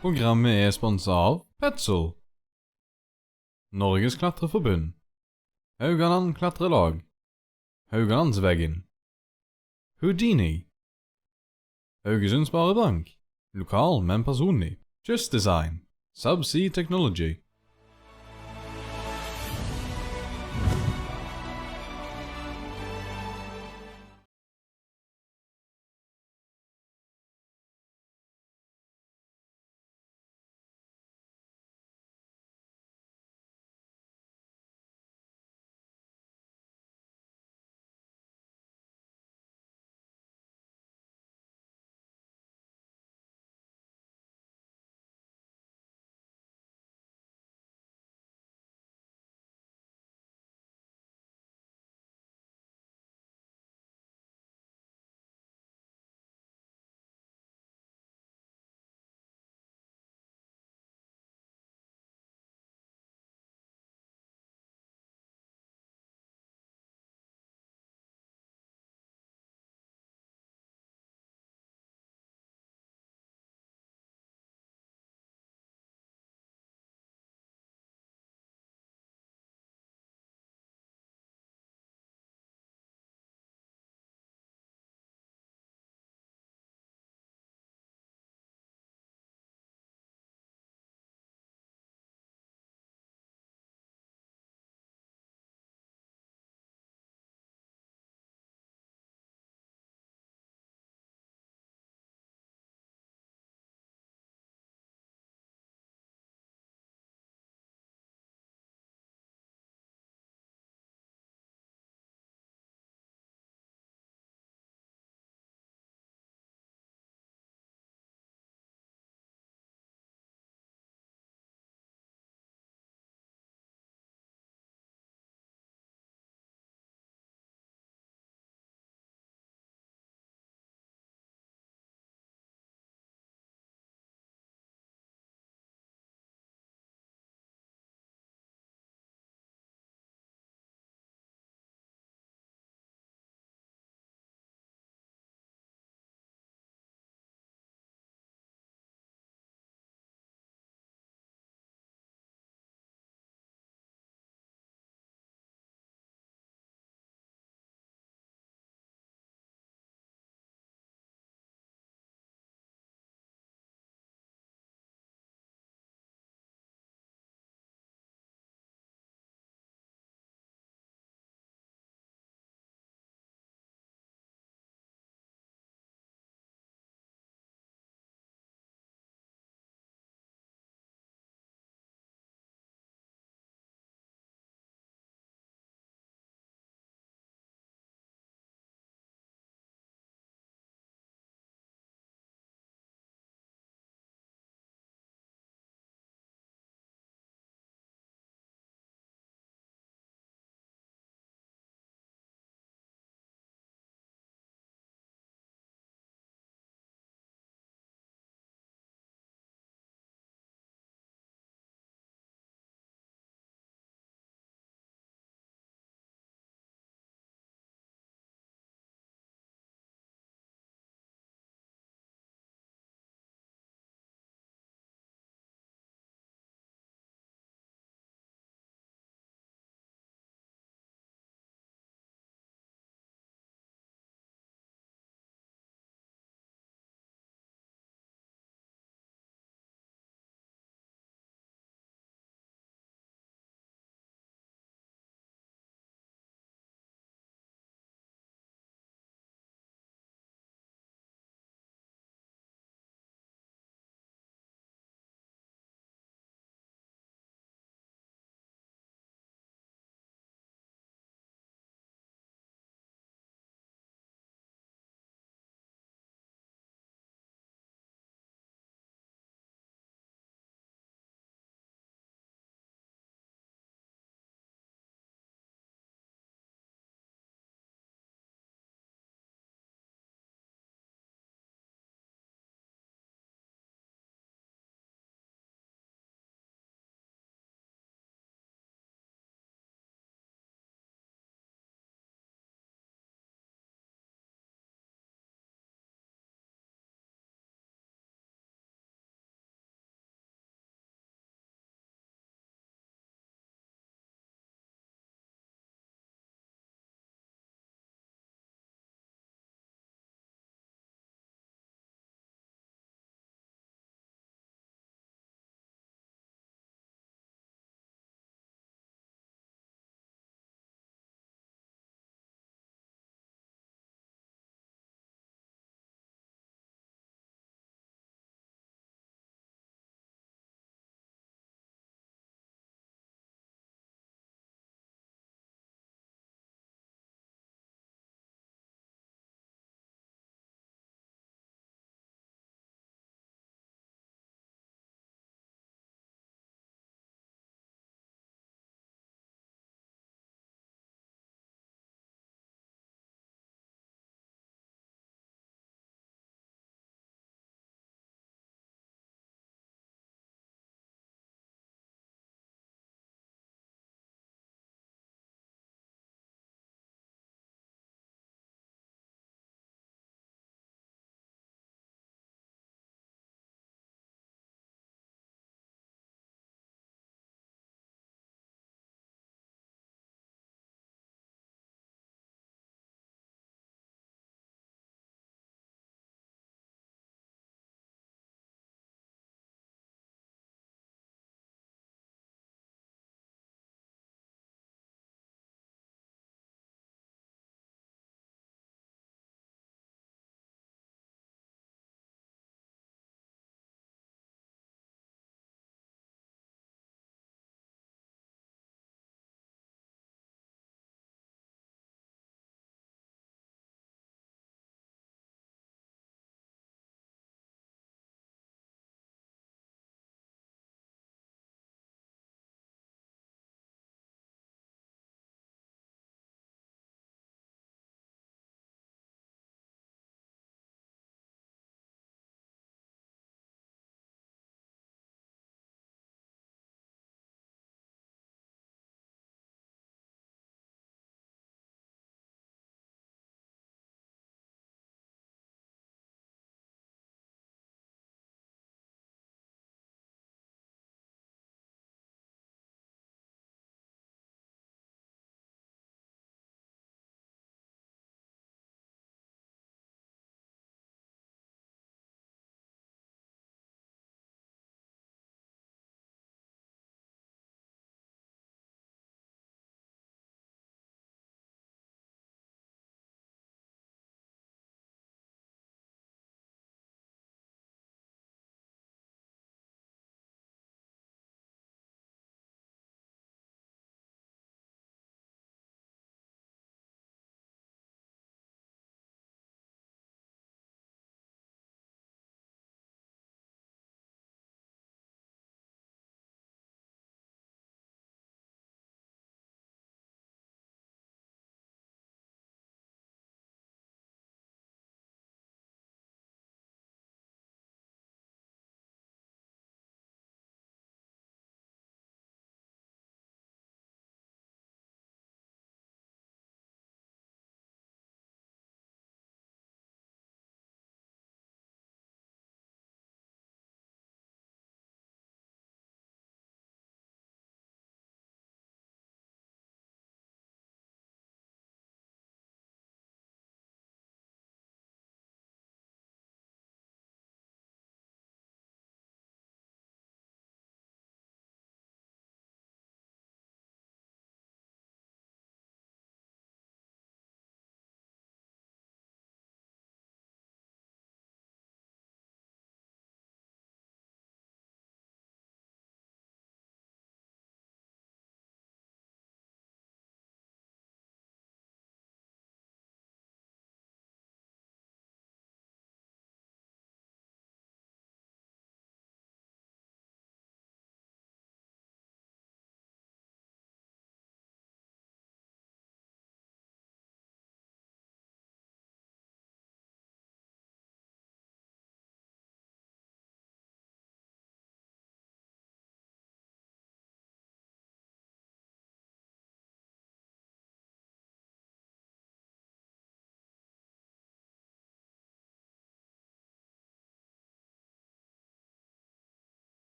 Programmet er sponset av Petzl, Norges klatreforbund, Haugaland klatrelag, Haugalandsveggen, Houdini, Haugesund Sparebank, lokal, men personlig, Just Design, Subsea Technology.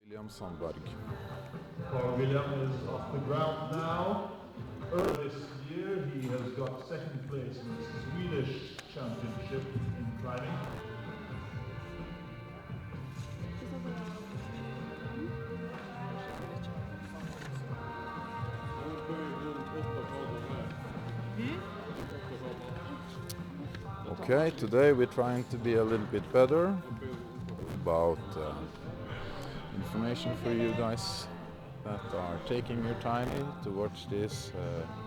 William Sandberg. William is off the ground now. Earlier this year he has got second place in the Swedish championship in climbing. Okay, today we're trying to be a little bit better about information for you guys that are taking your time to watch this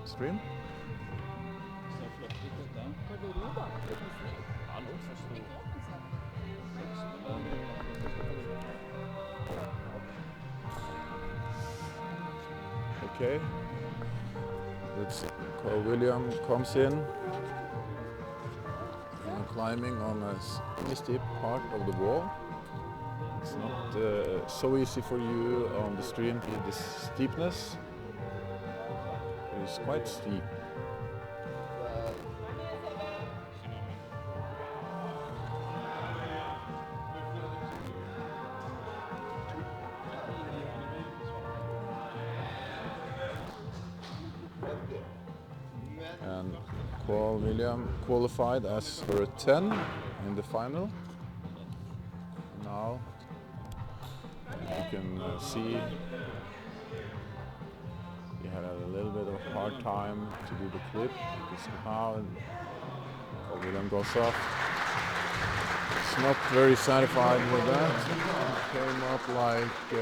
stream. Okay, let's see. Carl William comes in climbing on a steep part of the wall. It's not so easy for you on the stream. This steepness is quite steep. And Carl William qualified as for a 10 in the final. Now you can see he had a little bit of a hard time to do the clip because now Carl William goes off. He's not very satisfied with that. He came up like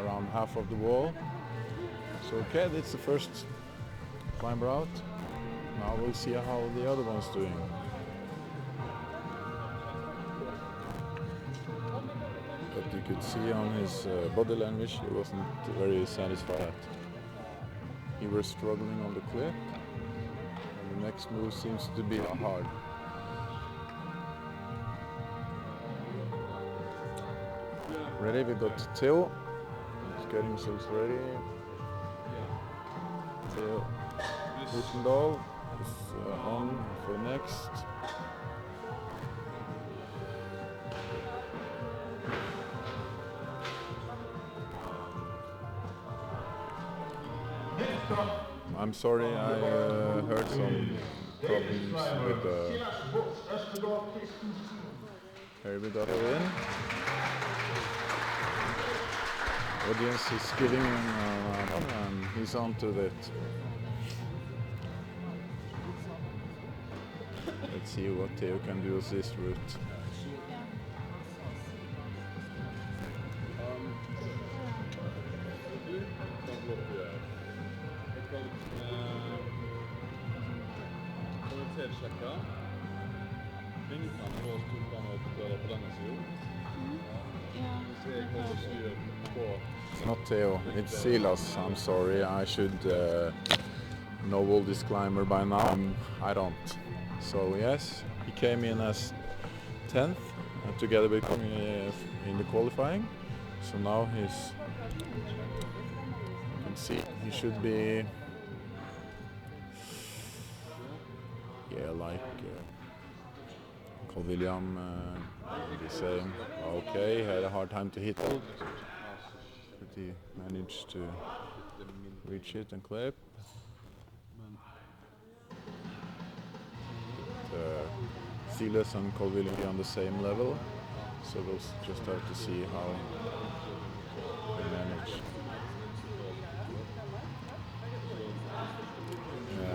around half of the wall. So okay, that's the first climber out. Now we'll see how the other one's doing. But you could see on his body language he wasn't very satisfied. He was struggling on the clip, and the next move seems to be hard. Ready? We got Theo. He's getting himself ready. Theo Husendal is on for next. I'm sorry, I heard some problems with the... Here we got her in. Audience is giving him and he's on to it. Let's see what Theo can do with this route. It's not Theo, it's Silas. I'm sorry, I should know all this climber by now. I don't. So yes, he came in as 10th together with in the qualifying. So now you can see he should be like Carl William the same. Okay, he had a hard time to hit it, but he managed to reach it and clip. Silas and Carl William are on the same level, so we'll just have to see how they manage.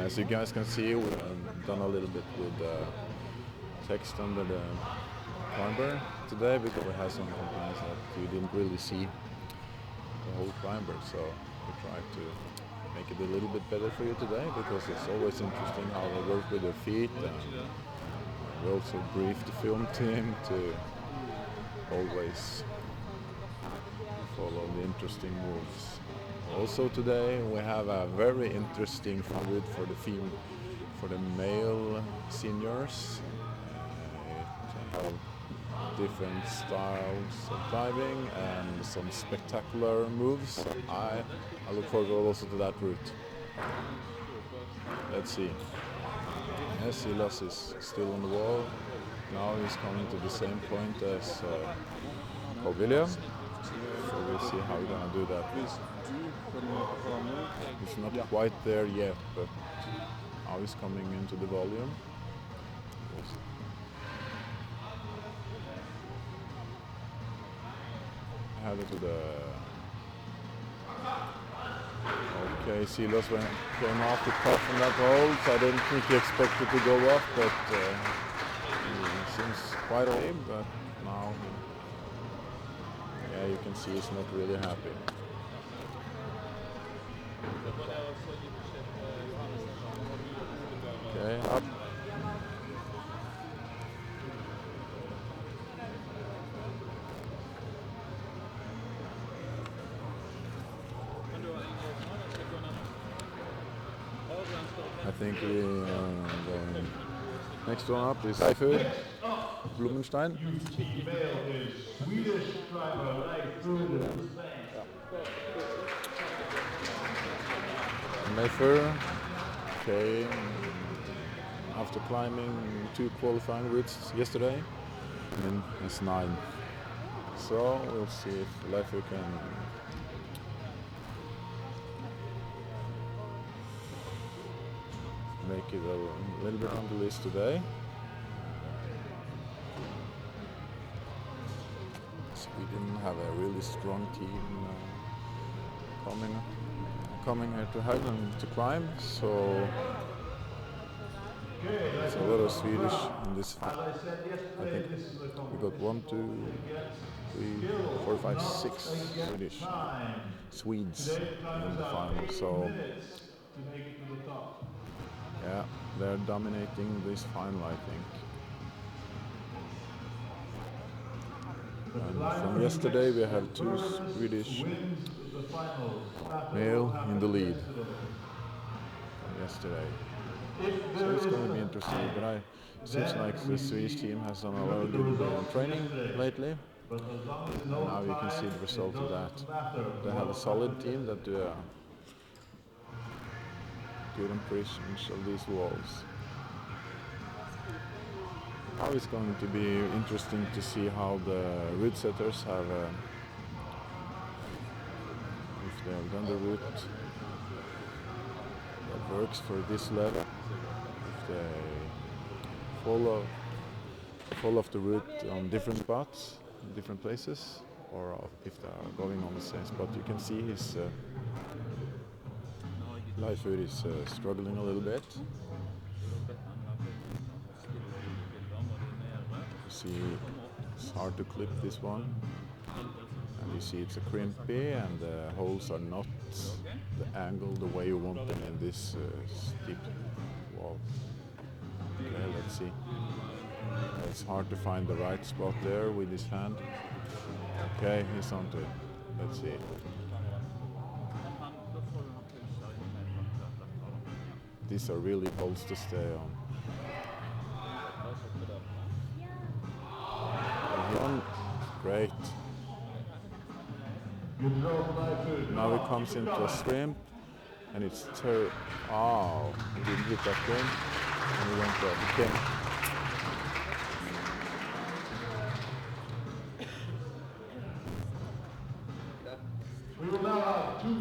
As you guys can see, we've done a little bit with text under the climber today because we had some complaints that you didn't really see the whole climber, so we tried to make it a little bit better for you today because it's always interesting how they work with their feet, and we also briefed the film team to always follow the interesting moves. Also today we have a very interesting route for the male seniors. To have different styles of diving and some spectacular moves. I look forward also to that route. Let's see. Yes, Silas is still on the wall. Now he's coming to the same point as called William. So we'll see how we're gonna do that. It's not quite there yet, but now he's coming into the volume. We'll see. Headed to the... Okay, Silas came off the top from that hole, so I didn't think he expected to go up, but he seems quite okay, but now, yeah, you can see he's not really happy. Okay, up. I think the next one up is Leifur Blumenstein. Male is Swedish driver Leifur. Leifur came after climbing 2 qualifying routes yesterday in S9. So we'll see if Leifur can make it a little bit on the list today. Sweden have a really strong team coming here to Haugesund to climb, so there's a lot of Swedish in this fight. I think we got 1, 2, 3, 4, 5, 6 Swedes in the final. So yeah, they're dominating this final, I think. And from yesterday we have 2 Swedish male in the lead from yesterday. So it's going to be interesting, but it seems like the Swedish team has done a lot of good training lately. And now you can see the result of that. They have a solid team that do a good impression of these walls. Now it's going to be interesting to see how the route setters have, if they have done the route that works for this level, if they follow the route on different spots, in different places, or if they are going on the same spot. You can see his Leifur is struggling a little bit. You see, it's hard to clip this one, and you see it's a crimpy, and the holes are not the angle the way you want them in this steep wall. Okay, let's see. It's hard to find the right spot there with his hand. Okay, he's onto it. Let's see. These are really holes to stay on. Great. Now he comes into a scrimp, and it's oh, he didn't hit that crimp, and he went there. He came.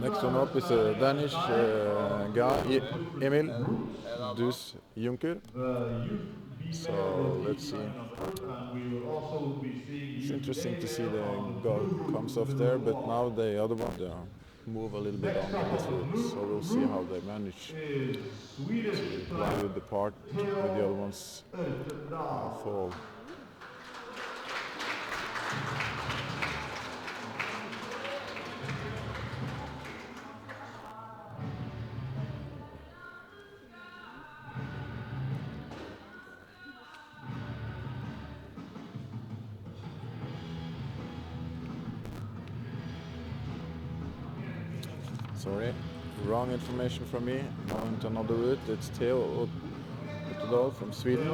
Next one up is a Danish guy, Emil Dus Junker. So let's see. It's interesting to see the goal comes off there, but now the other one move a little bit on this route. So we'll see how they manage to play with the part with the other ones fall. Sorry, wrong information from me. Going to another route. It's Theo Ottedal from Sweden.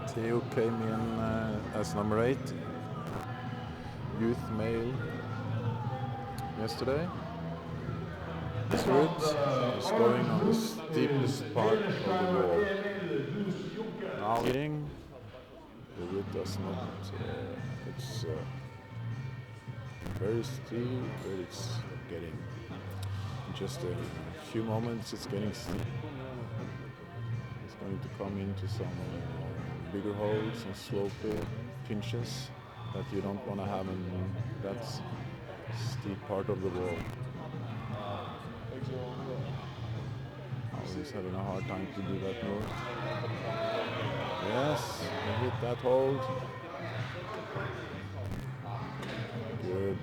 Theo came in as number 8. youth male yesterday. This route is going on the steepest part of the wall. Now getting the route does not. It's very steep, but it's getting just a few moments. It's getting steep. It's going to come into some bigger holes and slopey pinches that you don't want to have in that steep part of the wall. He's having a hard time to do that move. Yes, he hit that hold. Good.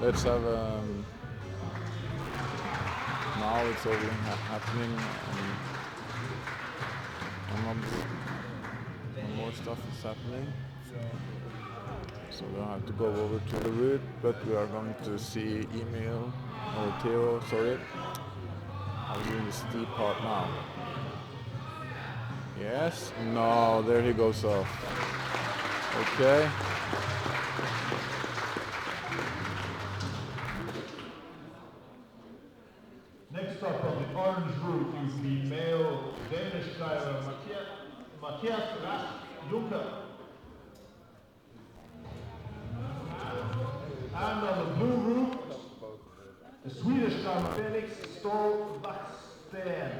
Let's have now it's all happening and more stuff is happening. So we'll have to go over to the route, but we are going to see Theo, sorry. I'm doing the steep part now. Yes, no, there he goes off. Okay. Next up on the orange route is the male Danish climber Mathias Juncker. And on the blue route, the Swedish climber Felix Stålbacksten.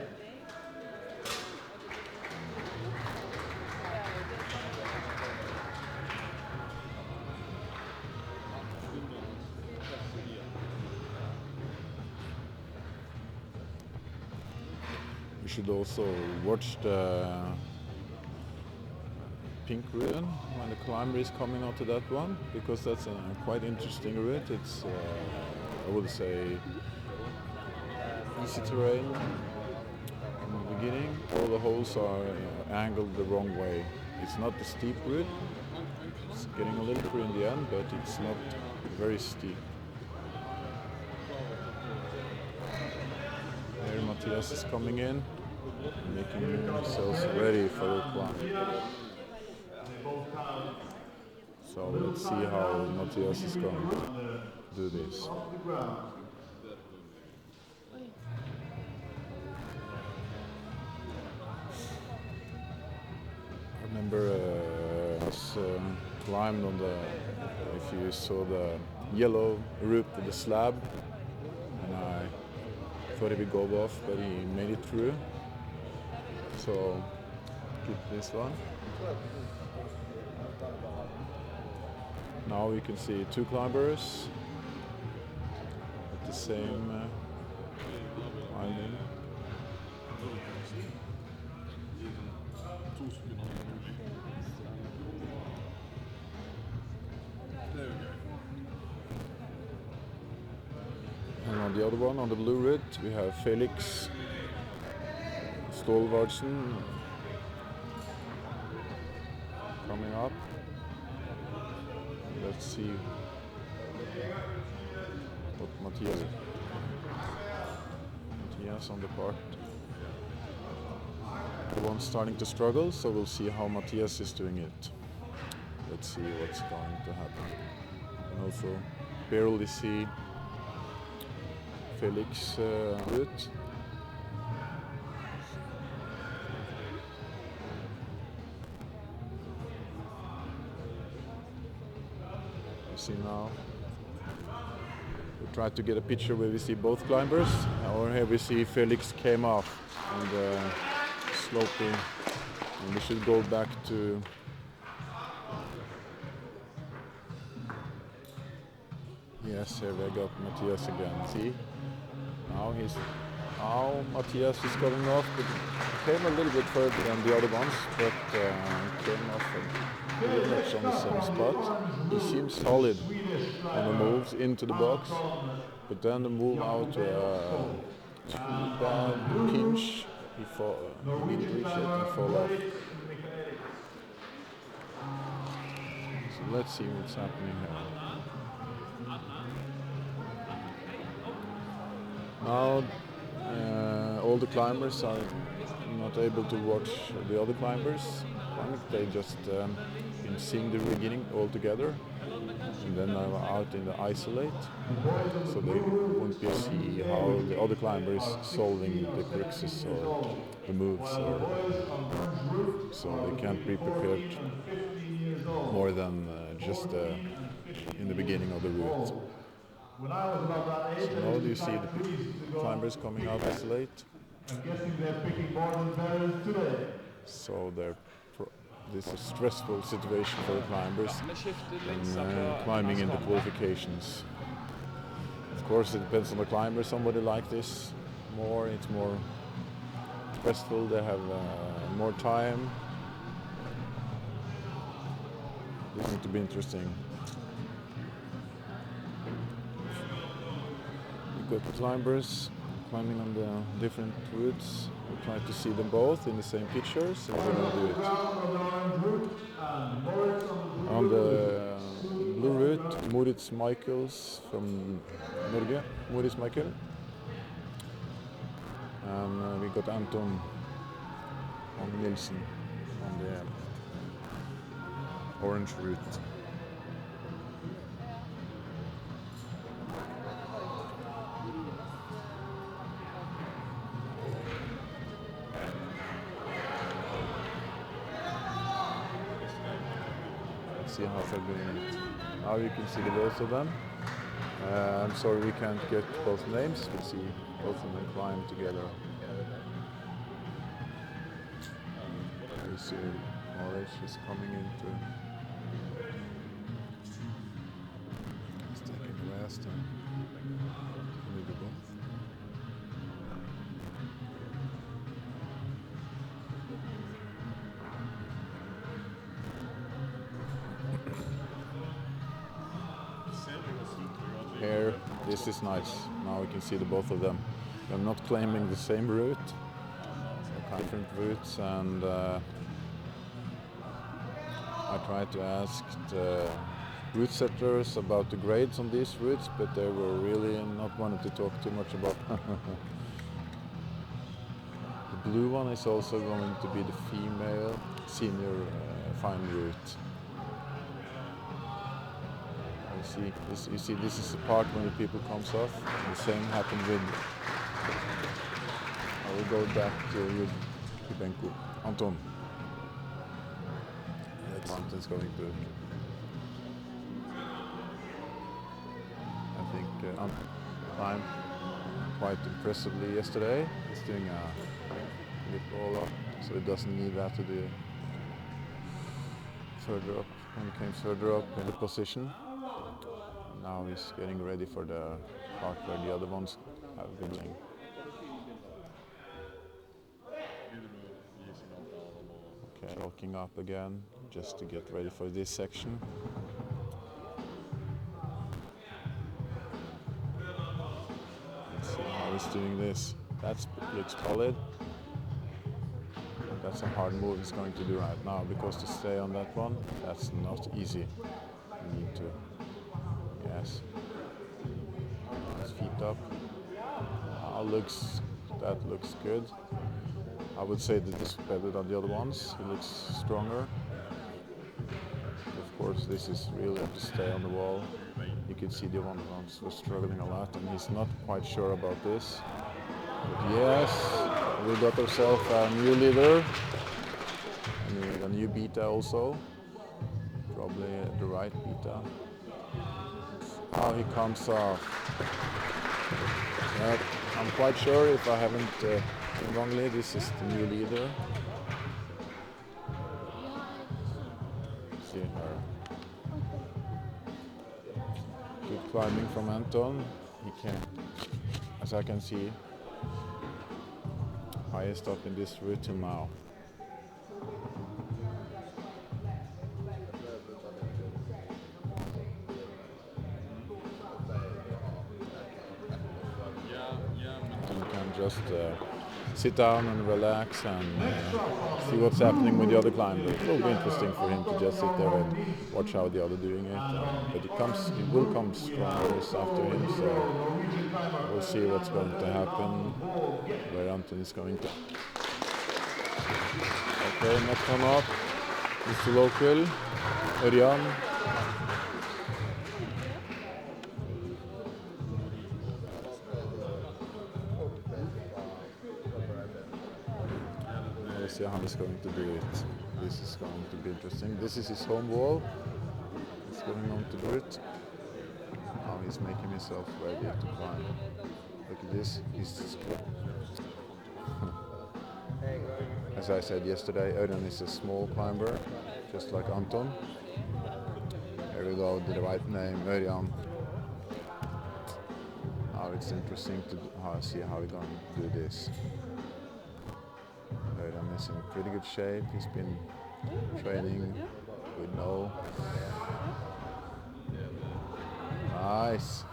You should also watch the pink route when the climber is coming onto that one, because that's a quite interesting route. It's, I would say, easy terrain in the beginning. All the holes are angled the wrong way. It's not the steep route. It's getting a little bit in the end, but it's not very steep. Here Matthias is coming in, making themselves ready for the climb. So let's see how Matthias is going to do this. I remember I was climbed on the, if you saw the yellow route with the slab, and I thought he would go off, but he made it through. So keep this one. Now you can see two climbers at the same climbing. And on the other one, on the blue route, we have Felix Stålbacksten coming up. Let's see what Matthias on the part. The one starting to struggle, so we'll see how Matthias is doing it. Let's see what's going to happen. And also barely see Felix route. See now, we tried to get a picture where we see both climbers, or here we see Felix came off and sloping, and we should go back to yes, here we got Matthias again. See, now Matthias is coming off, but came a little bit further than the other ones, but came off pretty much on the same spot. He seems solid on the moves into the box, but then the move out too bad pinch, he didn't reach it and fall off. So let's see what's happening here. Now all the climbers are not able to watch the other climbers. They just been seeing the beginning all together, and then are out in the isolate, so they won't be see how the other climbers solving the cruxes or the moves, or so they can't be prepared more than just in the beginning of the route. When I was about that age, So now do you see the climbers coming out isolate? I'm guessing they're picking more than better today. So this is a stressful situation for the climbers and climbing in the qualifications. Of course, it depends on the climber. Somebody like this, it's more stressful. They have more time. This is going to be interesting. We've got the climbers climbing on the different routes. We try to see them both in the same picture, so we're going to do it. On the blue route, Moritz Michaels from Nordic, Moritz Michael. And we got Anton Nielsen on the orange route. See how they're doing it. Now you can see the both of them. I'm sorry we can't get both names. We see both of them climb together. You see Nordic is coming into. He's taking the last time. We do both. Here, this is nice. Now we can see the both of them. They're not claiming the same route, so different routes, and I tried to ask the route setters about the grades on these routes, but they were really not wanting to talk too much about. The blue one is also going to be the female senior final route. You see, this is the part when the people comes off. The same happened with. I will go back to Benko. Anton. That's Anton's going to. I think Anton climbed quite impressively yesterday. He's doing a lip roll up, so he doesn't need that to do further up. When he came further up in the position. Now he's getting ready for the part where the other ones have been doing. Okay, locking up again, just to get ready for this section. Let's see how he's doing this. That looks solid. That's a hard move he's going to do right now, because to stay on that one, that's not easy. You need to. Yes. His feet up. That looks good. I would say that this is better than the other ones. He looks stronger. Of course, this is really have to stay on the wall. You can see the other ones were struggling a lot, and he's not quite sure about this. But yes, we got ourselves a new leader, and a new beta also. Probably the right beta. How he comes off. I'm quite sure, if I haven't been wrongly, this is the new leader. See her. Good climbing from Anton. He can, as I can see, highest up in this route till now. Just sit down and relax and see what's happening with the other climbers. It will be interesting for him to just sit there and watch how the other doing it. But he will come stronger after him, so we'll see what's going to happen, where Anton is going to. Okay, next one up is the local, Ørjan. We'll see how he's going to do it. This is going to be interesting. This is his home wall. He's going on to do it. Now he's making himself ready to climb. Look at this. As I said yesterday, Ørjan is a small climber, just like Anton. Here we go, the right name, Ørjan. Now it's interesting to see how he's going to do this. Ørjan is in pretty good shape. He's been training with no. Nice.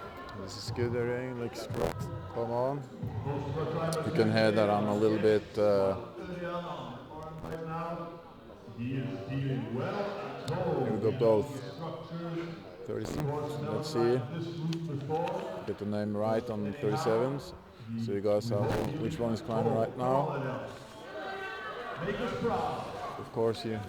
This is good, Ørjan. Looks great. Come on. You can hear that I'm a little bit. Here we go, both. 37. Let's see. Get the name right on 37s. So you guys have which one is climbing right now. Of course, you.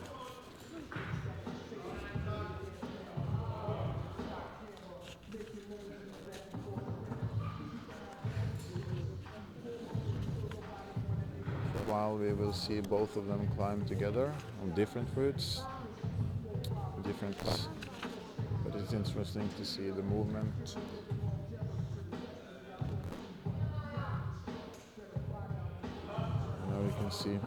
While we will see both of them climb together on different routes, but it's interesting to see the movement. Now you can see.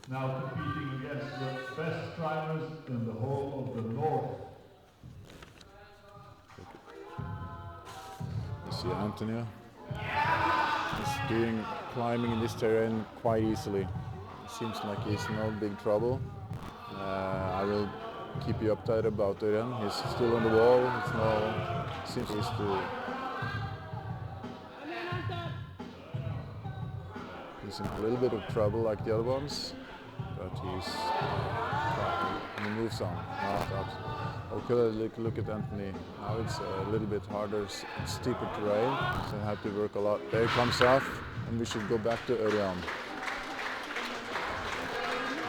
Now competing against the best climbers in the whole of the Nordic. You see Antonio. He's doing climbing in this terrain quite easily. It seems like he's no big trouble. I will keep you updated about Ørjan. He's still on the wall. Seems he's in a little bit of trouble like the other ones. But he moves on. Okay, look at Anthony. Now it's a little bit harder, steeper terrain, so I have to work a lot. There he comes off, and we should go back to Ørjan.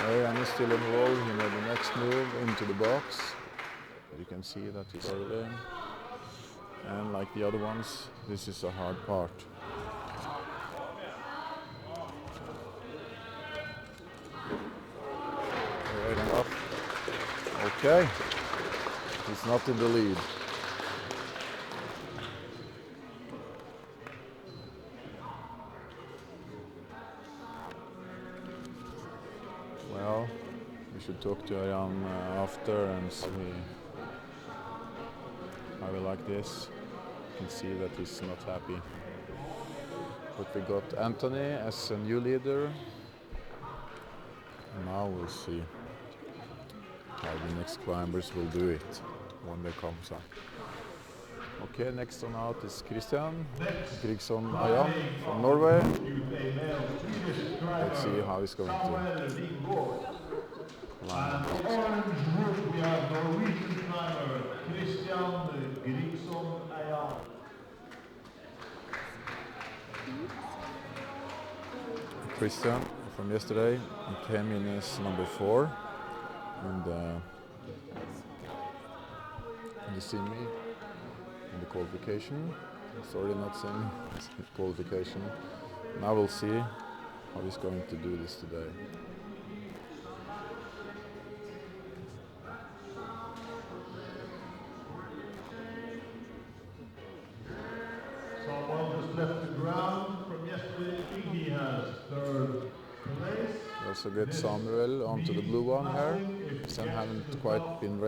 Ørjan is still on the wall. He made the next move into the box. But you can see that he's early. And like the other ones, this is a hard part. Okay, he's not in the lead. Well, we should talk to Ørjan after and see how we like this. You can see that he's not happy. But we got Anthony as a new leader. Now we'll see how the next climbers will do it when they come up. Okay, next one out is Christian Grigsson Ayan from Norway. Let's see how he's going to climb. Orange group, we have Norwegian climber Christian Grigsson Ayan. Christian from yesterday, he came in as number 4. And you see me in the qualification. Sorry, not seeing qualification. Now we'll see how he's going to do this today. Someone just left the ground from yesterday. He has 3rd place. We also get Samuel onto the blue one here. Sam haven't quite been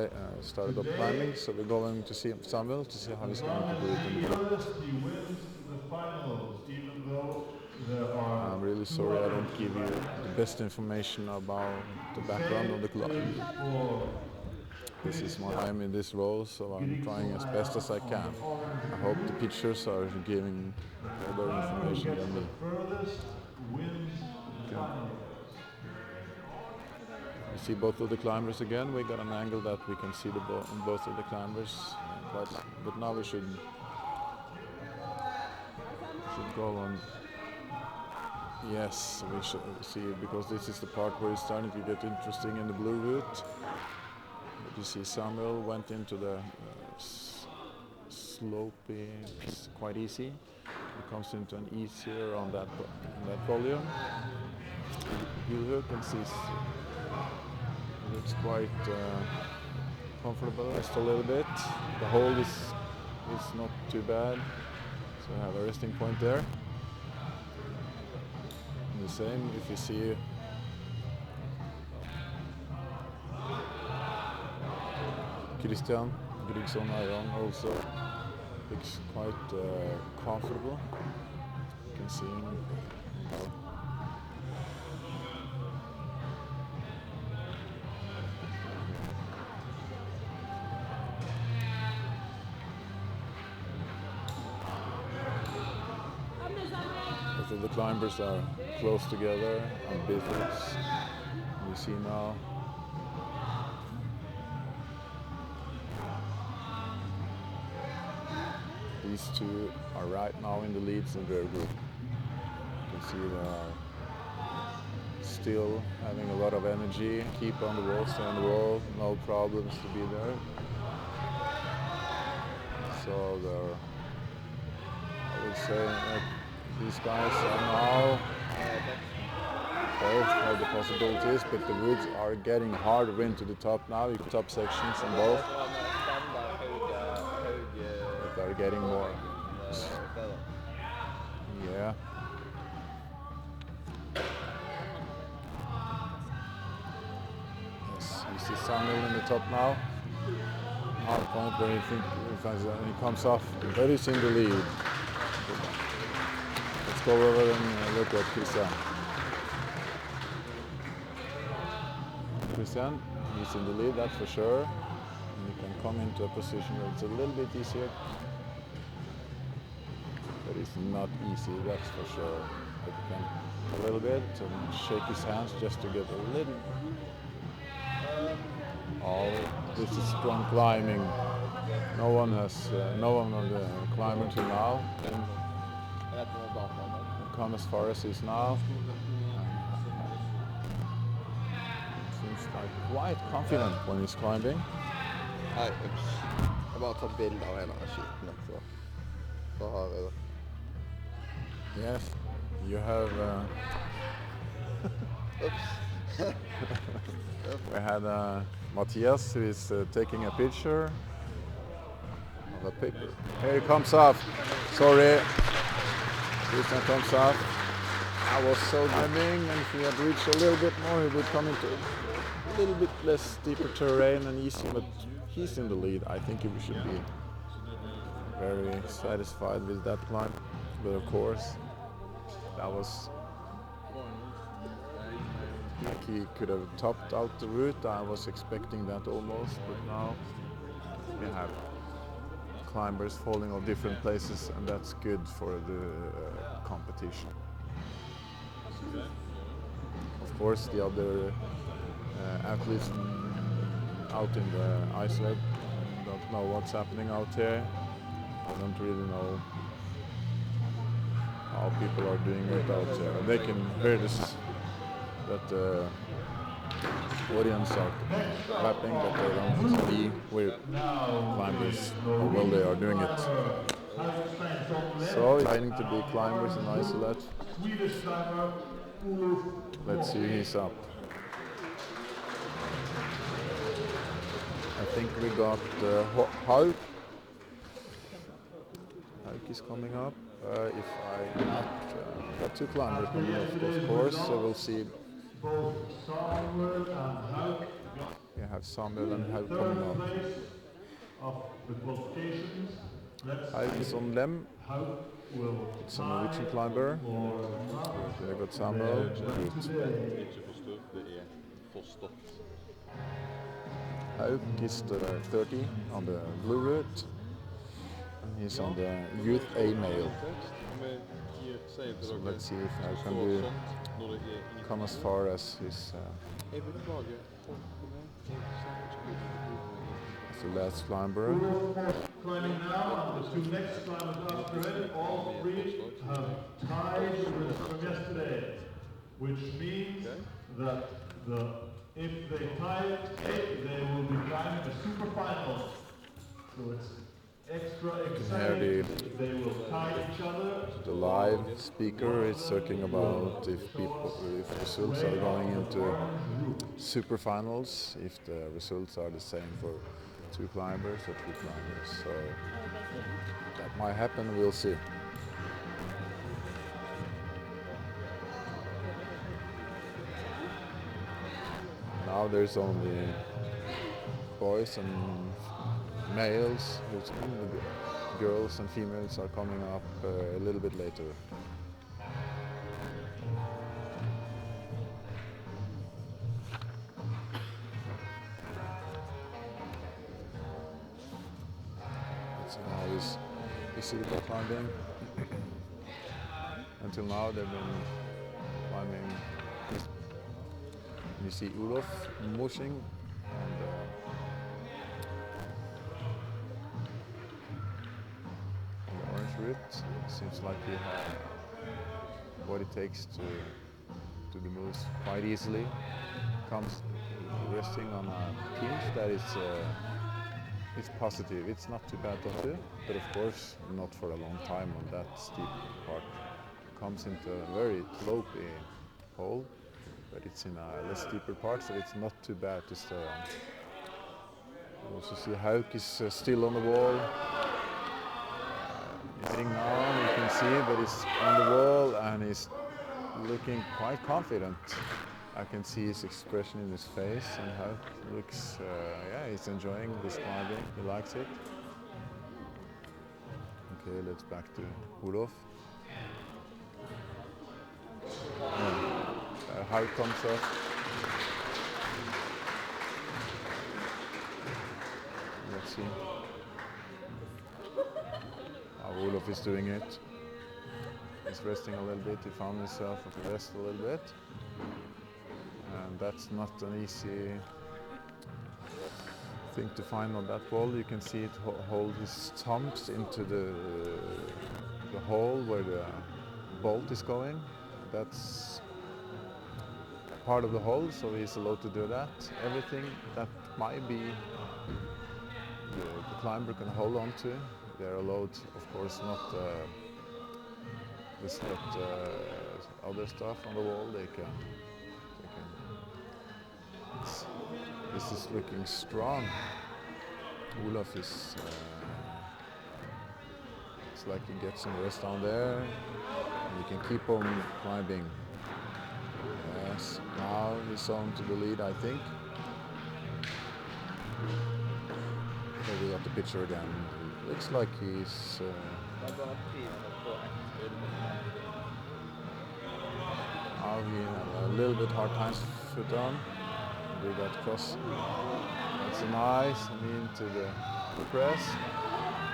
started up climbing, so we're going to see Samuel to see how he's going to do it in the blue. He wins the final. really sorry I don't give you the best information about the background of the club. This is my time in this role, so I'm trying as best as I can. I hope the pictures are giving better information than me. You see both of the climbers again. We got an angle that we can see both of the climbers. But now we should go on. Yes, we should see, because this is the part where it's starting to get interesting in the blue route. But you see Samuel went into the slopey, it's quite easy. He comes into an easier on that volume. You look and see it looks quite comfortable. Just a little bit. The hold is not too bad. So I have a resting point there. And the same if you see Christian Grigsson Iron also looks quite comfortable. You can see him. Both of the climbers are close together on bifrosts. You see now. These two are right now in the leads in their group. You can see they are still having a lot of energy, keep on the wall, stay on the wall, no problems to be there. So they're, I would say that these guys are now both have the possibilities, but the routes are getting harder into the top now. You can top sections on both. They're getting more. Yeah. Yes, you see Samuel in the top now. Hard point where you think he comes off, but he's in the lead. Let's go over and look at Christian. Christian, he's in the lead, that's for sure. And you can come into a position where it's a little bit easier. But it's not easy, that's for sure. But you can a little bit and shake his hands just to get a little. Oh, this is strong climbing. No one of the climbers till now come as far as he's now. Seems like quite confident when he's climbing. Jeg bare tatt bilde av en av skitene, så har vi det. Yes, you have. Oops. We had Matthias who is taking a picture of a paper. Here he comes off. Sorry, Christian comes off. I was so dreaming, and if he had reached a little bit more, he would come into a little bit less steeper terrain and easy. But he's in the lead. I think he should be very satisfied with that climb. But of course, that was. Like he could have topped out the route. I was expecting that almost, but now we have climbers falling on different places, and that's good for the competition. Of course, the other athletes out in the ice sled don't know what's happening out here. I don't really know how people are doing it out there. They can hear this. That the audience are clapping, but they don't see where climbers how well they are doing it. So exciting to be climbers in isolate. Let's see he's up. I think we got Haug. Haug is coming up. If I not got two climbers coming up, of course, so we'll see. Both Samuel and Haug. We have Samuel and Haug coming up. Of the qualifications. Haug is on them. Haug will It's a Norwegian climber. Very good sambo. Haug is the 30 on the blue route. He's on the youth A male. So let's see if I can come as far as his the last climber. Climbing now, and the two next climbers after it, all three have tied from yesterday, which means that if they tie it, they will be climbing the super final. So it's extra exciting. They will tie each other. The live speaker is talking about if results are going into super finals, if the results are the same for 2 climbers or 3 climbers. So that might happen, we'll see. Now there's only boys and males, girls and females are coming up a little bit later. That's how he's super climbing. Until now they've been climbing. You see Olof mushing and the orange route. Seems like he has what it takes to do the moves quite easily. Comes resting on a pinch that is it's positive. It's not too bad to do, but of course not for a long time on that steep part. Comes into a very slopey hole, but it's in a less steeper part, so it's not too bad to stay on. You also see Haug is still on the wall. He's sitting now, you can see, but he's on the wall and he's looking quite confident. I can see his expression in his face, and Haug looks, yeah, he's enjoying this climbing, he likes it. Okay, let's back to Olof. Haug comes up. Let's see how Olof is doing it. He's resting a little bit, he found himself at rest a little bit. And that's not an easy thing to find on that wall. You can see it hold his thumbs into the hole where the bolt is going. That's part of the hole, so he's allowed to do that. Everything that might be the climber can hold on to, they're allowed, of course, not other stuff on the wall. They can. This is looking strong. Olof is. It's like he gets some rest down there, and he can keep on climbing. Yes, now he's on to the lead, I think. Okay, we got the picture again. Looks like he's. Now he had a little bit hard time foot on. We got cross. That's nice. I mean, to the press.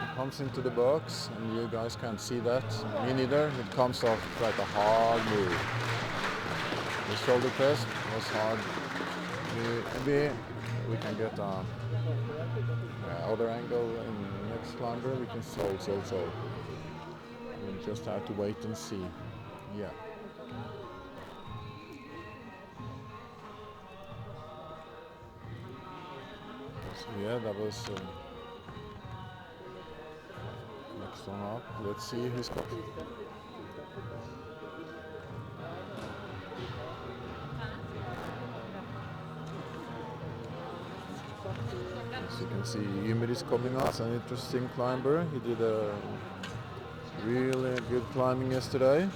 It comes into the box, and you guys can't see that. Me neither. It comes off like a hard move. The shoulder press was hard. Maybe we can get a other angle in the next climber. We can solve. We just have to wait and see. Yeah. So yeah, that was next one up. Let's see who's got. As you can see, Ymir is coming up. It's an interesting climber. He did a really good climbing yesterday.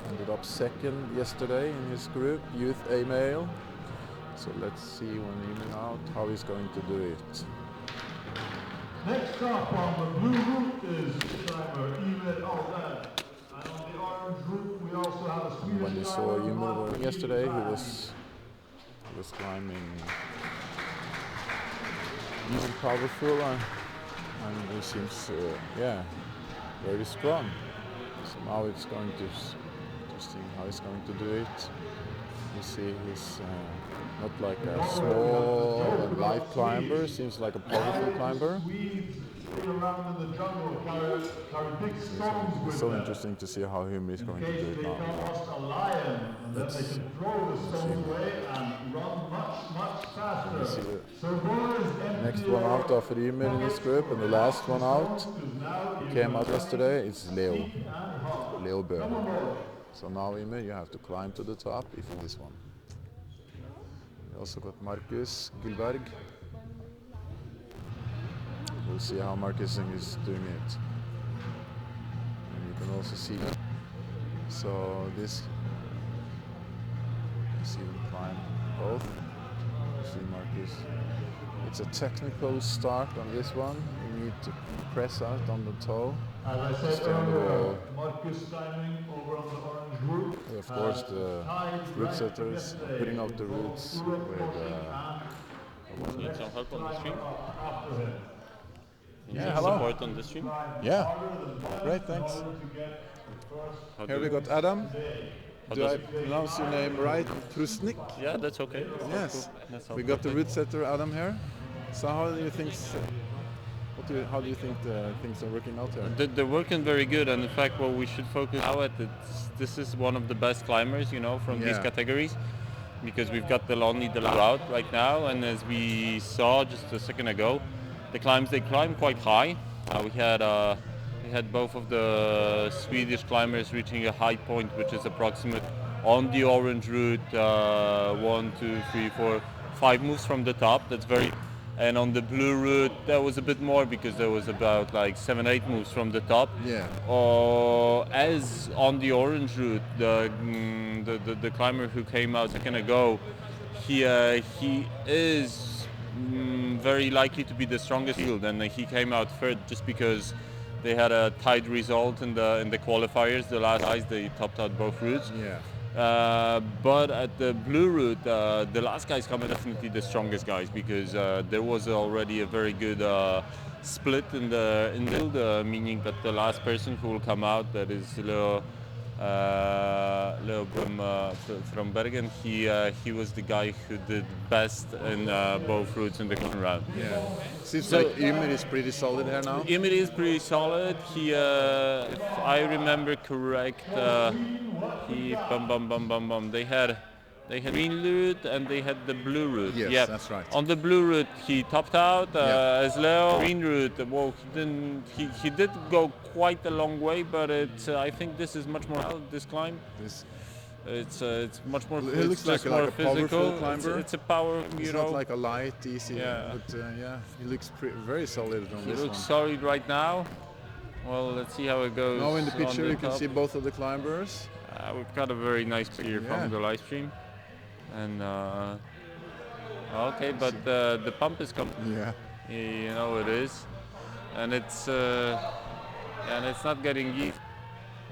Ended up second yesterday in his group, Youth A Male. So let's see when Ymir out how he's going to do it. Next up on the blue route is climber Emil Alden. And on the orange route we also have a Swedish When you saw climber, Emil Martin yesterday, he Berg. was climbing decent powerful and he seems very strong. So now it's going to interesting how he's going to do it. You see he's not like a small and light climber, seems like a powerful climber. It's so interesting to see how Emil is going to do it now. Let's see the next one out after Emil in this group, and the last one out came out yesterday. It's Leo Bøhler. So now Emil, you have to climb to the top if you this one. We also got Markus Gilberg. We'll see how Markus is doing it. And you can also see that. So this, you see them climb both. You see Markus. It's a technical start on this one. You need to press out on the toe. As I said earlier, Markus climbing over on the orange route. Of course, the route setters are putting out the routes with Need some help on the stream? Need Yeah, some hello. support on the stream? yeah, great, thanks. How Here do- we got Adam. how Do does I it- pronounce your name right? Prusnik? Yeah, that's okay. Yes. That's all We got the perfect. route setter Adam here. So how do you think? How do you think the things are working out here? They're working very good, and in fact, what we should focus now at this is one of the best climbers, you know, from these Yeah. categories, because we've got only the route right now, and as we saw just a second ago, they climb quite high. We had both of the Swedish climbers reaching a high point, which is approximate on the orange route, 1, 2, 3, 4, 5 moves from the top. That's very. And on the blue route, that was a bit more because there was about like 7, 8 moves from the top. Yeah. As on the orange route, the climber who came out a second ago, he is very likely to be the strongest field, and he came out third just because they had a tight result in the qualifiers. The last guys, they topped out both routes. Yeah. But at the blue route, the last guys come in definitely the strongest guys because there was already a very good split in the field, meaning that the last person who will come out, that is Leo from Bergen, he was the guy who did best in both routes in the second round. Yeah. Seems So- like Emil is pretty solid here now. Emil is pretty solid. He, if I remember correct, they had green route and they had the blue route. Yes, Yeah. that's right. On the blue route, he topped out Yeah. as Leo. Green route, well, he didn't. He did go quite a long way, but it's. I think this is much more this climb. This, It's much more. He it's looks just like a more powerful physical. climber. It's a power. it's You not know. like a light, easy, Yeah. but he looks very solid on He this looks one. solid right now. Well, let's see how it goes. Now in the on picture you can top. see both of the climbers. We've got a very nice clear Yeah. from the live stream, and okay, but the pump is coming. Yeah. You know it is, and it's not getting easy.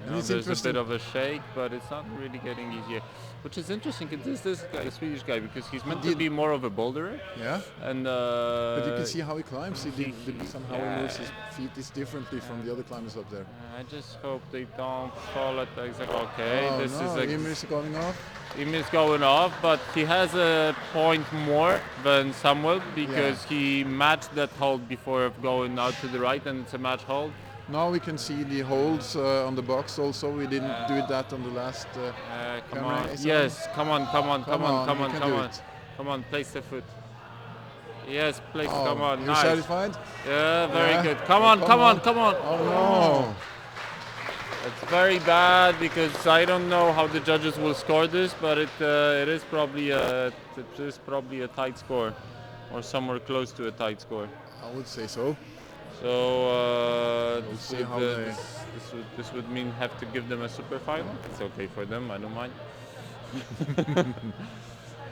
You know, it's there's a interesting. bit of a shake, but it's not really getting easier. Which is interesting. This guy, the Swedish guy, because he's meant to be more of a boulderer, Yeah. and But you can see how he climbs. Somehow he yeah. moves his feet is differently from the other climbers up there. I just hope they don't fall at the exact. Okay, Oh this no, is Emil is going off. Emil's going off, but he has a point more than Samuel because he matched that hold before going out to the right, and it's a match hold. Now we can see the holds on the box also. We didn't do that on the last Come camera. on. Is Yes, come on. you can do it. Come on, place the foot. Yes, place, Oh, come on, you're nice. satisfied? Yeah, very Yeah. good. Come on. Oh no! It's very bad because I don't know how the judges will score this, but it is probably a tight score, or somewhere close to a tight score. I would say so. So We'll see how they- this would mean have to give them a super final. It's okay for them. I don't mind.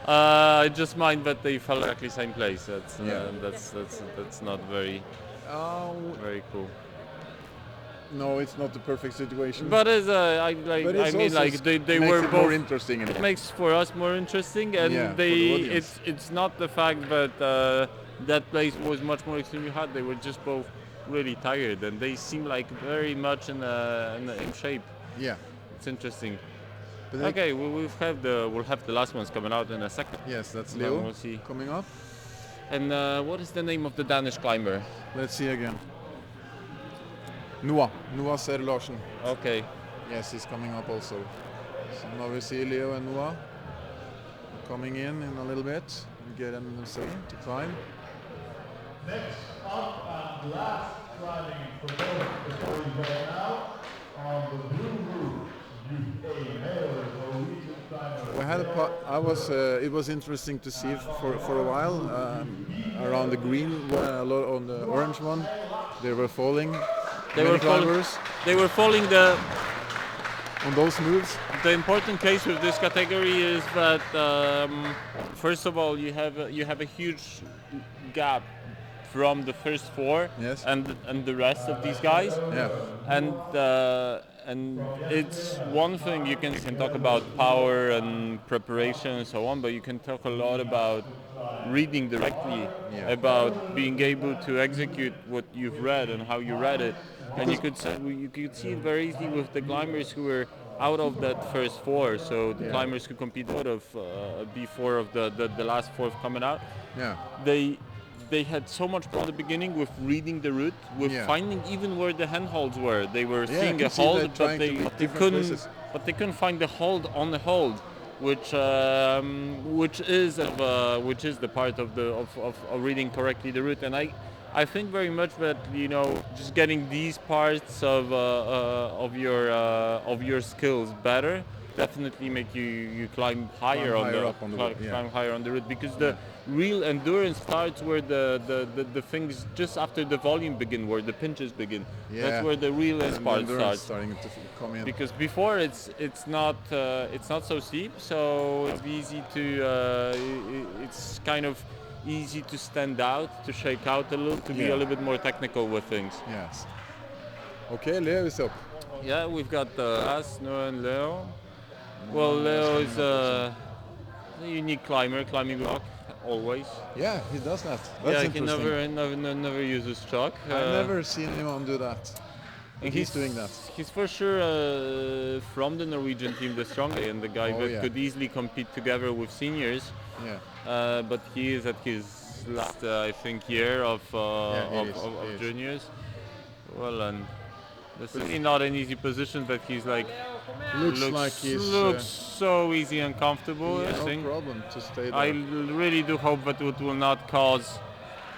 I just mind that they fell exactly same place. That's not very. Very cool. No, it's not the perfect situation. But as I But it's mean, also like they makes were it both more interesting. In It makes for us more interesting, and Yeah, for the audience. it's not the fact that that place was much more extremely hot. They were just both really tired, and they seem like very much in shape. Yeah. It's interesting. But Okay, we'll have the last ones coming out in a second. Yes, that's Then Leo we'll see. coming up. And what is the name of the Danish climber? Let's see again. Noah Ser Larsen. Okay. Yes, he's coming up also. So now we see Leo and Noah coming in a little bit and get them to climb. Next up and last climbing for both before we go now on the blue route, UK male Norwegian climber. We had it was interesting to see for a while around the green on the orange one. They were falling. They were falling on those moves. The important case with this category is that first of all you have a huge gap from the first four Yes. and the rest of these guys. Yeah. And it's one thing you can talk about power and preparation and so on, but you can talk a lot about reading directly, about being able to execute what you've read and how you read it. And you could see it very easily with the climbers who were out of that first four. So the climbers who compete out of before of the last four coming out. Yeah. They had so much from the beginning with reading the route, with finding even where the handholds were. They were seeing a hold, but they couldn't find the hold on the hold, which is the part of reading correctly the route. And I think very much that just getting these parts of your skills better definitely make you climb higher climb higher on the route, because the real endurance starts where the things just after the volume begin, where the pinches begin. That's where the real part starts. Starting to come in. Because before it's not so steep, so it's easy to it's kind of easy to stand out, to shake out a little, to be a little bit more technical with things. Yes. Okay, Leo is up. Yeah, we've got us, Noah and Leo. Well, Leo is a unique climber, climbing rock, always. Yeah, he does that. That's he never uses chalk. I've never seen anyone do that. And he's doing that. He's for sure from the Norwegian team, the strong guy, and the guy that could easily compete together with seniors. Yeah. But he is at his last, I think, year of juniors. Well, and this is really not an easy position, but he's like looks so easy and comfortable. Yeah, I think. No problem to stay there. I really do hope that it will not cause,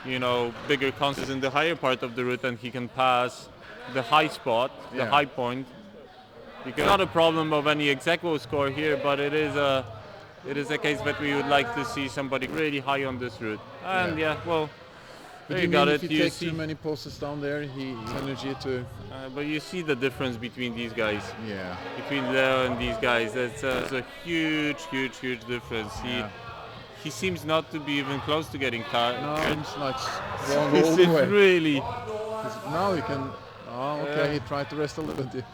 bigger concerts in the higher part of the route, and he can pass the high spot, the high point. Because it's not a problem of any exact score here, but it is a case that we would like to see somebody really high on this route. And there you got it. If you take too many poses down there, he's energy to. But you see the difference between these guys. Yeah. Between Leo and these guys, it's a huge difference. He seems not to be even close to getting tired. No, it's like wrong all the way. Really. Now he can. Oh, okay. He tried to rest a little bit.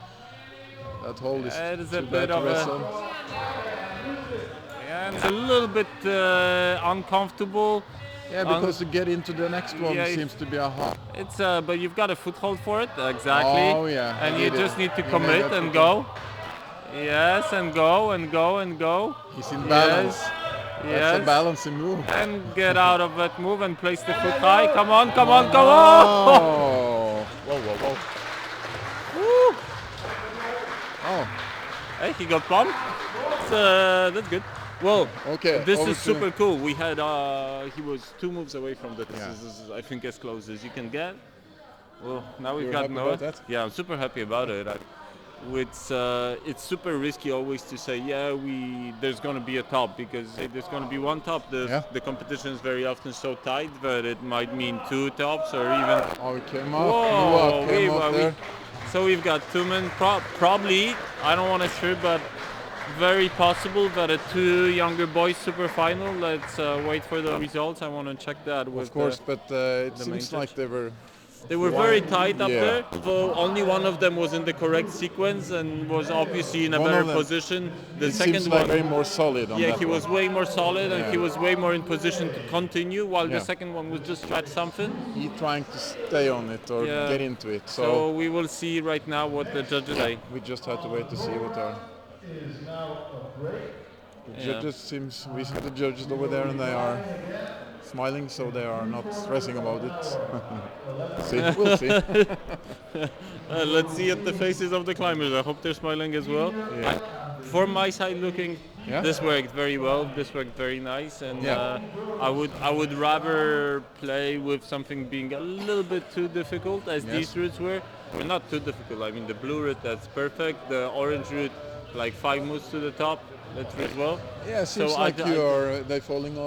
That hold is it is too a bad bit to of rest a. on. Yeah, it's a little bit uncomfortable. Yeah, because to get into the next one seems to be a hard. It's but you've got a foothold for it, exactly. Oh yeah. And you just need to commit and go. Yes, and go and go and go. He's in balance. Yes. That's a balancing move. And get out of that move and place the foot high. Come on, come on, come on! Oh. Whoa. Woo. Oh. Hey, he got bumped. That's good. Well, this is super cool. We had he was 2 moves away from that. This is I think as close as you can get. Well, now we've got Noah. Yeah, I'm super happy about it. It's super risky always to say there's going to be a top, because there's going to be one top. The competition is very often so tight that it might mean 2 tops or even. Oh, it came up. Whoa, so we've got 2 men. Probably, I don't want to sure, but very possible that a 2 younger boys super final. Let's wait for the results. I want to check that with. Of course, but it seems like they were They were very tight up Yeah. there, although only one of them was in the correct sequence and was obviously in a One better of them- position. The It second seems like one, very more solid on yeah, that he was one. way more solid and Yeah. he was way more in position to continue, while Yeah. the second one was just trying something. He trying to stay on it or Yeah. get into it. So we will see right now what the judges say. We just had to wait to see what our Is now a break. the judges seems. We see the judges over there and they are smiling, so they are not stressing about it. See, we'll see. Let's see at the faces of the climbers. I hope they're smiling as well. Yeah. From my side looking, Yeah? this worked very well. This worked very nice, and Yeah. I would rather play with something being a little bit too difficult, as Yes. these routes were. Well, not too difficult. I mean, the blue route, that's perfect. The orange route, like 5 moves to the top, that's as well. Yeah, it seems So like I- you are they falling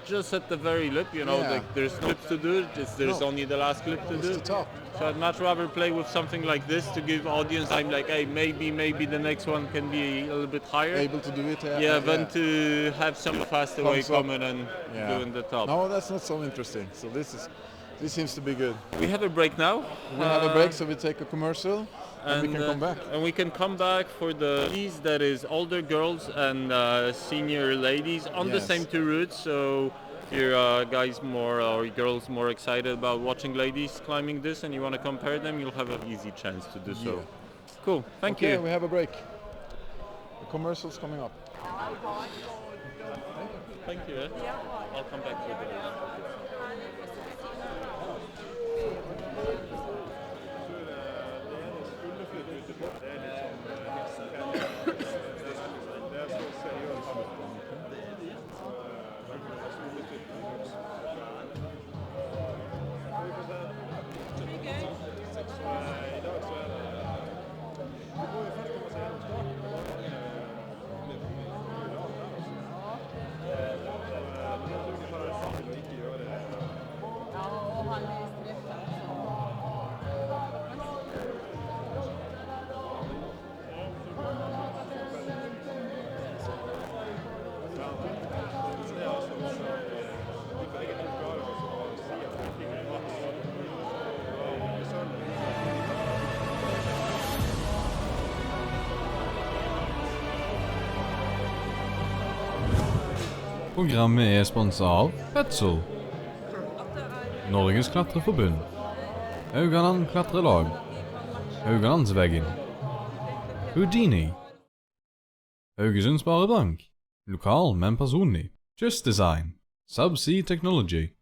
Just at the very lip, you know, Yeah. like there's no clips to do. There's No. only the last clip to it's do. the top. So I'd much rather play with something like this to give audience time, like, hey, maybe the next one can be a little bit higher. Able to do it. Yeah, than to have some faster way Thumbs up. coming and Yeah. doing the top. No, that's not so interesting. So this seems to be good. We have a break now. We have a break, so we take a commercial and we can come back. And we can come back for the ladies, that is older girls and senior ladies on the Yes. same 2 routes. So if you're guys more or girls more excited about watching ladies climbing this and you want to compare them, you'll have an easy chance to do so. Yeah. Cool, thank Okay, you. we have a break. The commercial's coming up. Thank you. I'll come back for the Programmet er sponset av Petzl, Norges klatreforbund, Haugaland klatrelag, Haugalandsveggen, Houdini, Haugesund Sparebank, lokal men personlig, Just Design, Subsea Technology.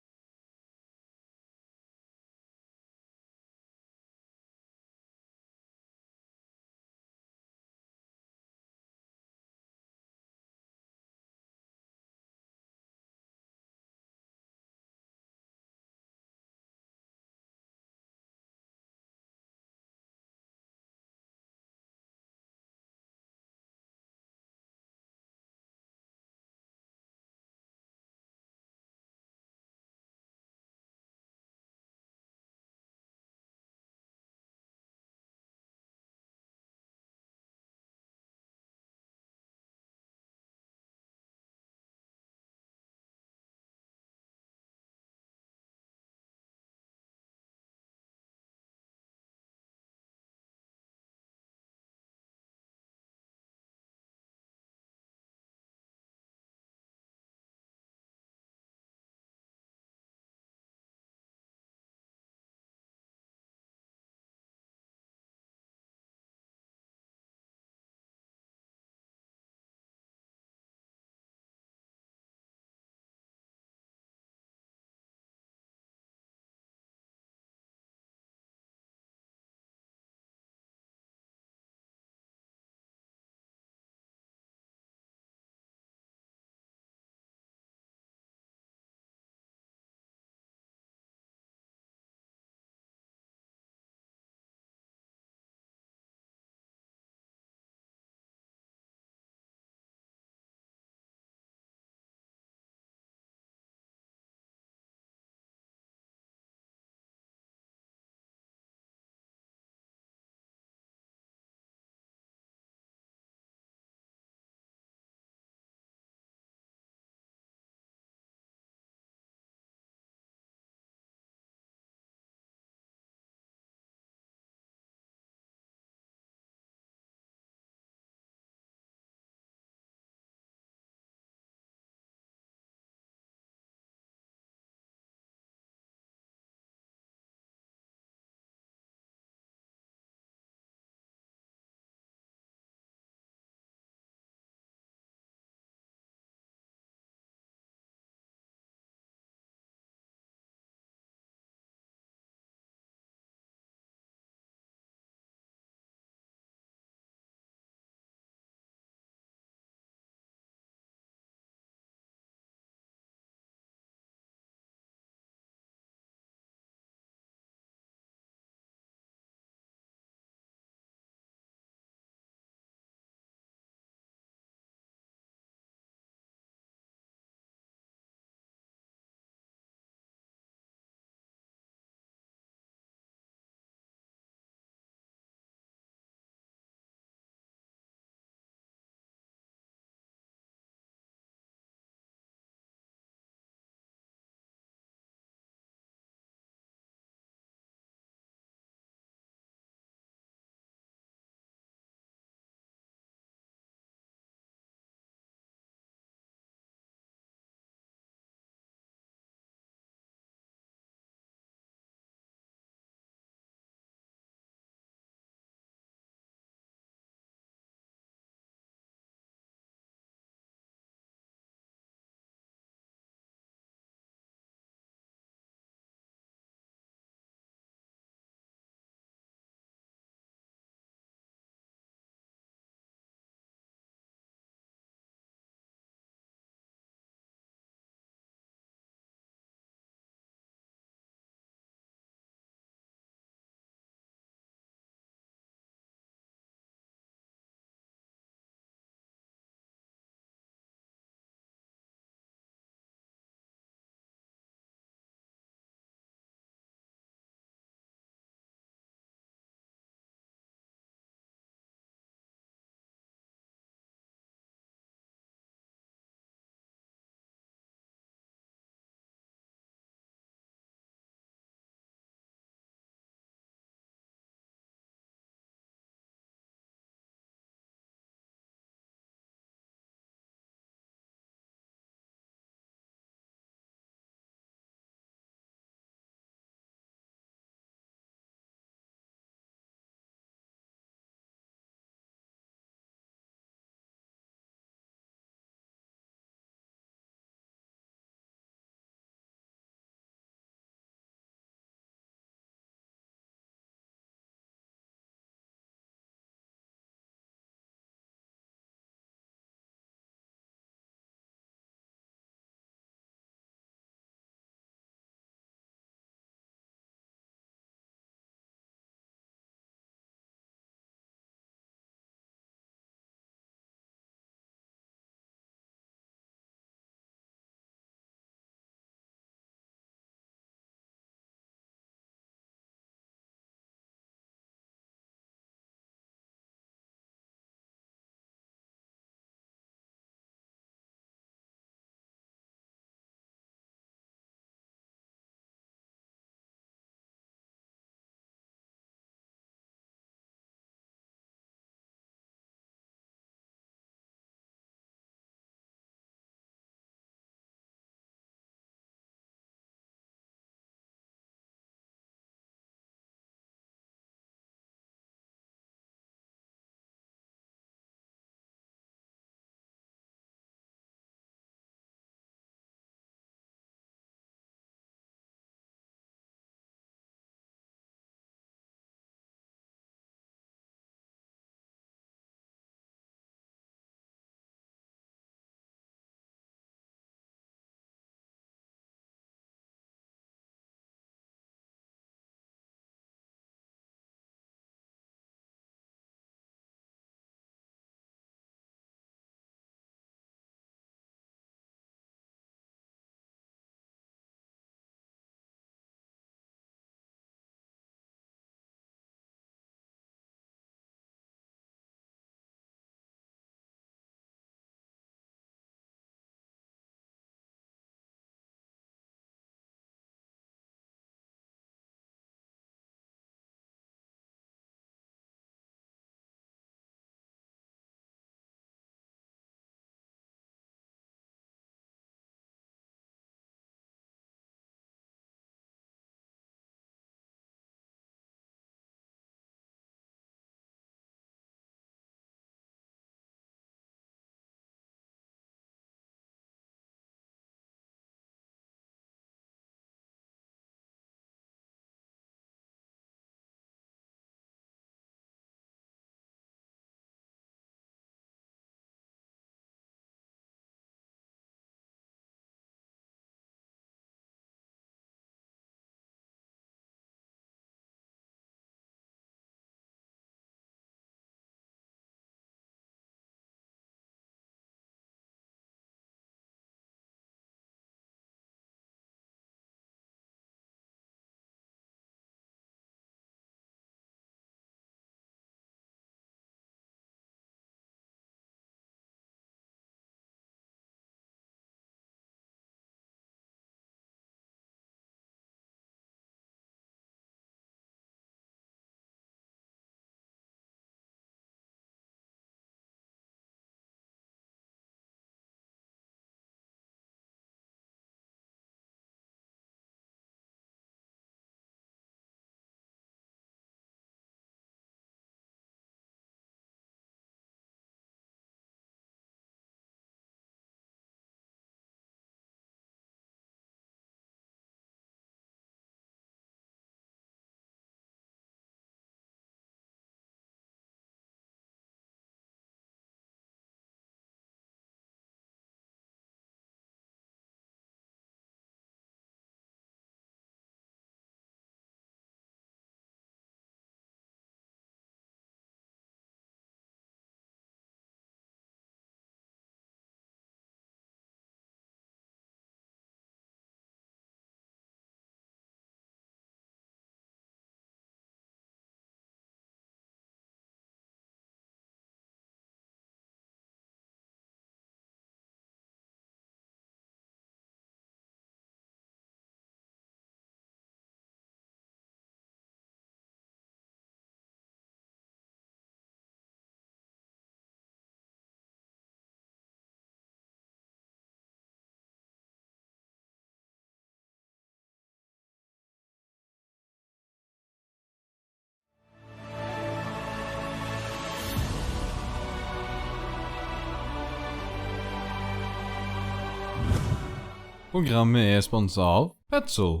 Programmet er sponset av Petzl,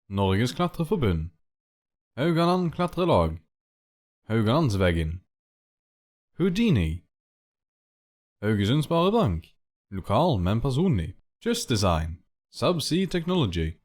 Norges klatreforbund, Haugaland klatrelag, Haugalandsveggen, Houdini, Haugesund Sparebank, lokal, men personlig, Just Design, Subsea Technology.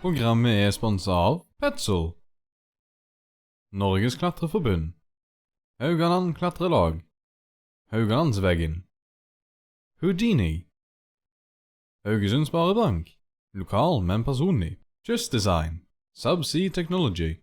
Programmet er sponset av Petzl, Norges klatreforbund, Haugaland klatrelag, Haugalandsveggen, Houdini, Haugesund Sparebank, lokal, men personlig, Just Design, Subsea Technology.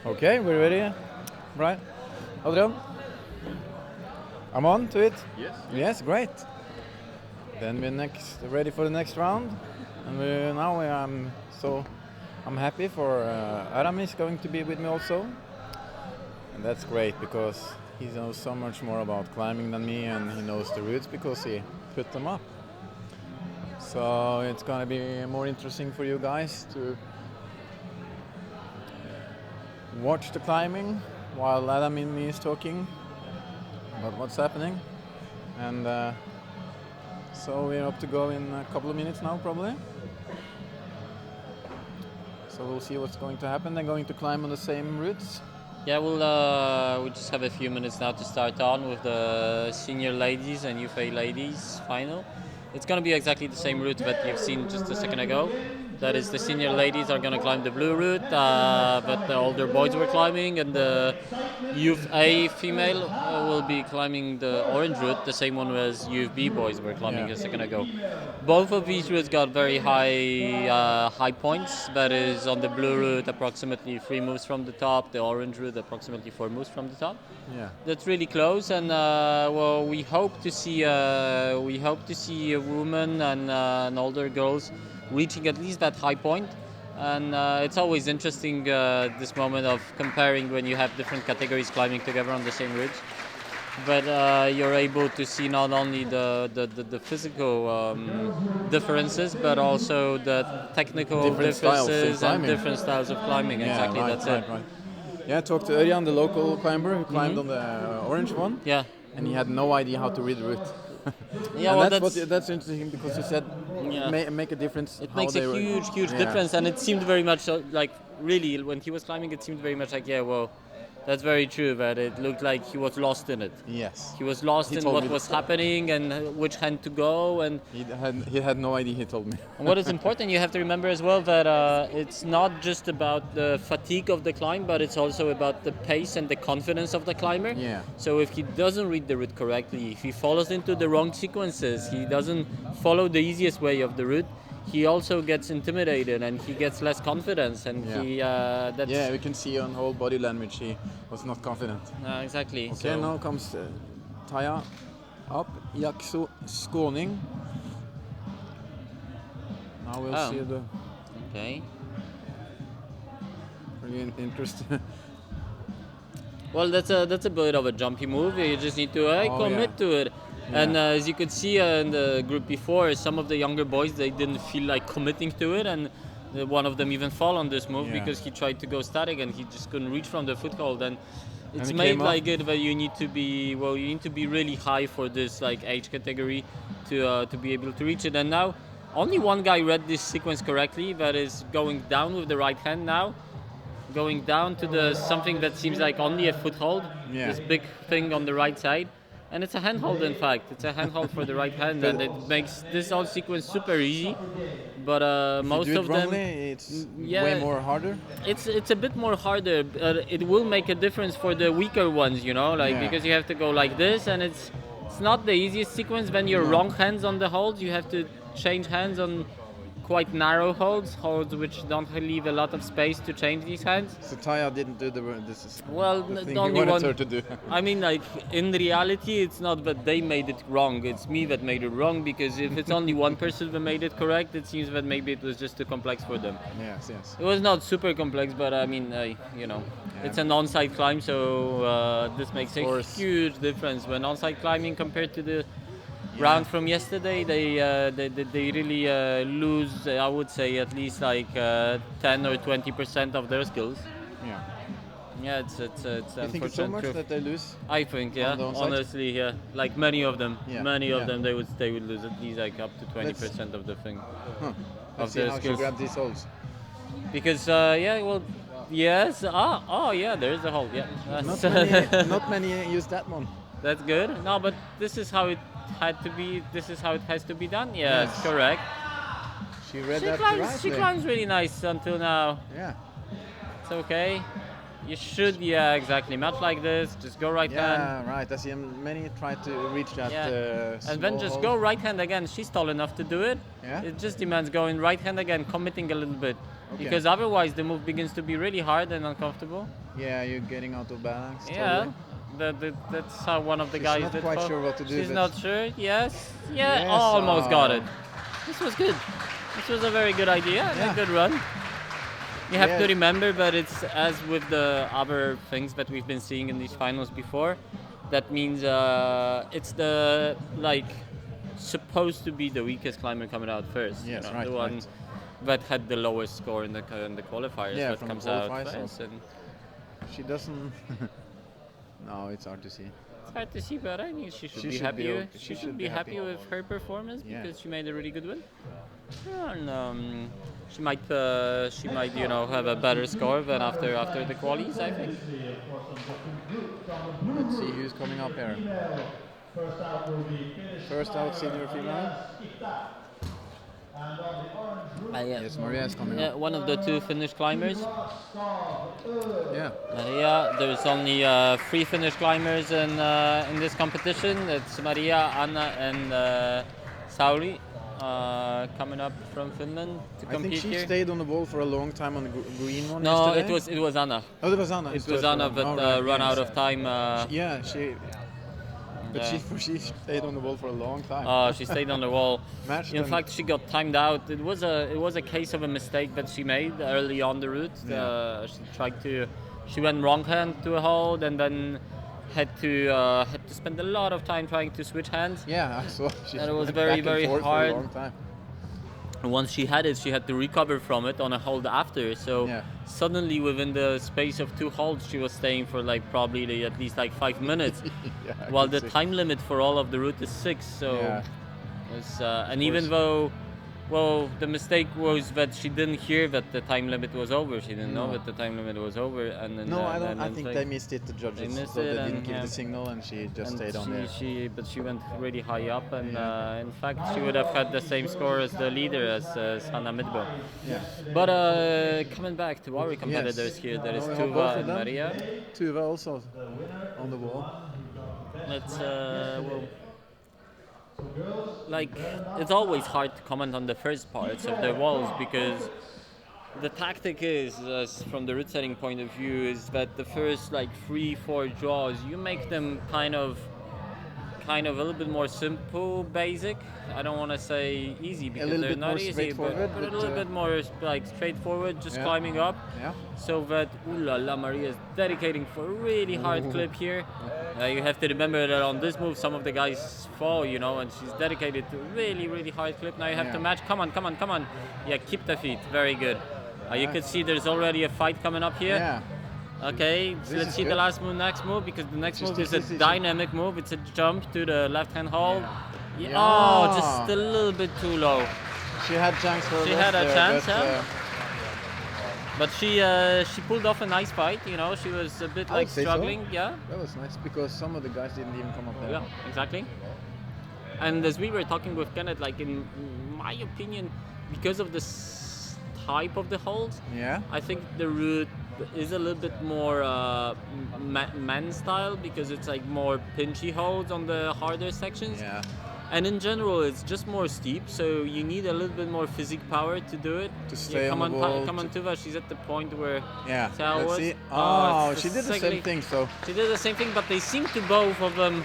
Okay, we're ready, right? Adrian? I'm on to it? Yes. Yes, great. Then we're ready for the next round. And I'm happy for Aram is going to be with me also. And that's great because he knows so much more about climbing than me, and he knows the routes because he put them up. So it's going to be more interesting for you guys to watch the climbing while Adam and me is talking about what's happening. And so we're up to go in a couple of minutes now probably. So we'll see what's going to happen. They're going to climb on the same routes. Yeah, we just have a few minutes now to start on with the senior ladies and UFA ladies final. It's going to be exactly the same route that you've seen just a second ago. That is, the senior ladies are going to climb the blue route, but the older boys were climbing, and the Youth A female will be climbing the orange route, the same one as Youth B boys were climbing a second ago. Both of these routes got very high points. That is, on the blue route, approximately 3 moves from the top. The orange route, approximately 4 moves from the top. Yeah. That's really close, and well, we hope to see a woman and older girls reaching at least that high point. And it's always interesting this moment of comparing when you have different categories climbing together on the same route. But you're able to see not only the physical differences, but also the technical differences and different styles of climbing. Yeah, exactly, right, that's right, it. right. Yeah, I talked to Örjan, the local climber who climbed on the orange one. Yeah. And he had no idea how to read the route. Yeah, and well, that's interesting because you said make a difference. It makes a huge difference, and it seemed very much like, really, when he was climbing, it seemed very much like, yeah, well, that's very true, but it looked like he was lost in it. Yes. He was lost in what was happening and which hand to go, and he had no idea, he told me. And what is important, you have to remember as well that it's not just about the fatigue of the climb, but it's also about the pace and the confidence of the climber. Yeah. So if he doesn't read the route correctly, if he follows into the wrong sequences, he doesn't follow the easiest way of the route, he also gets intimidated and he gets less confidence, and we can see on whole body language he was not confident. Exactly. Okay, so now comes Taya up, Jakso Skåning. Now we'll see the really interesting. Well, that's a bit of a jumpy move. You just need to commit to it. Yeah. And as you could see in the group before, some of the younger boys, they didn't feel like committing to it, and one of them even fell on this move because he tried to go static and he just couldn't reach from the foothold. And it's made like it that you need to be really high for this like age category to be able to reach it. And now only one guy read this sequence correctly, that is going down with the right hand now, going down to the something that seems like only a foothold, this big thing on the right side. And it's a handhold, in fact. It's a handhold for the right hand, and it makes this whole sequence super easy. But most of them, it's way more harder. It's a bit more harder. It will make a difference for the weaker ones, because you have to go like this, and it's not the easiest sequence. When you're wrong hands on the holds, you have to change hands on quite narrow holds which don't leave a lot of space to change these hands. So Taya didn't do the thing only he wanted her to do. I mean, like, in reality, it's not that they made it wrong, it's me that made it wrong, because if it's only one person that made it correct, it seems that maybe it was just too complex for them. Yes. It was not super complex, but I mean, it's an on-site climb, so this makes a huge difference. When on-site climbing compared to the round from yesterday, they really lose, I would say, at least like 10 or 20% of their skills. Yeah, it's unfortunate. You think it's so much that they lose? I think, honestly, like many of them, they would lose at least like up to 20% of the thing. Let's see how she grabbed these holes. Because yes, there's a hole. Yeah, not many use that one. That's good. No, but this is how it had to be. This is how it has to be done. Yes, correct. She read that right. She climbs really nice until now. Yeah. It's okay. You should, exactly. Match like this. Just go right hand. Yeah, right. I see many try to reach that. And then just go right hand again. She's tall enough to do it. Yeah. It just demands going right hand again, committing a little bit. because otherwise the move begins to be really hard and uncomfortable. Yeah, you're getting out of balance. Yeah, Totally. that's how one of the She's guys not did. quite sure what to do, She's but- not sure. Yes. Yeah. Yes, Almost got oh. it. This was good. This was a very good idea and Yeah. a good run. You have to Yeah. remember, but it's as with the other things that we've been seeing in these finals before. That means it's the supposed to be the weakest climber coming out first. Yes, the right, one right. that had the lowest score in the qualifiers. Yeah, that from the comes out qualifiers, first. And She doesn't. No, it's hard to see. it's hard to see, but I think she should She be should happy. be With, okay. she should be happy with her performance Yeah. because she made a really good win. And she might have a better score than after the qualies, I think. Let's see who's coming up here. First out, senior female. Yes, Maria is coming up. One of the two Finnish climbers. Yeah. Maria, there's only 3 Finnish climbers in this competition. It's Maria, Anna, and Sauli coming up from Finland to I compete think she here. stayed on the wall for a long time on the green one No, yesterday. it was Anna. Oh, it was Anna. It was Anna, but run out of time. Yeah, she. But Yeah. she stayed on the wall for a long time. She stayed on the wall. Matched In and- fact, she got timed out. It was a case of a mistake that she made early on the route. Yeah. She went wrong hand to a hold and then had to spend a lot of time trying to switch hands. Yeah, I saw. She And it was went very, back and very forth hard. For a long time. And once she had it, she had to recover from it on a hold after. So Yeah. suddenly, within the space of 2 holds, she was staying for probably at least 5 minutes. Yeah, I While could the see. time limit for all of the route is 6. So Yeah. it's, and even though, the mistake was that she didn't hear that the time limit was over. She didn't know No. that the time limit was over. And then, No, I don't. and I then think like- they missed it. The judges, missed so it they and, didn't give yeah. the signal, and she just and stayed on there. but she went really high up, and in fact, she would have had the same score as the leader, as Hanna Midbo. Yeah. But coming back to our competitors here, there is Oh, we have Tuva both of and them. Maria. Tuva also on the wall. Let's it's always hard to comment on the first parts of the walls because the tactic is, from the route setting point of view, is that the first 3-4 draws you make them kind of a little bit more simple, basic. I don't want to say easy because little they're bit not more easy, but straightforward, a but, little bit more straightforward, just yeah. climbing up. Yeah. So that Maria is dedicating for a really hard clip here. You have to remember that on this move, some of the guys fall, and she's dedicated to a really, really hard clip. Now you have to match. Come on. Yeah, keep the feet. Very good. You could see there's already a fight coming up here. Yeah. Okay, so This let's is see the good. next move because the next She's move is a still- dynamic move. It's a jump to the left-hand hold. Yeah. Yeah. Oh, just a little bit too low. She had chance for. She rest had a there, chance, but, yeah. But she pulled off a nice fight. She was a bit I would say so. struggling. Yeah. That was nice because some of the guys didn't even come up there. Yeah, exactly. And as we were talking with Kenneth, in my opinion, because of this type of the holds, Yeah. I think the route is a little bit more man style because it's more pinchy holds on the harder sections. Yeah. And in general, it's just more steep, so you need a little bit more physique power to do it. To stay on the wall, Come on, Tuva. She's at the point where Yeah. Tao Let's was. see. it's Oh, she did the exactly- same thing. So She did the same thing, but they seem to both of them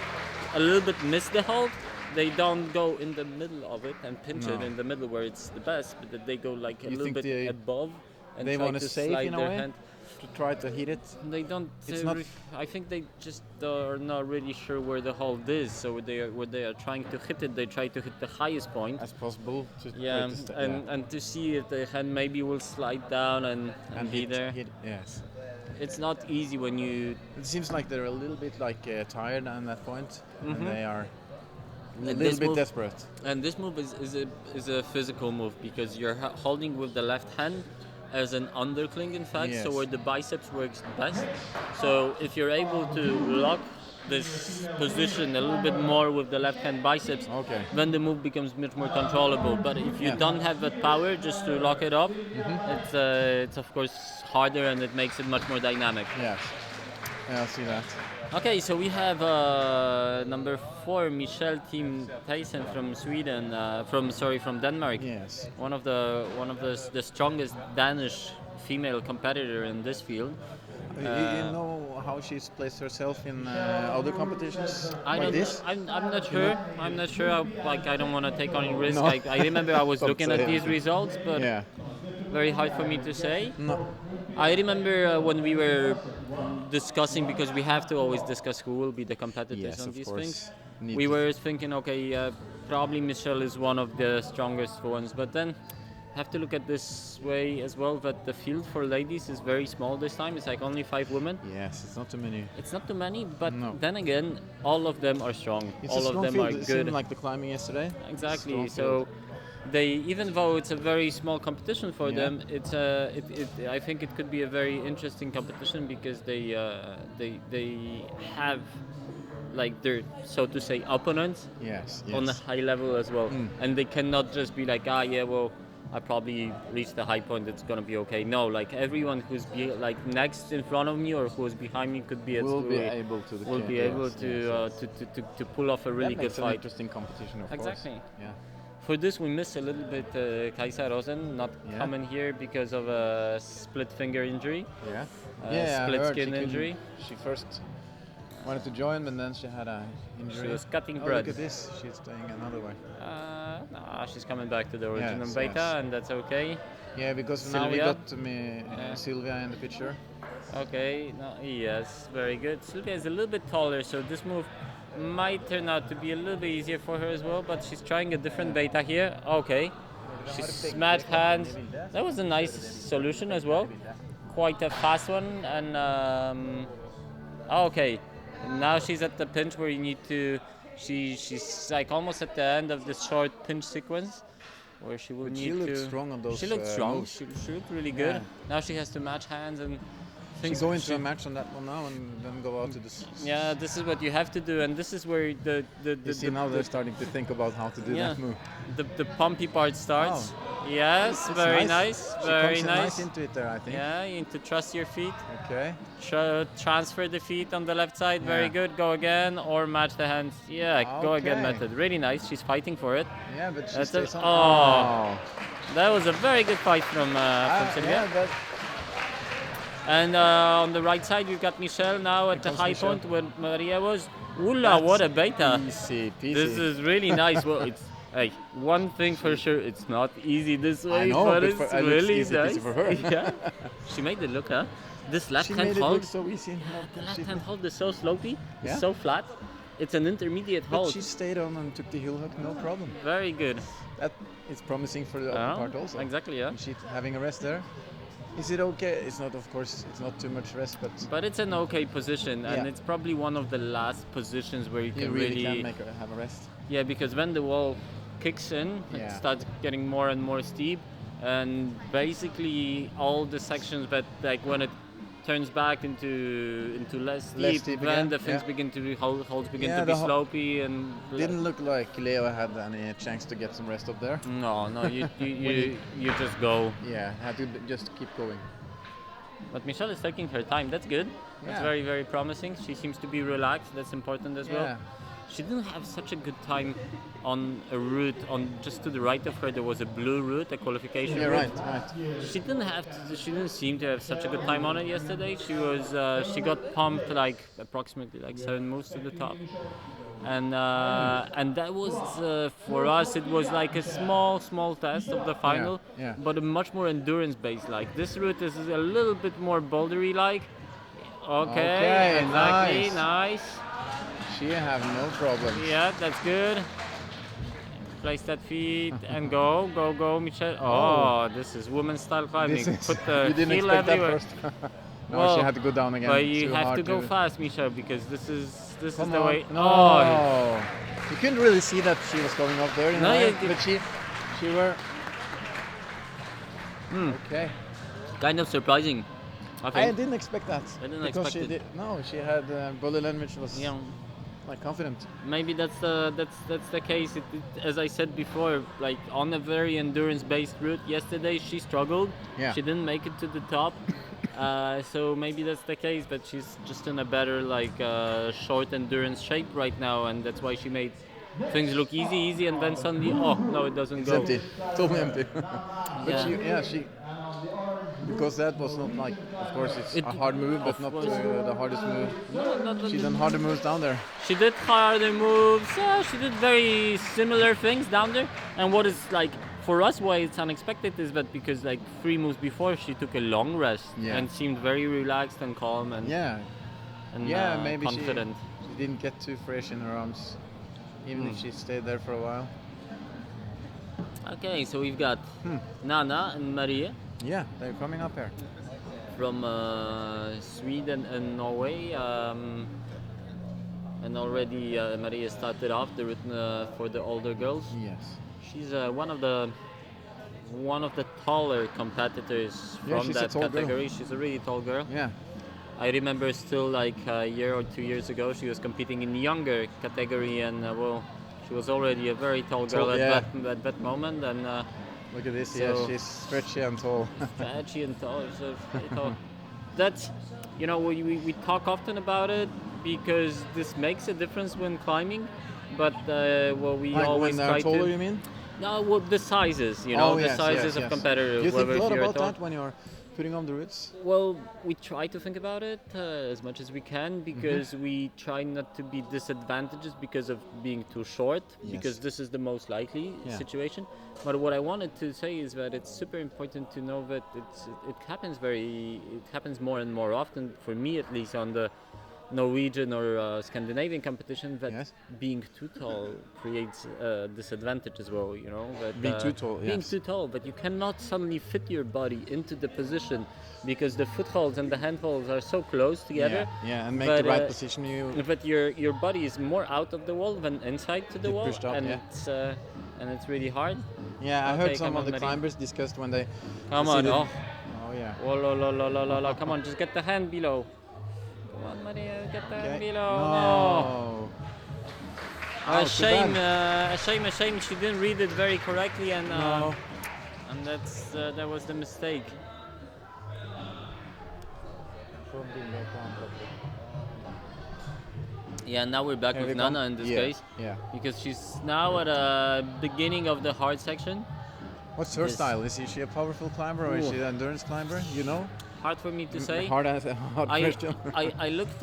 a little bit miss the hold. They don't go in the middle of it and pinch it No. in the middle where it's the best, but that they go a You little think bit they- above and they try want to to save slide in a their way? hand. to try to hit it. They don't. It's not- I think they just are not really sure where the hold is. So where they are trying to hit it, they try to hit the highest point. As possible. To Yeah, try to sta- and to see if the hand maybe will slide down and be hit, there. Yes. It's not easy when you. It seems like they're a little bit tired on that point, Mhm. and they are a And little this bit move- desperate. And this move is a physical move because you're holding with the left hand as an undercling, in fact, so Yes. where the biceps works best. So if you're able to lock this position a little bit more with the left hand biceps, Okay. then the move becomes much more controllable. But if you Yeah. don't have that power just to lock it up, it's of course harder and it makes it much more dynamic. Yes. Yeah, I'll see that. Okay, so we have number 4, Michelle Team Tyson from Sweden, from Denmark. Yes. One of the strongest Danish female competitor in this field. You know how she's placed herself in other competitions I like don't. this? I'm not sure. I'm not sure. I don't want to take any risk. No. I remember I was Don't looking say at these anything. results, but Yeah. very hard for me to say. No. I remember when we were discussing, because we have to always discuss who will be the competitors Yes, on of these course. things. Need We to- were thinking, okay, probably Michelle is one of the strongest ones, but then have to look at this way as well, that the field for ladies is very small this time. It's like only 5 women. Yes, it's not too many. It's not too many, but No. then again, all of them are strong. It's all a of strong them field, are it good. seemed like the climbing yesterday. Exactly. Strong So field. they, even though it's a very small competition for Yeah. them, it's I think it could be a very interesting competition because they have like their, so to say, opponents Yes, on a yes. high level as well, Mm. and they cannot just be like, yeah, well, I probably reached the high point, it's gonna be okay. No, like everyone who's like next in front of me or who's behind me could be Will be able to. will be able yes, to, yes, to pull off a really that good makes an fight. interesting competition, of Exactly. course. Yeah. For this, we missed a little bit Kaisa Rosen not Yeah. coming here because of a split finger injury. Yeah. I heard skin she couldn't- injury. She first wanted to join, but then she had a injury. She was cutting Oh, bread. look at this. She's staying another way. Nah, she's coming back to the original Yes, beta, yes. and that's okay. Yeah, because now we Sylvia? got me Sylvia in the picture. Okay, no, yes, very good. Sylvia is a little bit taller, so this move might turn out to be a little bit easier for her as well, but she's trying a different beta here. Okay, she smashed hands. That was a nice solution as well. Quite a fast one, and okay, now she's at the pinch where you need to. She's like almost at the end of this short pinch sequence, where she will But need she looked to. strong on those She looked strong. moves. She looked really good. Yeah. Now she has to match hands and She things. go into a match on that one now and then go out to this. Yeah, this is what you have to do, and this is where You see now they're starting to think about how to do yeah, that move. the pumpy part starts. Yes, It's very nice, She very comes in nice. into it there, I think. Yeah, you need to trust your feet. Okay. Transfer the feet on the left side. Very Yeah. good. Go again or match the hands. Yeah, go again Okay. method. Really nice. She's fighting for it. Yeah, but she That's stays a- on. oh. That was a very good fight from Sylvia. Yeah, but And on the right side, we've got Michelle now at the comes high Michelle. point where Maria was. Oola, what a beta! easy peasy. This is really nice. Well, it's like one thing for sure. It's not easy this way, know, but but it's it looks really easy peasy nice. for her. Yeah, she made it look, huh? This left She hand made it hold, look so easy. the left hand hold is so slopey, Yeah? it's so flat. It's an intermediate But hold. she stayed on and took the heel hook, no problem. Very good. That is promising for the Yeah, upper part also. exactly, yeah. And she having a rest there. Is it okay? It's not, of course, it's not too much rest, but But it's an okay position, and Yeah. it's probably one of the last positions where you you can really can make her have a rest. Yeah, because when the wall kicks in, it Yeah. starts getting more and more steep, and basically all the sections that, like, when it turns back into less steep, steep then again, the things yeah. begin to be holds begin Yeah, to be the ho- slopey and Didn't look like Leo had any chance to get some rest up there. no, you just go. Yeah, had to just keep going. But Michelle is taking her time. That's good. That's Yeah. very, very promising. She seems to be relaxed. That's important as well. Yeah. She didn't have such a good time on a route. On just to the right of her, there was a blue route, a qualification Yeah, route. right. She didn't have. She didn't seem to have such a good time on it yesterday. She was. She got pumped like approximately like 7 moves to the top, and that was for us. It was like a small test of the final, yeah. but a much more endurance based. Like this route is a little bit more bouldery like. Okay, exactly, nice. She have no problem. Yeah, that's good. Place that feet and go, Michelle. Oh, this is woman style climbing. Put the you didn't heel expect everywhere. that first. No, Well, she had to go down again. But you Too have hard to go fast, Michelle, because this is Come the on. way. No. Oh, You couldn't really see that she was going up there, No, you- but she were. Okay. kind of surprising. I I think. didn't expect that. I didn't because expect she it. No, she had Bullilen, which was Yeah, like confident. maybe that's the case. As I said before, like on a very endurance-based route. Yesterday she struggled. Yeah. She didn't make it to the top, So maybe that's the case, but she's just in a better short endurance shape right now, and that's why she made things look easy, and then suddenly, oh no, it doesn't It's go. empty, totally empty. But she, because that was not like, of course it's a hard move, but not the hardest move. No, She done harder moves down there. She did harder moves. She did very similar things down there. And what is like for us why it's unexpected is that because like 3 moves before she took a long rest and seemed very relaxed and calm and maybe confident. She didn't get too fresh in her arms, even if she stayed there for a while. Okay, so we've got Nana and Maria. Yeah, they're coming up here. From Sweden and Norway. And already Maria started off the route for the older girls. Yes. She's one of the taller competitors from that category. Girl. She's a really tall girl. Yeah. I remember still like a year or 2 years ago she was competing in the younger category, and she was already a very tall girl at that moment. And look at this, so she's stretchy and tall. Stretchy and tall. So that's, we talk often about it because this makes a difference when climbing. But we like always when try taller, to. you mean? No, well, the sizes, the sizes of competitors. You think a lot if you're about tall. that when you're putting on the routes? Well, we try to think about it as much as we can because we try not to be disadvantaged because of being too short, because this is the most likely situation. But what I wanted to say is that it's super important to know that it happens more and more often, for me at least, on the Norwegian or Scandinavian competition, that being too tall creates a disadvantage as well, That, being too tall, Being too tall, but you cannot suddenly fit your body into the position because the footholds and the handholds are so close together. Yeah, and make the right position. But your body is more out of the wall than inside to the wall, pushed up, and it's really hard. Yeah, I heard some of the climbers discussed when they. Come on, Oh yeah. Oh, la. Come on, just get the hand below. Come on, Maria, get the hand below. No. A shame. She didn't read it very correctly, and that was the mistake. Yeah, now we're back with Nana in this case. Yeah. Because she's now at the beginning of the hard section. What's her style? Is she a powerful climber or is she an endurance climber? You know? Hard for me to say. Hard question. I looked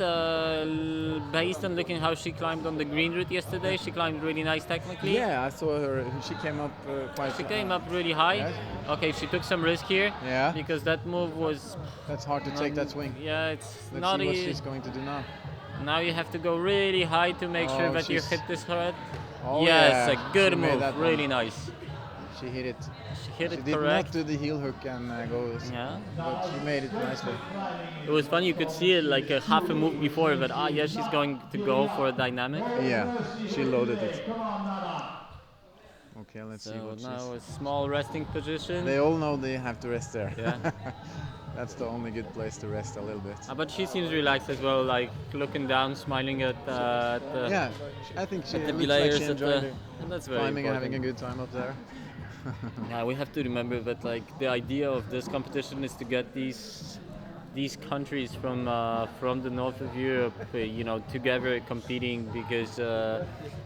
based on looking how she climbed on the green route yesterday. She climbed really nice technically. Yeah, I saw her. She came up quite. She came up really high. Yes. Okay, she took some risk here. Yeah. Because that move was. That's hard to take that swing. Yeah, it's Let's not see what easy. she's going to do now. Now you have to go really high to make sure that you hit this head. Oh, yes, yeah. a good She made move. that Really one. nice. She hit it. She hit it She did correct. not do the heel hook and go. Yeah. But she made it nicely. It was fun. You could see it like a half a move before, but she's going to go for a dynamic. Yeah, she loaded it. Okay, let's see what now a small resting position. They all know they have to rest there. Yeah. That's the only good place to rest a little bit. But she seems relaxed as well, like looking down, smiling at the yeah, I think she the looks players like she enjoyed it. and that's very Climbing and important. having a good time up there. Yeah, we have to remember that like the idea of this competition is to get these countries from the north of Europe, together competing, because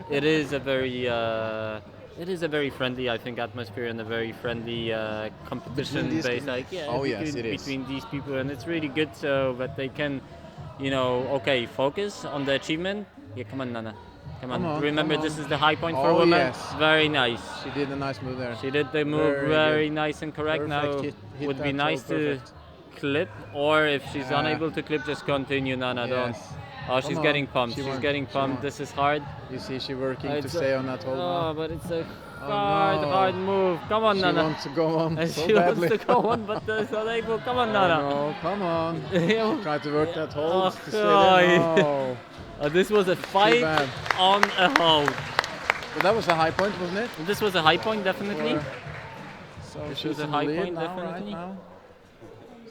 it is a very friendly, I think, atmosphere and a very friendly competition based, between these people, and it's really good so that they can, focus on the achievement. Yeah, come on, Nana. Come on. Remember, this is the high point for women. Yes. Very nice. She did a nice move there. She did the move very nice and correct. Perfect. Now Hit would that be nice toe, to perfect. clip, or if she's unable to clip, just continue, Nana. Don't. Yes. Oh, she's Come getting on. pumped. She She's won. getting She pumped. won. This is hard. You see, she working to It's stay on that hold now. but it's a Oh, hard move. Come on, She Nana. wants to go on so She badly. wants to go on, but is not able. Come on, Nana. No, come on. Try to work that hold Oh, to stay there. No. This was a fight bad. on a hold. But that was a high point, wasn't it? This was a high point, definitely. So This she's was a in the high lead point, now, definitely. Right now.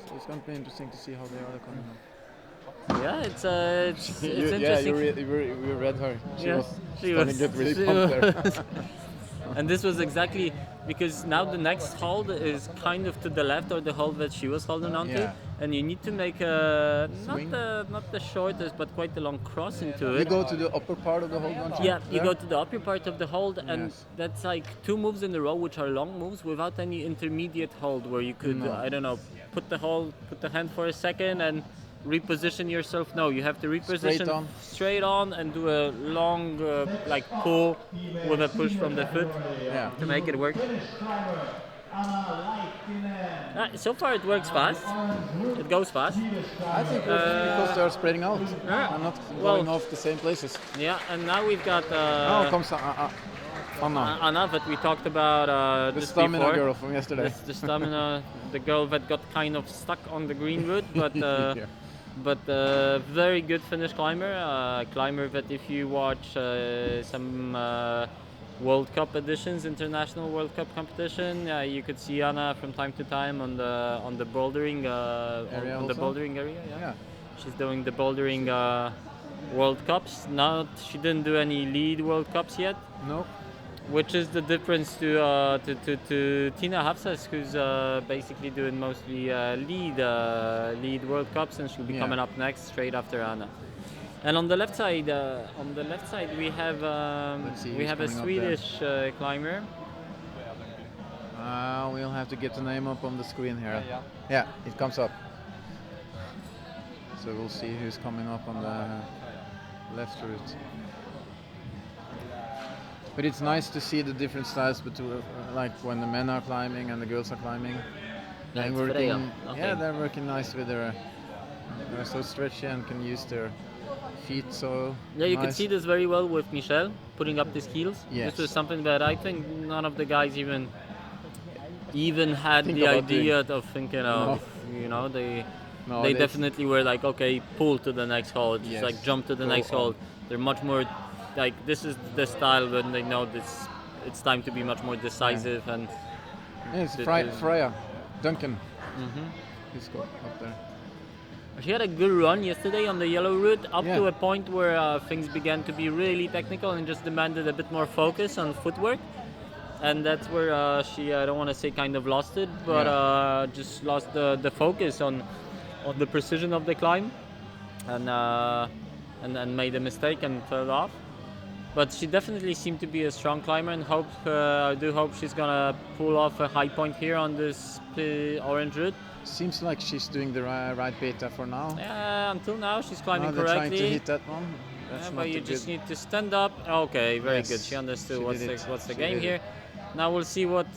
So it's going to be interesting to see how they are coming up. Yeah, it's interesting. You read her. She was She starting was- to get really she pumped there. And this was exactly because now the next hold is kind of to the left, or the hold that she was holding onto, Yeah. and you need to make a Swing? not the shortest, but quite a long cross into You it. go to the upper part of the hold, don't you? Yeah, you There? go to the upper part of the hold, and Yes. that's like 2 moves in a row, which are long moves without any intermediate hold, where you could, No. I don't know, put the hand for a second and reposition yourself. No, you have to reposition straight on and do a long like pull with a push from the foot Yeah. to make it work. So far it works fast. It goes fast. I think because they're spreading out yeah. and not Well- going off the same places. Yeah, and now we've got Now comes Anna, Anna that we talked about the just stamina before. girl from yesterday. That's the stamina, the girl that got kind of stuck on the green route, but Yeah. but very good Finnish climber. Climber that if you watch some World Cup editions, international World Cup competition, you could see Anna from time to time on the bouldering Area on the also? bouldering area. Yeah. She's doing the bouldering World Cups. She didn't do any lead World Cups yet. No. Which is the difference to Tina Hafsas, who's basically doing mostly lead World Cups, and she'll be Yeah. coming up next, straight after Anna. And on the left side, we have Let's see we who's have a coming up Swedish climber. We'll have to get the name up on the screen here. Yeah, it comes up. So we'll see who's coming up on the left route. But it's nice to see the different styles between, like when the men are climbing and the girls are climbing. Yeah, They're it's working, Freya. Okay. yeah, they're working nice with their. They're so stretchy and can use their feet so. Yeah, you nice. could see this very well with Michel putting up his heels. Yes. This was something that I think none of the guys even had Think the about idea of thinking of. You know, they No, definitely were like, okay, pull to the next hold, just Yes. like jump to the Go next on. hold. They're much more like, this is the style when they know this. It's time to be much more decisive and. Yeah, it's It is- Freya, Duncan. Mhm. He's got up there. She had a good run yesterday on the yellow route, up Yeah. to a point where things began to be really technical and just demanded a bit more focus on footwork. And that's where she, I don't want to say kind of lost it, but just lost the focus on the precision of the climb, and made a mistake and fell off. But she definitely seemed to be a strong climber, and I do hope she's gonna pull off a high point here on this orange route. Seems like she's doing the right beta for now. Until now, she's Now climbing they're trying to correctly. hit that one. That's Yeah, not but you a just good. need to stand up. Okay, very Yes, good. She understood she what's did the, it. what's the She game did here. it. Now we'll see what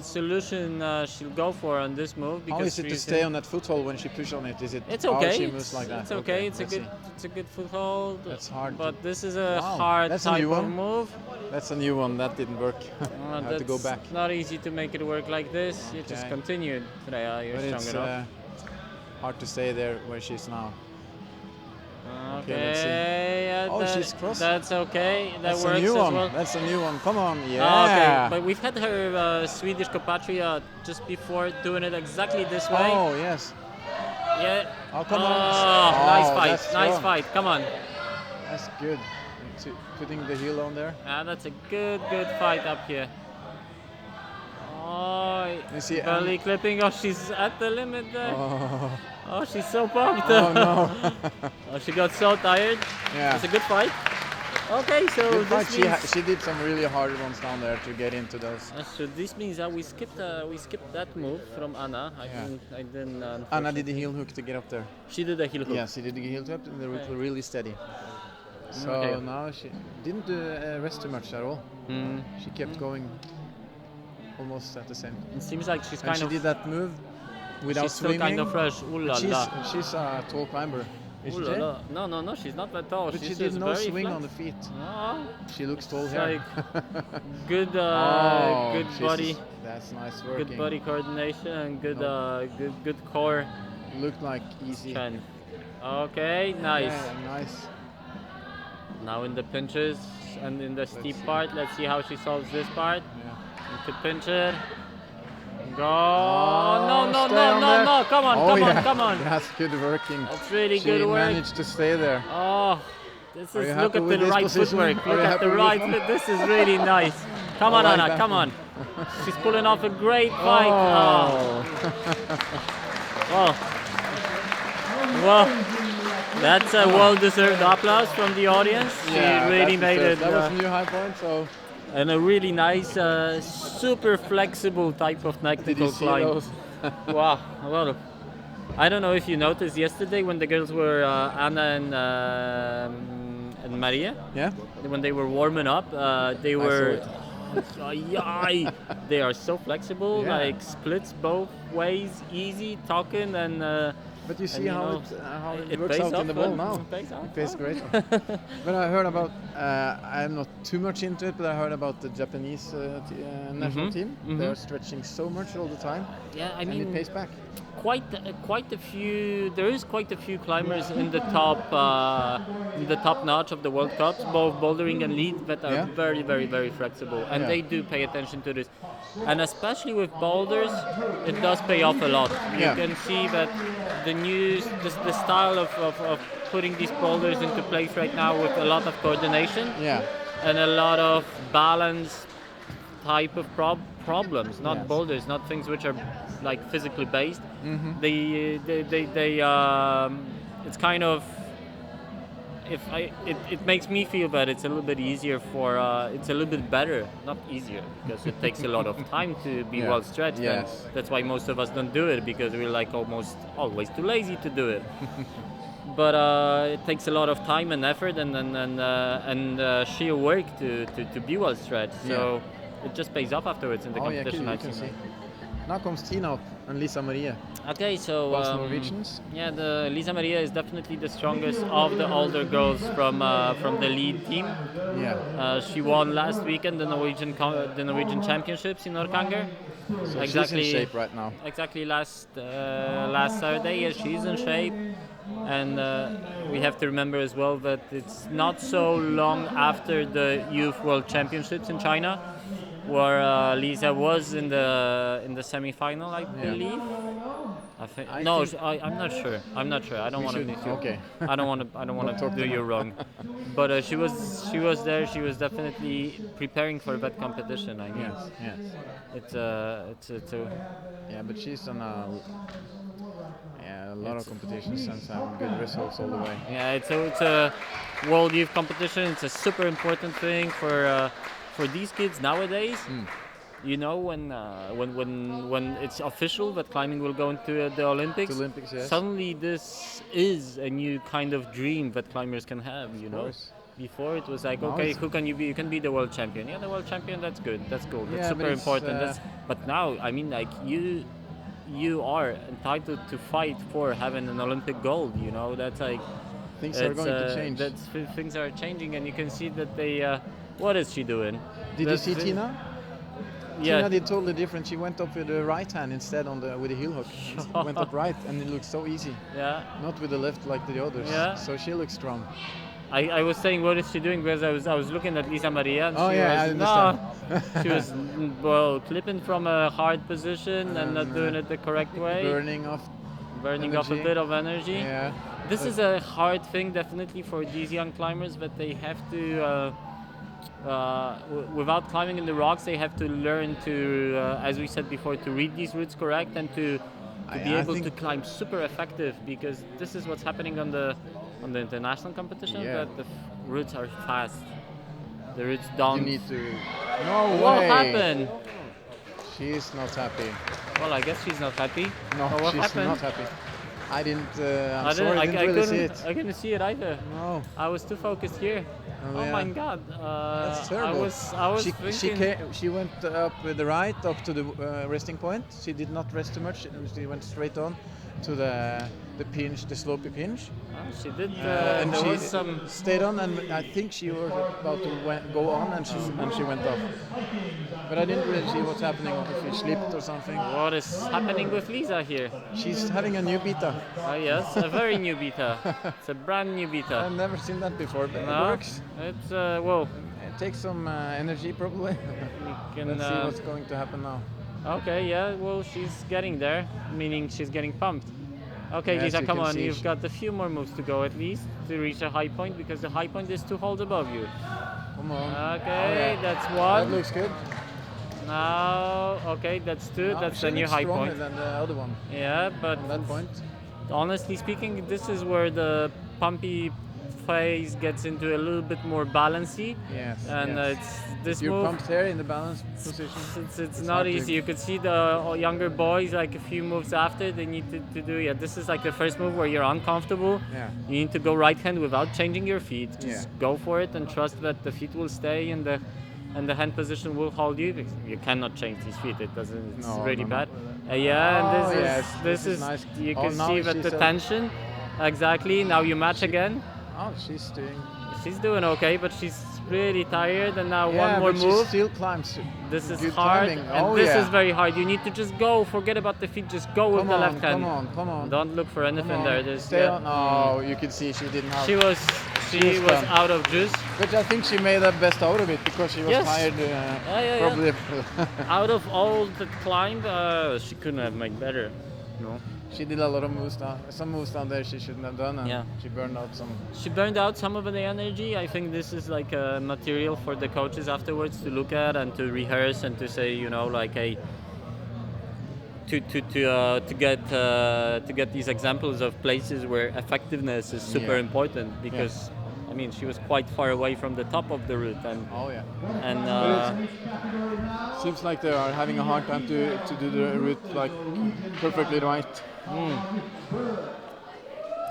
solution she'll go for on this move. How is it to she's stay in- on that foothold when she pushes on it? Is it It's how okay. she moves like that? It's okay. It's a let's good. see. It's a good foothold. That's hard But to- this is a Wow, hard that's a type new of one. move. That's a new one. That didn't work. I have to go That's back. not easy to make it work like this. You just Okay. continue. Freya, you're But strong it's enough. hard to stay there where she's now. Okay. let's see. Yeah, Oh, she's crossed. That's okay. That That's works a new as one. well. That's a new one. Come on, yeah. Oh, okay, but we've had her Swedish compatriot just before doing it exactly this way. Oh yes. Yeah. Oh, come on. Oh, nice Oh, fight. that's Nice strong. fight. Come on. That's good. Putting the heel on there. That's a good fight up here. Oh, You see, belly clipping. Oh, she's at the limit there. Oh, Oh, she's so pumped. oh no. Oh, she got so tired. Yeah. It's a good fight. Okay, so Good fight. this She, means she did some really hard ones down there to get into those. so this means that we skipped that move from Anna. I didn't. Anna did the heel hook to get up there. She did a heel hook. Yes, she did the heel hook and the route was really steady. So Okay. now she didn't rest too much at all. Mm. She kept going almost at the same. It seems like she's And kind she of. did that move without She's still swinging. kind of fresh. Ooh la la. She's a tall climber. Ooh Isn't la she? la. No, she's not that tall. But she's she did just no very swing flat. on the feet. Oh, She looks tall it's here. good, Oh, good she's- body, That's nice working. good body coordination, and good, good core Looked like easy. strength. Okay, nice. Yeah, nice. Now in the pinches and in the steep see. part, let's see how she solves this part. Yeah. Into pinch it. Go! Oh, no, stay on there. Come on, Oh, come yeah. on, come on. That's good working. That's really She good work. managed to stay there. Oh, this Are is you look happy at with the this right position? footwork. Are Look you at happy the with right this one? foot. This is really nice. Come on, right Anna, back. come on. She's pulling off a great fight. Oh. Well, that's a well-deserved applause from the audience. She really made it. That was a new high point. So And a really nice, super flexible type of did you technical see climb. those? Wow. Well, I don't know if you noticed yesterday when the girls were Anna and Maria. Yeah. When they were warming up, they saw were. it. They are so flexible, Yeah. like splits both ways, easy talking, and But you see you how know, it works pays out in the off, ball and now. it pays off. It pays great. But I heard about. I'm not too much into it, but I heard about the Japanese national team. They're stretching so much all the time, Yeah, I and it mean, pays back. quite a few. There is quite a few climbers in the top notch of the World Cups, both bouldering and lead, that are Yeah. very, very, very flexible, and Yeah. they do pay attention to this. And especially with boulders, it does pay off a lot. You Yeah. can see that the style of putting these boulders into place right now with a lot of coordination Yeah. and a lot of balance type of problems, not Yes. boulders, not things which are like physically based. Mm-hmm. It's kind of it makes me feel that it's a little bit easier it's a little bit better, not easier, because it takes a lot of time to be Yeah. well stretched. Yes. And that's why most of us don't do it, because we're like almost always too lazy to do it. But it takes a lot of time and effort and sheer work to be well stretched. So it just pays off afterwards in the Oh yeah, competition. you I've can seen. see. Now comes Tina up and Lisa Maria. Okay, so Both Norwegians. yeah, the Lisa Maria is definitely the strongest of the older girls from the lead team. Yeah. She won last weekend the Norwegian Championships in Orkanger. So she's in shape right now. Exactly last Saturday. Yes, she's in shape, and we have to remember as well that it's not so long after the Youth World Championships in China, where Lisa was in the semi-final, I believe. I'm not sure. I'm not sure. I don't want to. Okay. I don't want to do you wrong. But she was there. She was definitely preparing for that competition. I mean, Yes. it's a Yeah, but she's on a lot of competitions and some good results all the way. yeah. It's a World Youth competition. It's a super important thing for these kids nowadays. You know, when it's official that climbing will go into the Olympics, Yes. suddenly this is a new kind of dream that climbers can have. You know, course. before it was like, Now okay, it's- who can you be? You can be the world champion. Yeah, the world champion. That's good. That's cool. That's Yeah, but super it's, important. But now, I mean, like you are entitled to fight for having an Olympic gold. You know, that's like Things are going to change. Things are changing, and you can see that they. What is she doing? Did you see Tina? Yeah. Tina did totally different. She went up with the right hand instead with the heel hook. Went up right, and it looked so easy. Yeah. Not with the left like the others. Yeah. So she looks strong. I was saying, what is she doing? Because I was looking at Lisa Maria. And Oh, she yeah, I was, understand. No, she was clipping from a hard position and not doing it the correct way. Burning off. Burning off a energy. bit of energy. Yeah. This is a hard thing, definitely, for these young climbers, that they have to. Without climbing in the rocks, they have to learn to, as we said before, to read these routes correct and to be I able to think- climb super effective, because this is what's happening on the international competition. Yeah. That the routes are fast. The routes don't. You need to. No What way. happened? She is not happy. Well, I guess she's not happy. No, But what she's happened? not happy. I didn't. I'm I sorry, I didn't really see couldn't. it. I couldn't see it either. No. I was too focused here. Oh, Oh yeah. my God! That's terrible. I was she thinking. she went up with the right up to the resting point. She did not rest too much. She went straight on to the pinch, the slopey pinch. Oh, she did. And there she was some. stayed on, and I think she was about to go on, and she went off. But I didn't really see what's happening, if she slipped or something. What is happening with Lisa here? She's having a new beta. Oh yes, a very new beta. It's a brand new beta. I've never seen that before, but it No, works. it's well. It takes some energy probably. You can. Let's see what's going to happen now. Okay, yeah. Well, she's getting there, meaning she's getting pumped. Okay, Yes, Lisa, you come can on. see You've got a few more moves to go at least to reach a high point, because the high point is 2 holes above you. Come on. Okay, that's That one. looks good. Now, okay, that's two. No, That's she a new looks high stronger point. than the other one. Yeah, but From that point. honestly speaking, this is where the pumpy phase gets into a little bit more balancey. Yes. And yes. it's this You're move. pumped here in the balance position. It's hard not to- easy. You could see the younger boys like a few moves after they need to do. Yeah, this is like the first move where you're uncomfortable. Yeah. You need to go right hand without changing your feet. Just Yeah. go for it and trust that the feet will stay and the hand position will hold you. Because you cannot change these feet. It doesn't. It's No, really no, no. bad. Yeah, and Oh, this yes, is this is nice. You Oh, can now see that she's the a- tension. Exactly. Now you match again. Oh, she's doing. She's doing okay, but she's really tired. And now Yeah, one more but she move. still climbs. This is Good hard, timing. and Oh, this yeah. is very hard. You need to just go. Forget about the feet. Just go with Come the on, left hand. come on. Don't look for anything Come on. there. There's, Stay yeah. on. Oh, you can see she didn't have. She was was done. out of juice. But I think she made the best out of it because she was Yes. tired. Yeah. Probably. Out of all the climb, she couldn't have made better. No. She did a lot of moves down. Some moves down there she shouldn't have done, and Yeah. she burned out some. She burned out some of the energy. I think this is like a material for the coaches afterwards to look at and to rehearse and to say, like, hey, to get these examples of places where effectiveness is super Yeah. important because. I mean, she was quite far away from the top of the route, Oh yeah. and Seems like they are having a hard time to do the route like perfectly right.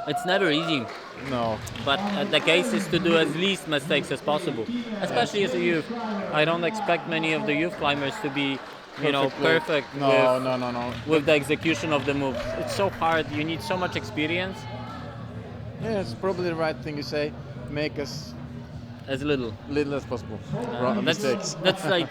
it's never easy. No. But the case is to do as least mistakes as possible, especially as a youth. I don't expect many of the youth climbers to be, perfect No. with the execution of the move. It's so hard. You need so much experience Yeah, it's probably the right thing to say. Make as as little. little as possible. Mistakes. That's like,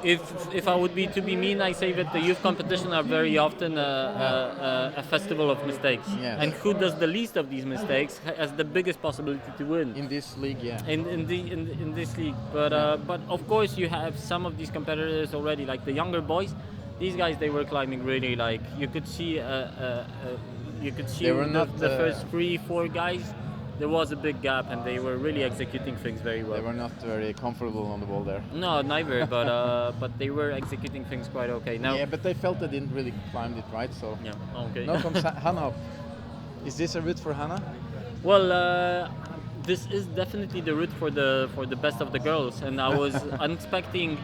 if I would be to be mean, I say that the youth competition are very often a festival of mistakes. Yes. And who does the least of these mistakes has the biggest possibility to win. In this league, yeah. In this league, but of course you have some of these competitors already, like the younger boys. These guys, they were climbing really, like you could see They were not, the first 3-4 guys. There was a big gap, and they were really executing things very well. They were not very comfortable on the wall there. No, neither, but they were executing things quite okay. Now, Yeah, but they felt they didn't really climb it right, so. yeah, okay. Now comes Hannah up. Is this a route for Hannah? Well, this is definitely the route for the best of the girls, and I was expecting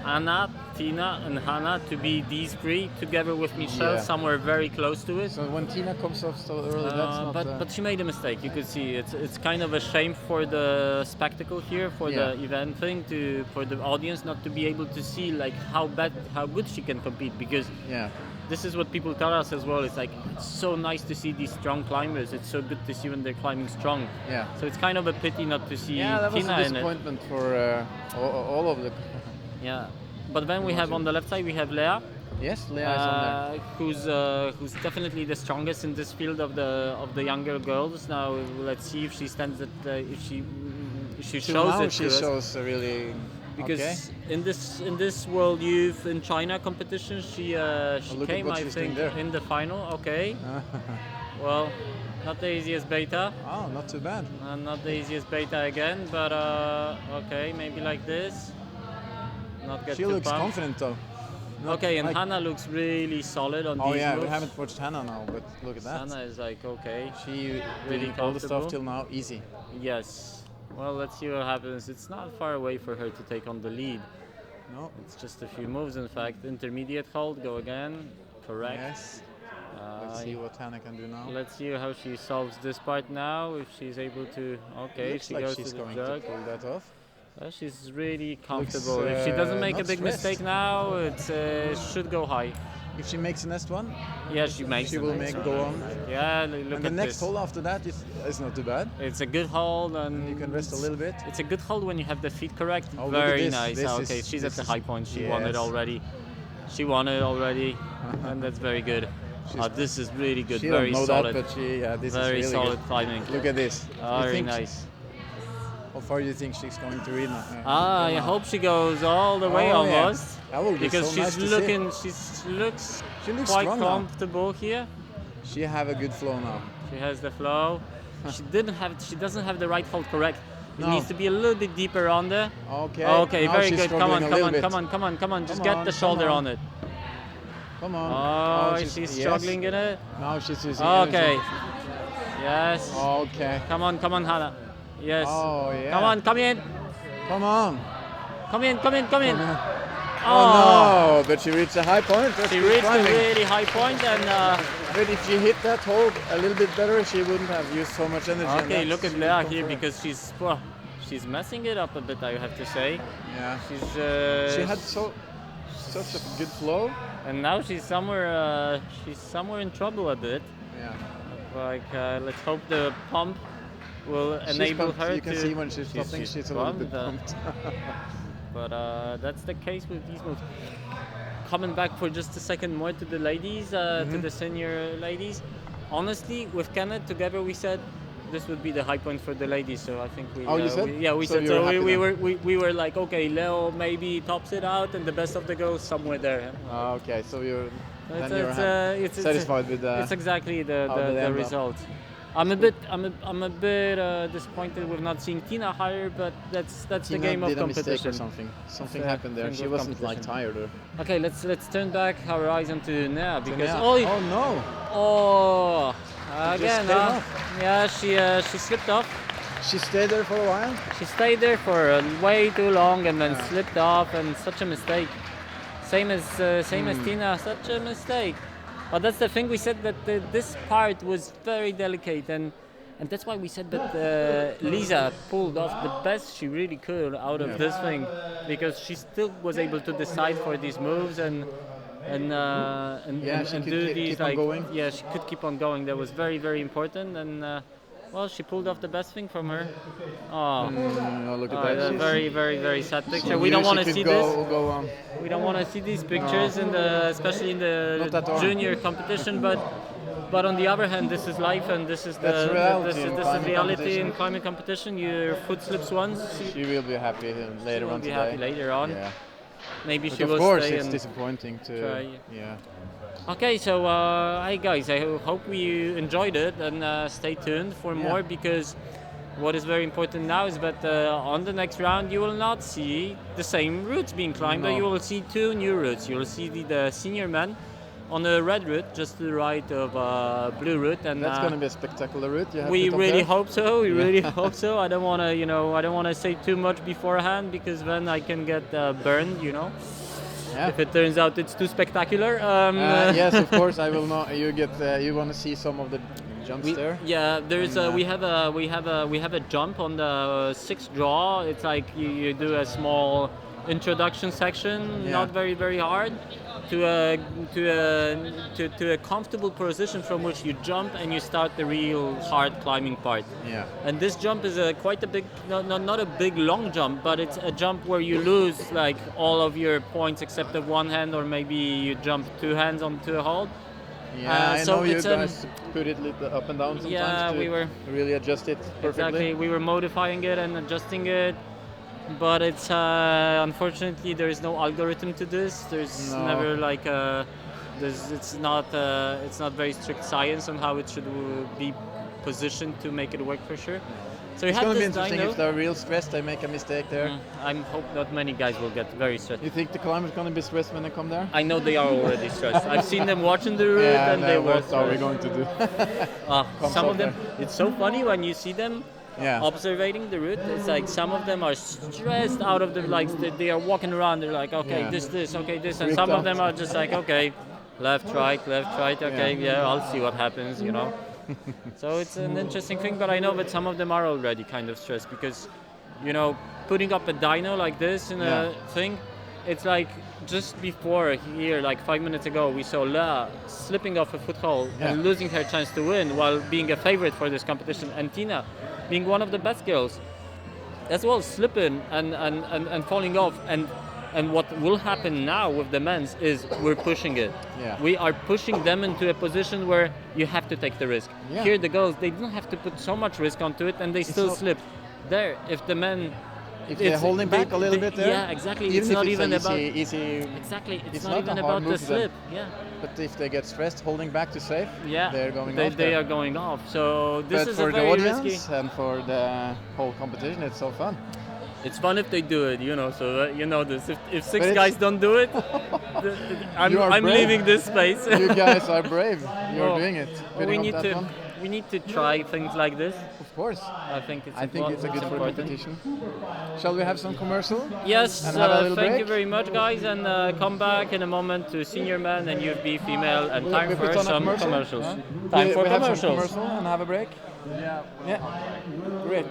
Anna, Tina, and Hannah to be these three together with Michelle, Yeah. somewhere very close to it. So when Tina comes off so early, that's not. But she made a mistake. You could see it's kind of a shame for the spectacle here, for Yeah. the event thing, for the audience not to be able to see like how good she can compete, because Yeah. this is what people tell us as well. It's like it's so nice to see these strong climbers. It's so good to see when they're climbing strong. Yeah. So it's kind of a pity not to see Yeah, that was Tina a in it. disappointment for all of the. Yeah. But then we have on the left side we have Lea. Yes, Lea is on there. Who's definitely the strongest in this field of the younger girls. Now let's see if she stands at if she Till shows now it she to us. shows a really. Because Okay. in this World Youth in China competition, she look at came, what I she's doing think, there. in the final. Okay. Well, not the easiest beta. Oh, not too bad. Not the easiest beta again, but okay, maybe like this. Not get She too looks pumped. confident though. Not Okay, and like- Hannah looks really solid on Oh these yeah, moves. we haven't watched Hannah now, but look at that. Hannah is like, okay, She really doing all the stuff comfortable. till now easy. Yes. Well, let's see what happens. It's not far away for her to take on the lead. No. It's just a few moves, in fact. Intermediate hold, go again. Correct. Yes. Let's see what Hannah can do now. Let's see how she solves this part now. If she's able to. Okay, Looks she like goes she's to the going jug. to pull that off. She's really comfortable. If she doesn't make a not big stressed. mistake now, it should go high. If she makes the next one, Yeah, she makes. she the will next make one. go on. Yeah, look And the at next this. hole after that is not too bad. It's a good hold, and You can rest a little bit. It's a good hold when you have the feet correct. Oh, look at Very this. nice. This Okay, is- she's at this the is- high point. She won it yes. already. She won it already, and that's very good. This is really good. She Very don't know solid. that, but this Very is really solid good. climbing. Look at this. You Very think- nice. How far do you think she's going to read now? I hope she goes all the way Oh, yeah. almost. That will be Because so she's nice to see. looking, looks She looks quite strong now. comfortable here. She have a good flow now. She has the flow. She doesn't have the right hold correct. No. It needs to be a little bit deeper on there. Okay. Okay, Now very she's good. Come on, struggling a come little on, bit. come on, come on, come on. Just Come get on, the come shoulder on. on it. Come on. Oh, she's yes. struggling in it. Now she's using Okay. energy. Yes. Okay. Come on, Hannah. Yes. Oh, yeah. Come on, come in. Come on. Come in, come in, come in. Oh, no, but she reached a high point. That's She good reached a climbing. really high point and But if she hit that hole a little bit better, she wouldn't have used so much energy. and okay, that's look at really Lea tough here for her. because she's messing it up a bit, I have to say. Yeah. She's She had such a good flow. and now she's somewhere in trouble a bit. Yeah. Like let's hope the pump will She's enable pumped. her You can to see when she's stopping, she's a little bit pumped, pumped. but that's the case with these moves. Coming back for just a second more to the ladies, to the senior ladies. Honestly, with Kenneth together, we said this would be the high point for the ladies. So I think we. Oh, you said? We So said. you were So happy we then? we were like, okay, Leo maybe tops it out, and the best of the girls somewhere there. Okay, so you're It's, then you're it's, happy. it's Satisfied with it's exactly the how they end up. result. I'm a bit disappointed with not seeing Tina higher, but that's the Tina game of did a mistake competition. or something. Something It's a happened there. thing She of wasn't like competition. tired or. Okay, let's turn back our eyes onto Nea because Yeah. oh Oh no! oh Just again came off. yeah she slipped off. She stayed there for a while. She stayed there for way too long and then slipped off, and such a mistake. Same as Tina, such a mistake. But that's the thing, we said that this part was very delicate, and that's why we said that Lisa pulled off the best she really could out of this thing, because she still was able to decide for these moves and she could do keep these on like going. yeah, she could keep on going. That was very, very important, and well, she pulled off the best thing from her. Oh, Oh, look at oh, that. a She's- very, very, very sad she picture. We knew don't want she to could see go, this. Go on. We don't want to see these pictures in the, especially in Not at the all. junior competition. But on the other hand, this is life, and this is That's reality this in is climbing reality competition. in climbing competition. Your foot slips once, She will be happy later will on be today. happy later on. Yeah. Maybe But she of will course, stay it's and disappointing to. try. Yeah. Okay, so hi guys, I hope you enjoyed it, and stay tuned for more, because what is very important now is that on the next round you will not see the same routes being climbed, but No. you will see two new routes. You will see the senior men on the red route, just to the right of blue route, and That's going to be a spectacular route. You have we to top really there. hope so. We really hope so. I don't want to, I don't want to say too much beforehand, because then I can get burned, Yeah. if it turns out it's too spectacular. Yes, of course. I will not. You get. You want to see some of the jumps there. Yeah, there's And, we have a jump on the sixth draw. It's like you do a small introduction section, Yeah. not very, very hard, to a comfortable position from which you jump and you start the real hard climbing part. Yeah. And this jump is quite a big, not a big long jump, but it's a jump where you lose like all of your points except of one hand, or maybe you jump two hands onto a hold. Yeah, I so know you it's, guys put it little up and down sometimes yeah, to we were- really adjust it perfectly. Exactly, we were modifying it and adjusting it, but it's unfortunately there is no algorithm to this. There's No. never like it's not very strict science on how it should be positioned to make it work for sure. So we It's have going to be this interesting dyno. if they're real stressed. They make a mistake there. I hope not many guys will get very stressed. You think the climber's going to be stressed when they come there? I know they are already stressed. I've seen them watching the route, Yeah, and they were what are we stressed. going to do? Some out of them, it's so funny when you see them Yeah. observing the route. It's like some of them are stressed out of the, like they are walking around. They're like, okay, Yeah. this, okay, this, and Freaked some of out. them are just like, okay, left, right, okay, yeah, I'll see what happens, So it's an interesting thing, but I know that some of them are already kind of stressed because, putting up a dyno like this in Yeah. a thing, it's like just before here, like 5 minutes ago, we saw La slipping off a foothold Yeah. and losing her chance to win while being a favorite for this competition, and Tina being one of the best girls as well, slipping and falling off. And what will happen now with the men's is we're pushing it. Yeah. We are pushing them into a position where you have to take the risk. Yeah. Here the girls, they don't have to put so much risk onto it, and they still not- slip. There, if the men if they hold him back a little bit there. Yeah, exactly. Even It's if not it's even a about easy. exactly. It's it's not not even a hard about the move to them. slip. Yeah. But if they get stressed, holding back to safe, Yeah, they're going they, off they there. are going off. So this But is for a the very audience risky. and for the whole competition, it's so fun. It's fun if they do it, you know. So you know this. If six But it's- guys don't do it, You are I'm brave. leaving this space. You guys are brave. You're Oh, doing it. we Putting up need that to one. we need to try things like this. Of course. I think it's I think it's a good for important. competition. Shall we have some commercial? Yes, And have a little thank break? you very much, guys, and come back in a moment to senior man and UFB female, and time We for put on a some commercial? commercials. Huh? Time for we have some commercials. commercial and have a break? Yeah. Great.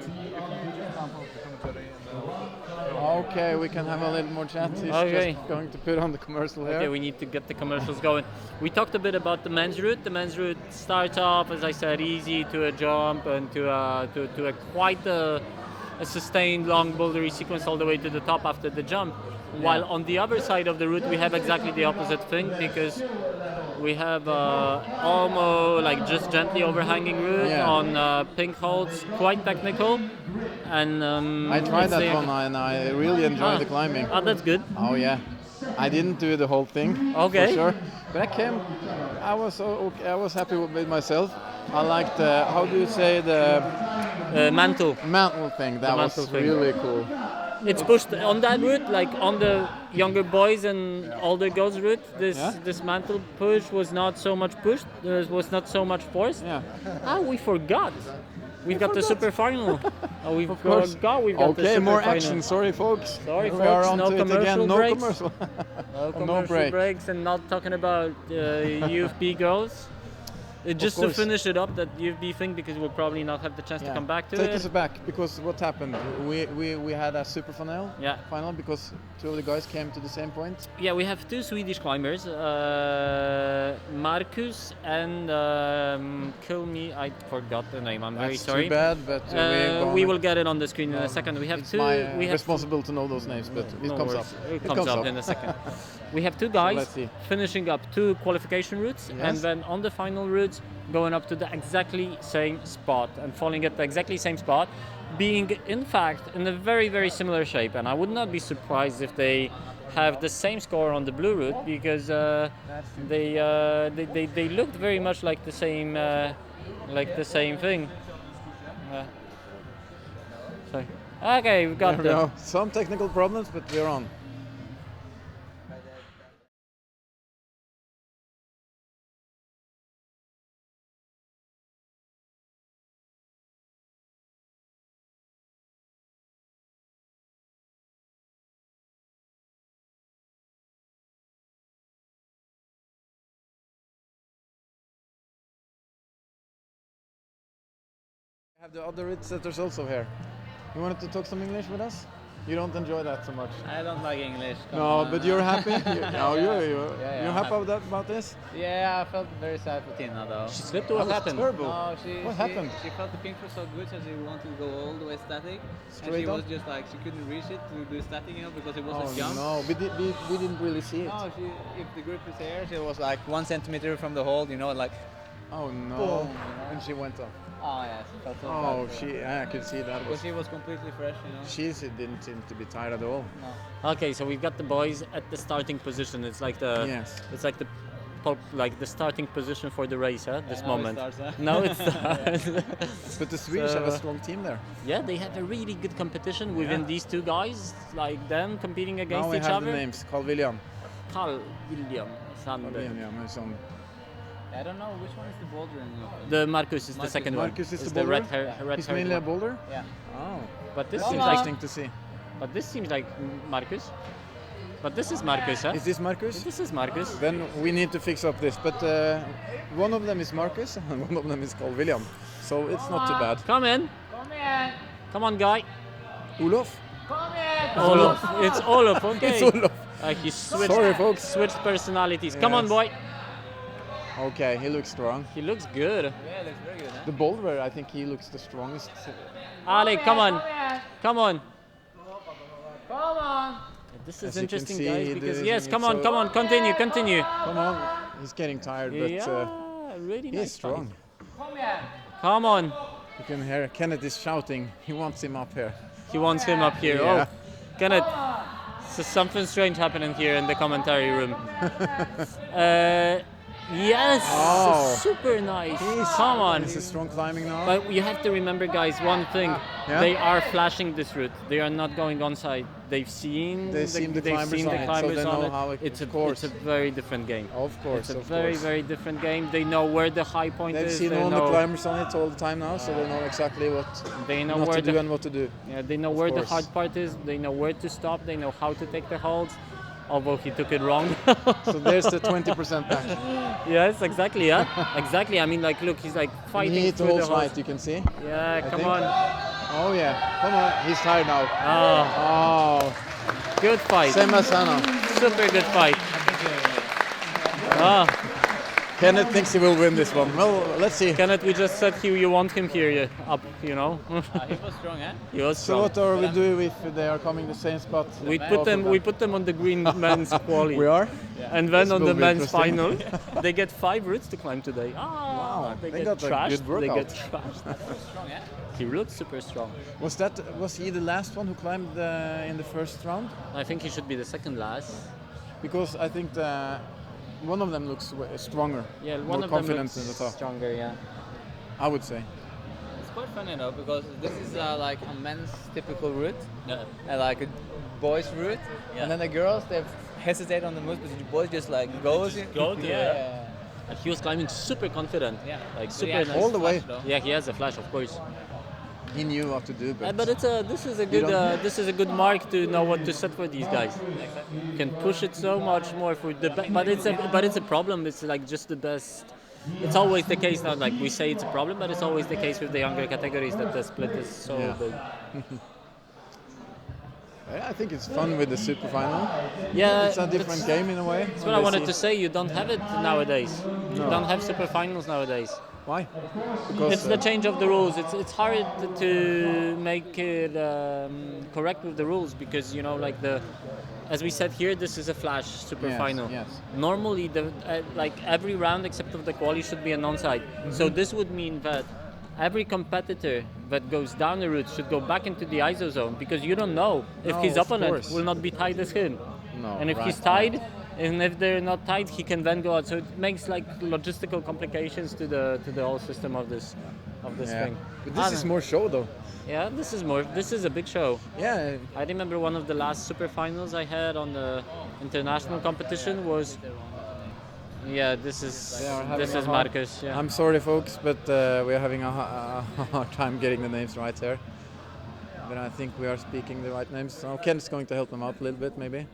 Okay, we can have a little more chat. He's Okay. just going to put on the commercial here. Okay, we need to get the commercials going. We talked a bit about the men's route. The men's route starts off, as I said, easy to a jump and to a quite a sustained long bouldery sequence all the way to the top after the jump. While on the other side of the route, we have exactly the opposite thing, because we have almost like just gently overhanging route Yeah. on pink holes, quite technical. And I tried it's that the- one and I really enjoyed the climbing. Oh, that's good. Oh yeah, I didn't do the whole thing. Okay. For sure. But I was so okay. I was happy with myself. I liked how do you say the Mantle. mantle thing? That was mantle thing. really cool. It's pushed on that route, like on the younger boys and older girls route. Yeah? This mantle push was not so much pushed. There was not so much force. Yeah. Ah, we forgot. We've got the super final. Oh, we've course. got the Okay, super more final. action. Sorry, folks. Sorry, we folks, are on no to it again. commercial No breaks. commercial. No No commercial break. breaks, and not talking about UFB girls. Just to course. finish it up, that UFB thing, because we'll probably not have the chance to come back to Take it. us back, because what happened? We had a super final. Yeah. Final because two of the guys came to the same point. Yeah, we have two Swedish climbers, Marcus and kill me, I forgot the name. I'm very That's sorry. too bad, but We will get it on the screen in a second. We have It's two. my We have responsible to know those names, but it no comes worries. up. It comes up in a second. We have two guys let's see. finishing up two qualification routes, and Yes. then on the final routes going up to the exactly same spot and falling at the exactly same spot, being in fact in a very, very similar shape. And I would not be surprised if they have the same score on the blue route, because they looked very much like the same thing. Sorry. Okay, we've got There we the go. Some technical problems, but we're on. I have the other route setters also here. You wanted to talk some English with us? You don't enjoy that so much. I don't like English. come No, on. but you're happy. You're I'm happy happy. about this? Yeah, I felt very sad for Tina though. She slipped or That what was happened? terrible. No, What happened? She felt the pink was so good, so she wanted to go all the way static. And Straight she up? was just like, she couldn't reach it to do static, because it was Oh a jump. no, we didn't really see it. No, if the grip is there, she was like 1 centimeter from the hold, like, Oh no, Boom. and she went off. oh yeah, she felt so Oh, bad. I could see that. But she was completely fresh, She didn't seem to be tired at all. No. Okay, so we've got the boys at the starting position. It's like the Yes. it's like the starting position for the race, huh? This now it moment. starts, huh? Now it starts. But the Swedish have a So- strong team there. Yeah, they have a really good competition within Yeah. these two guys, like them competing against Now we each have other. the names. Carl William. Carl William Sander. William, yeah, my son. I don't know, which one is the bouldering of? The Marcus is the Marcus. second Marcus one. is It's the red boulder? hair, red He's haired mainly a one. boulder. Yeah. Oh, But this that's seems like interesting to see. Marcus. But this is Marcus, huh? Is this Marcus? This is Marcus. Then we need to fix up this. But one of them is Marcus and one of them is Carl William. So it's not too bad. Come in. Come on, guy. Olof? Olof. It's Olof. Okay. It's Olof. He switched. Sorry, folks. Switched personalities. Come on, Yes. boy. Okay, he looks strong. He looks good. Yeah, it looks very good, huh? The boulder, I think he looks the strongest. Ali, come on. Come on. This is As you can interesting, see, guys, he because does- yes, come it's on, so- come on, continue. Come on, he's getting tired, but Yeah, really he's nice. strong. fight. Come on. You can hear Kenneth is shouting. He wants him up here. He wants him up here. Yeah. Oh, Kenneth. So something strange happening here in the commentary room. Yes, Oh. super nice. Come on. This is strong climbing now. But you have to remember, guys, one thing. Yeah? They are flashing this route. They are not going on side. They've seen They've seen the climbers on it, so climbers they know on how it. it- It's of a course. very different game. Of course, It's a of very, course. very different game. They know where the high point They've is. seen They all the know, climbers on it all the time now, so they know exactly what they know not where to do the and what to do. yeah, they know Of where the course. hard part is. They know where to stop. They know how to take the holds. Although he took it wrong. So there's the 20% back. Yes, exactly. Yeah, exactly. I mean, like, look, he's like He fighting hit the through the holes holds. right, you can see. Yeah, come think. on. Oh yeah, come on, he's tired now. Oh, Oh, good fight. same as Anna. Super good fight. Ah, Kenneth thinks he will win this one. Well, let's see. Kenneth, we just said you want him here up, you know. He was strong, eh? He was So strong. what are we doing if they are coming the same spot? We put them on the green men's quali. We are? And then This on will the be men's interesting. final, they get 5 routes to climb today. Wow, they they get got a trashed. good They get workout. trashed. Strong, eh? He looks super strong. Was he the last one who climbed in the first round? I think he should be the second last. Because I think one of them looks stronger, Yeah, more one of confident them in the looks top. stronger. Yeah. I would say. It's quite funny though, because this is like a men's typical route, Yeah. like a boys' route, and then the girls they hesitate on the moves, but the boys just like goes. Go to And he was climbing super confident. Yeah. Like So super yeah, nice. All the way. Yeah, he has a flash, of course. He knew what to do, But this is a good don't- this is a good mark to know what to set for these guys. You can push it so much more for the but it's a problem. It's like just the best. It's always the case now. Like we say, it's a problem, but it's always the case with the younger categories that the split is so Yeah. big. I think it's fun with the super final. Yeah, It's a different game in a way. That's what I wanted to say. You don't have it nowadays. You No. don't have super finals nowadays. Why? Because It's the change of the rules. It's hard to make it correct with the rules because like as we said here, this is a flash super Yes, final. yes. Normally, like every round except of the quali should be a non-side. So this would mean that every competitor that goes down the route should go back into the ISO zone because you don't know if No, his of opponent course. will not be tied as him. No, And if right, he's tied, and if they're not tied, he can then go out. So it makes like logistical complications to the whole system of this Yeah. thing. But this is more show though. Yeah, this is a big show. Yeah. I remember one of the last super finals I had on the international competition was. Yeah, this is They are having a hard- Marcus. Yeah. I'm sorry, folks, but we are having a hard time getting the names right here. But I think we are speaking the right names. So Ken's going to help them out a little bit, maybe,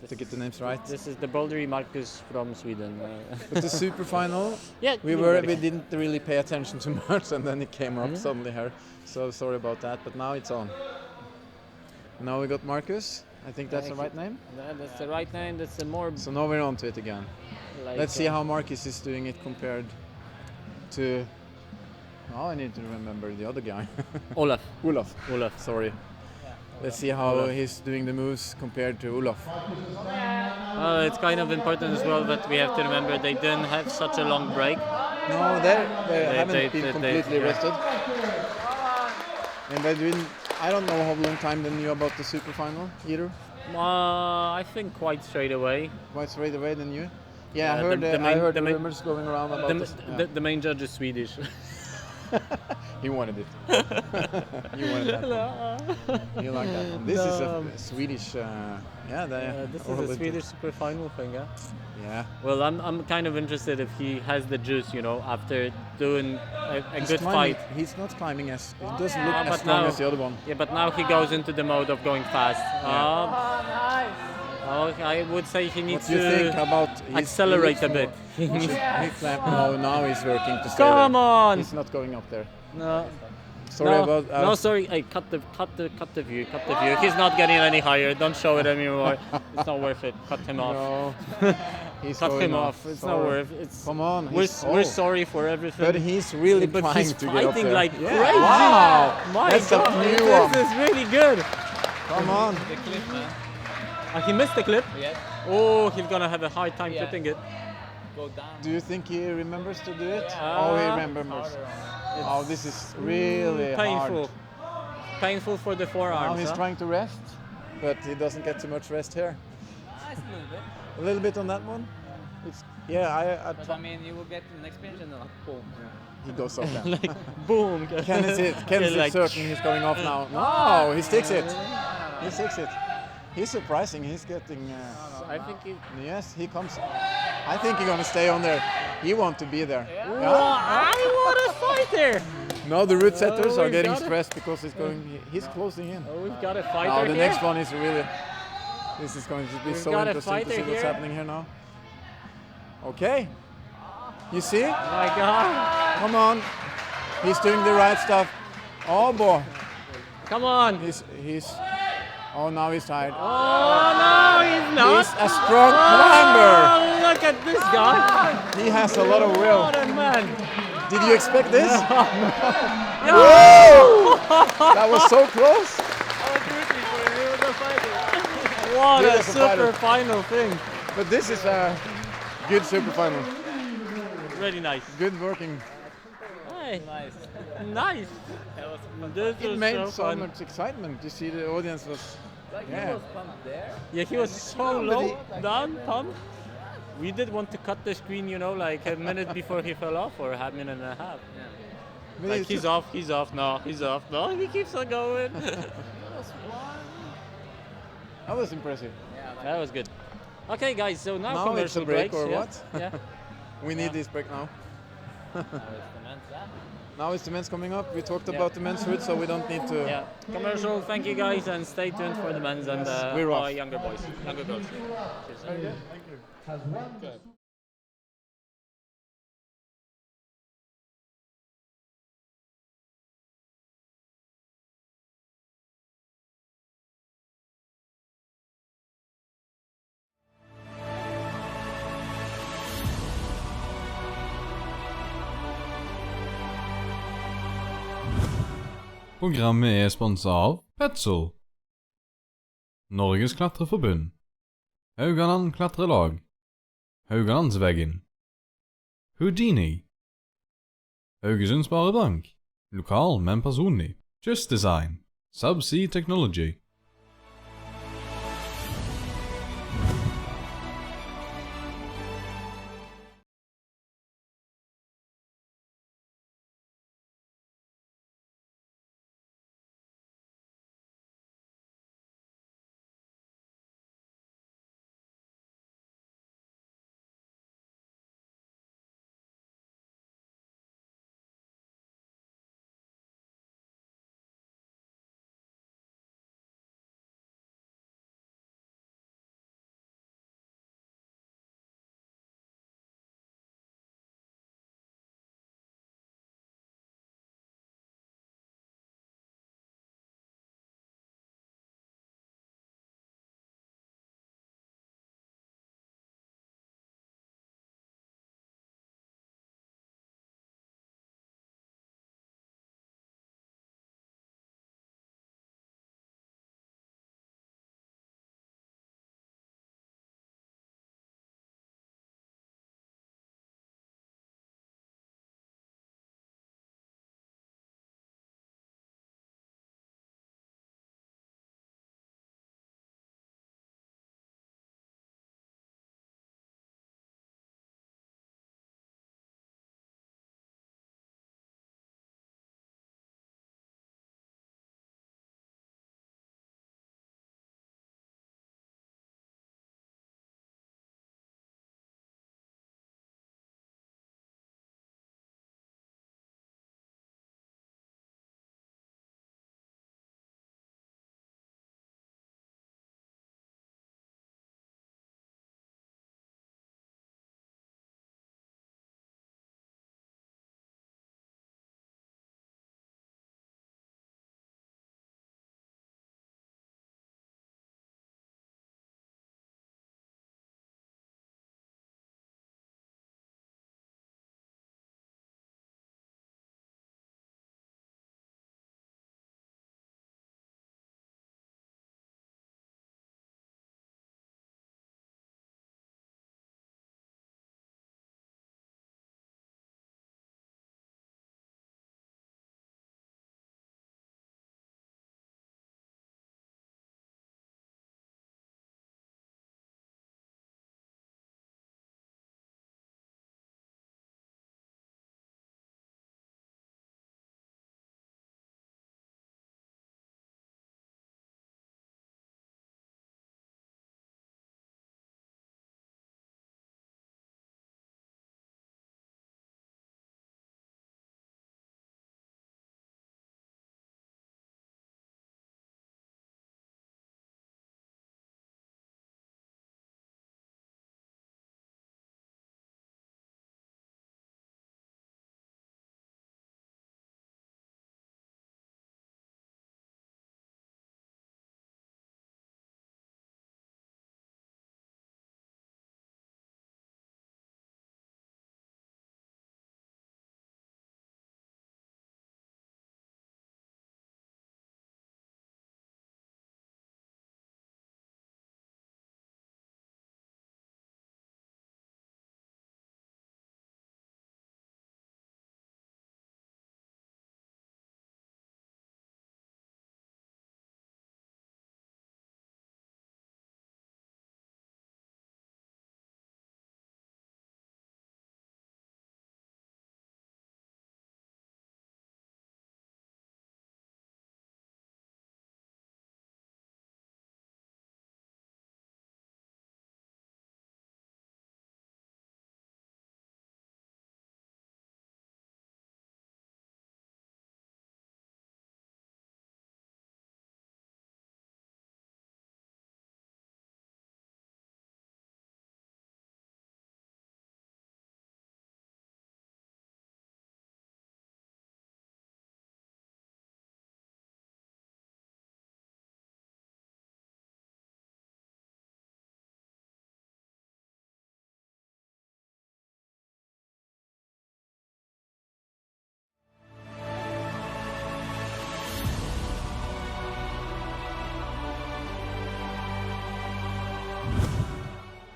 to get the names right. This is the bouldery Marcus from Sweden. But the super final, Yeah, we didn't really pay attention too much, and then it came up suddenly here. So sorry about that. But now it's on. Now we got Marcus. I think that's the right name. That's the right name. That's the more. So now we're on to it again. Like, Let's see how Marcus is doing it compared to. Oh, I need to remember the other guy. Olaf. Olaf. Sorry. Let's see how he's doing the moves compared to Olaf. It's kind of important as well that we have to remember they didn't have such a long break. No, they haven't been completely yeah. rested. And they didn't. I don't know how long time they knew about the super final either. I think quite straight away. Quite straight away they knew. Yeah, I the- heard. the I main- heard the main- rumors going around about The, this. the, the main judge is Swedish. He wanted it. You wanted that one. You like that one. This is a Swedish. This is a Swedish super final thing, yeah. Yeah. Well, I'm kind of interested if he has the juice, after doing a He's good climbing- fight. He's not climbing as. It doesn't look But as strong now- as the other one. Yeah, but now he goes into the mode of going fast. I would say he needs What do you to think about his, accelerate a bit. He clamped. No, now he's working to stay Come there. on! He's not going up there. No. Sorry no, about. no, sorry. Hey, cut the view. Cut the view. He's not getting any higher. Don't show it anymore. It's not worth it. Cut him off. No. He's Cut going him off. It's not Sorry. worth. It's. Come on. We're sorry for everything. But he's really But trying he's to get up fighting there. like Yeah. crazy. Wow. My That's God, a new this one. is really good. Come on. The clip, man. He missed the clip. Yes. Oh, he's gonna have a hard time Yeah. clipping it. Go down. Do you think he remembers to do it? Yeah. Oh, he remembers. Oh, this is really painful. hard. painful for the Now forearms. he's Huh? trying to rest, but he doesn't get too much rest here. It's a little bit. A little bit on that one. It's But I mean, you will get to the next pinch and then like, boom. he goes off then. Like boom. Ken is it. Ken is like, certain he's going off now. No, he sticks it. He sticks it. He's surprising. He's getting. I think he. Yes, he comes. I think he's gonna stay on there. He wants to be there. Oh, I want to fight there. Now the root setters are we've getting got it. stressed because he's going. He's closing in. Oh, we've got a fighter Now the here. next one is really. This is going to be We've so got a interesting to see fighter what's here. happening here now. Okay. You see? Oh my God. Come on. He's doing the right stuff. Oh boy. Come on. He's. Oh, now he's tired. Oh no, he's not. He's a strong climber. Oh, look at this guy. He has a lot of will. What a man. Did you expect this? Yo! That was so close. What Good a as a fighter. super final thing. But this is a good super final. Really nice. Good working. Hey, Nice. nice. This It was made so so fun. much excitement. You see, the audience was. Like Yeah. he was pumped there. Yeah, he was so low, down, pumped. We did want to cut the screen, you know, like a minute before he fell off, or a minute and a half. But Like it's he's off, no, he's off, no, he keeps on going. That was impressive. That was good. Okay, guys, so now, Now it's a commercial break breaks. or yeah. what? Yeah. We need this break now. Now it's the men's, yeah. Now it's the men's coming up. We talked about the men's route, so we don't need to. Yeah. Commercial. Thank you guys, and stay tuned for the men's and we're off. our younger boys, younger girls. Cheers. Has one. Programmet er sponset av Petzl, Norges klatreforbund, Haugaland klatrelag, Haugalandsveggen, Houdini, Haugesund Sparebank, lokal men personlig, Just Design, Subsea Technology.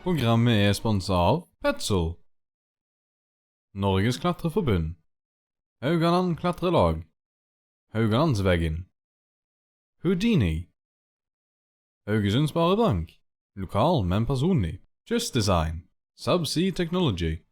Programmet er sponset av Petzl, Norges klatreforbund, Haugaland klatrelag, Haugalandsveggen, Houdini, Haugesund Sparebank, lokal men personlig, Just Design, Subsea Technology.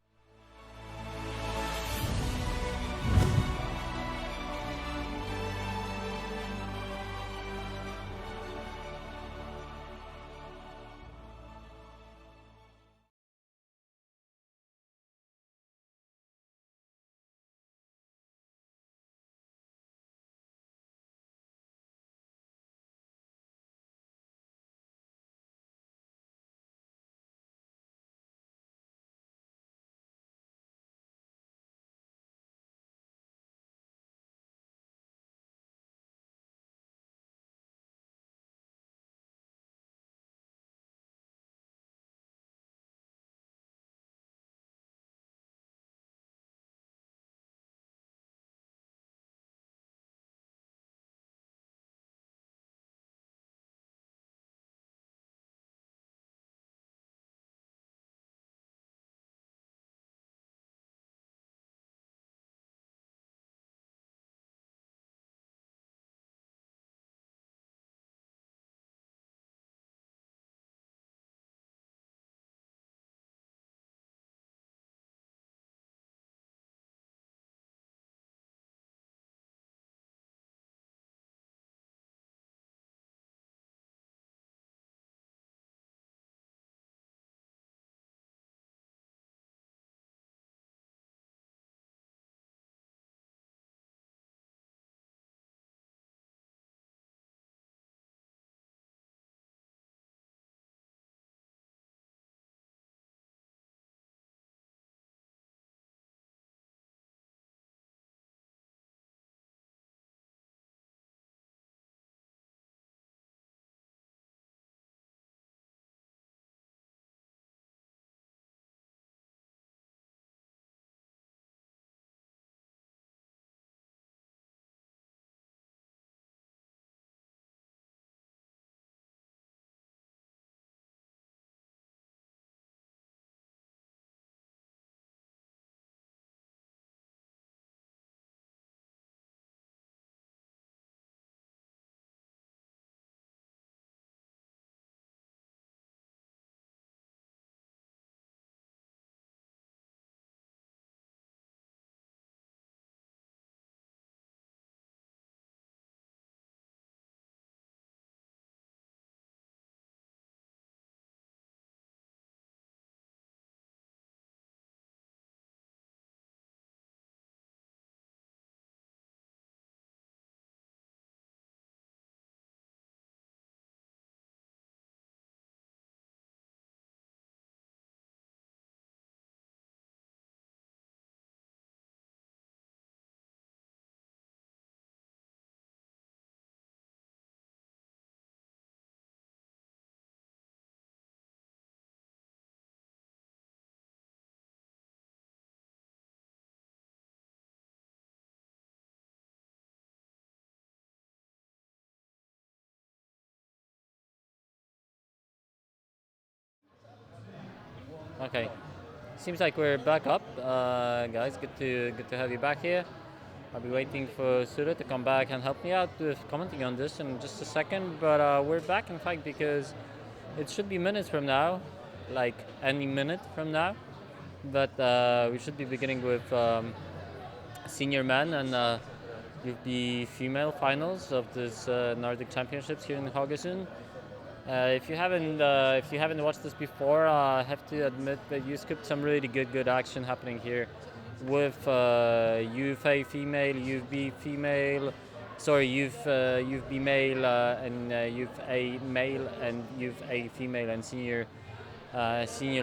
Okay, seems like we're back up, guys. Good to have you back here. I'll be waiting for Sura to come back and help me out with commenting on this in just a second. But we're back, in fact, because it should be minutes from now, like any minute from now. But we should be beginning with senior men and with the female finals of this Nordic Championships here in Haugesund. If you haven't watched this before, I have to admit that you skipped some really good action happening here, with Youth A female, Youth B female, Youth B male and Youth A male and Youth A female and senior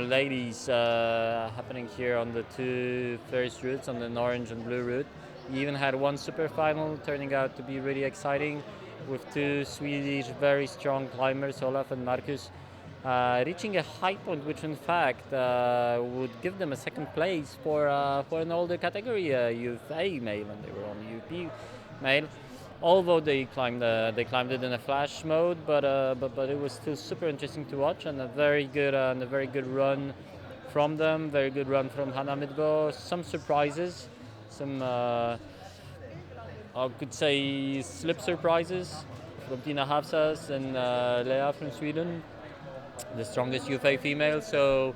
ladies happening here on the two first routes, on the orange and blue route. You even had one super final turning out to be really exciting, with two Swedish very strong climbers, Olaf and Marcus, reaching a high point which in fact would give them a second place for an older category, Youth A male, and they were on Youth B male. although they climbed it in a flash mode, but it was still super interesting to watch, and a very good run from them. Very good run from Hannah Midbo. Some surprises, some I could say slip surprises from Tina Hafsas and Lea from Sweden, the strongest UFA female. So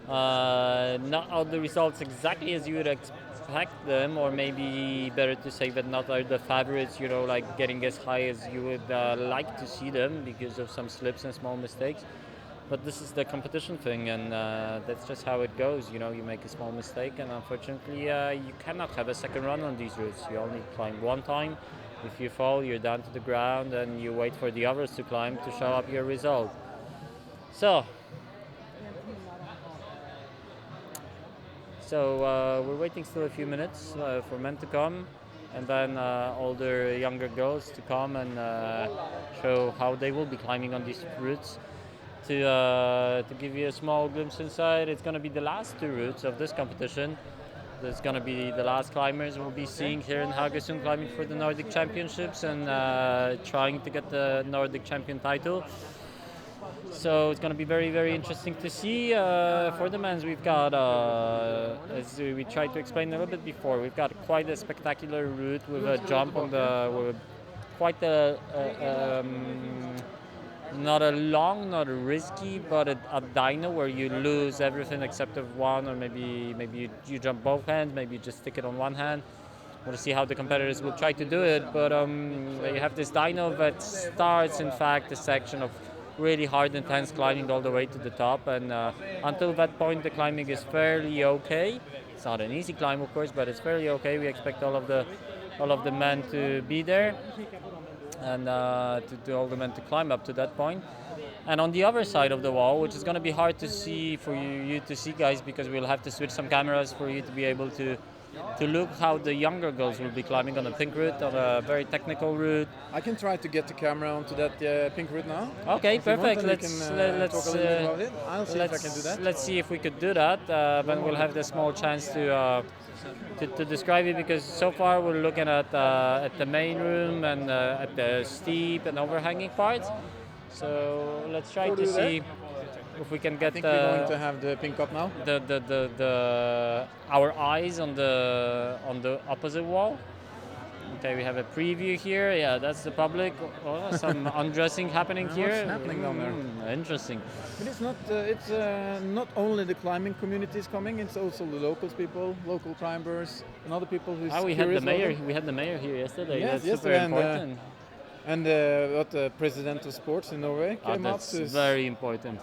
not all the results exactly as you would expect them, or maybe better to say that not are the favorites, like getting as high as you would like to see them because of some slips and small mistakes. But this is the competition thing, and that's just how it goes. You make a small mistake, and unfortunately you cannot have a second run on these routes. You only climb one time. If you fall, you're down to the ground, and you wait for the others to climb to show up your result. So we're waiting still a few minutes for men to come, and then older, younger girls to come and show how they will be climbing on these routes. To give you a small glimpse inside, it's going to be the last two routes of this competition. There's going to be the last climbers we'll be seeing here in Haugesund climbing for the Nordic Championships and trying to get the Nordic champion title. So it's going to be very, very interesting to see. For the men's, we've got, as we tried to explain a little bit before, we've got quite a spectacular route with a jump on with quite not a long, not a risky, but a dyno where you lose everything except of one, or maybe you jump both hands, maybe you just stick it on one hand. We'll see how the competitors will try to do it, but you have this dyno that starts, in fact, a section of really hard, intense climbing all the way to the top, and until that point, the climbing is fairly okay. It's not an easy climb, of course, but it's fairly okay. We expect all of the men to be there, and to all the men to climb up to that point. And on the other side of the wall, which is going to be hard to see for you to see, guys, because we'll have to switch some cameras for you to be able to look how the younger girls will be climbing on a pink route, on a very technical route. I can try to get the camera onto that pink route now. Okay, perfect. Let's talk a little bit about it. I'll see if I can do that. Let's see if we could do that. Then we'll have the small chance to describe it, because so far we're looking at the main room and at the steep and overhanging parts. So let's try to see if we can get. I think we're going to have the pink up now. Our eyes on the opposite wall. Okay, we have a preview here. Yeah, that's the public. Oh, some undressing happening here. What's happening down there? Interesting. But it's not. It's not only the climbing communities coming. It's also the locals people, local climbers, and other people who's we had the mayor. We had the mayor here yesterday. Yes, that's super important. And what the president of sports in Norway came up to. That's very important.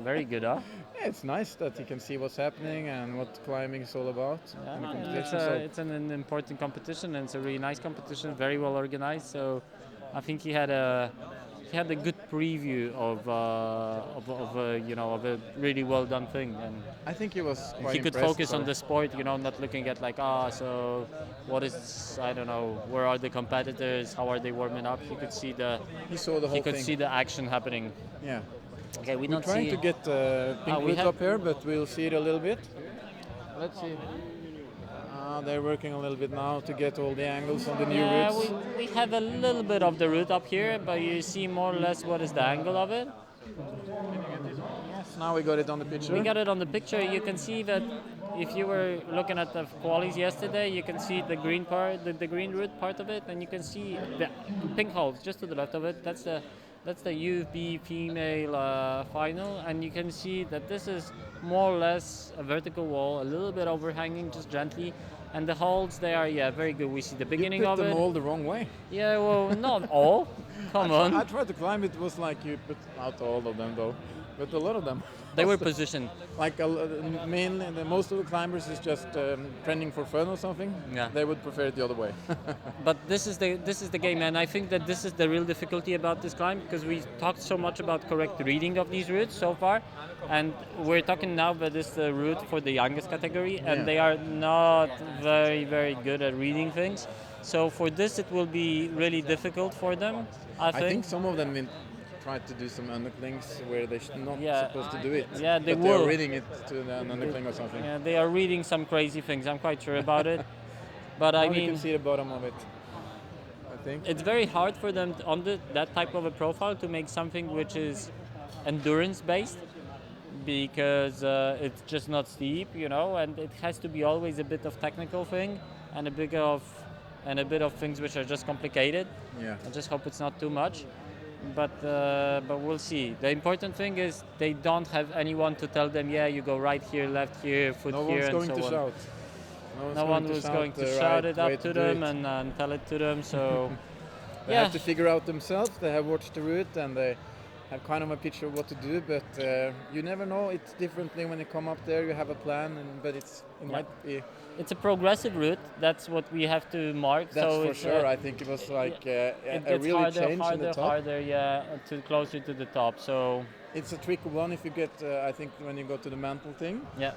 Very good, huh? Yeah, it's nice that you can see what's happening and what climbing is all about. It's an important competition, and it's a really nice competition, very well organized. So I think he had a good preview of a really well done thing, and I think he was quite he could focus on the sport, not looking at so what is, I don't know, where are the competitors, how are they warming up. He could see he saw the whole he could thing. See the action happening. Yeah. Okay, we're trying to get pink route up here, but we'll see it a little bit. Let's see. They're working a little bit now to get all the angles on the new routes. We have a little bit of the route up here, but you see more or less what is the angle of it. Yes, now we got it on the picture. We got it on the picture. You can see that if you were looking at the qualies yesterday, you can see the green part, the green route part of it, and you can see the pink holes just to the left of it. That's the UB female final, and you can see that this is more or less a vertical wall, a little bit overhanging, just gently, and the holds, they are very good. We see the beginning of it. You put them all the wrong way. Yeah, well, not all. Come on. I tried to climb. It was like you put out all of them though, but a lot of them. They were positioned. Like mainly, most of the climbers is just trending for fun or something. Yeah. They would prefer it the other way. But this is the game, and I think that this is the real difficulty about this climb, because we talked so much about correct reading of these routes so far, and we're talking now about this route for the youngest category, and they are not very, very good at reading things. So for this, it will be really difficult for them. I think some of them tried to do some underclings where they're not supposed to do it. Yeah, they but will. They're reading it to an undercling or something. Yeah, they are reading some crazy things. I'm quite sure about it. But now I mean, you can see the bottom of it. think. It's very hard for them on that type of a profile to make something which is endurance based, because it's just not steep, and it has to be always a bit of technical thing and a bit of things which are just complicated. Yeah. I just hope it's not too much, but we'll see. The important thing is they don't have anyone to tell them, yeah, you go right here, left here, foot No here, one's and going so to on. shout. No one was going to shout it up to them and tell it to them. So they have to figure out themselves. They have watched the route and they have kind of a picture of what to do. But you never know. It's differently when you come up there. You have a plan, but it might be. It's a progressive route. That's what we have to mark. That's so for it's, sure. I think it was like it a gets really harder, change in the top. harder, yeah, to closer to the top. So it's a tricky one if you get. I think when you go to the mantle thing. Yeah.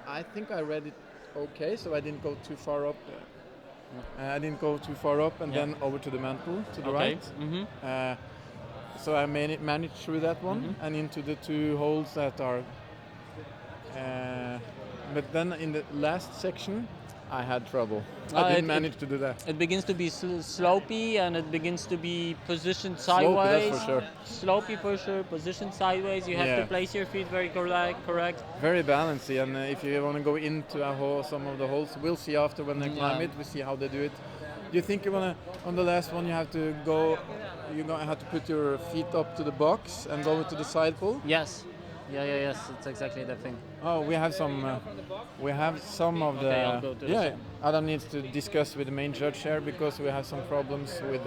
I think I read it okay, so I didn't go too far up. I didn't go too far up and then over to the mantle to the right. Mm-hmm. So I managed through that one and into the two holes that are. But then in the last section, I had trouble. I didn't manage to do that. It begins to be slopey and it begins to be positioned sideways. Slopey, that's for sure. Slopey for sure, positioned sideways. You have to place your feet very correct. Very balancy, and if you want to go into some of the holes, we'll see after when they climb it. We see how they do it. Do you think you wanna on the last one you have to go? You're gonna have to put your feet up to the box and go to the side pull. Yes. Yes. It's exactly the thing. Oh, we have some of the. Okay, I'll go to the side. Adam needs to discuss with the main judge here because we have some problems with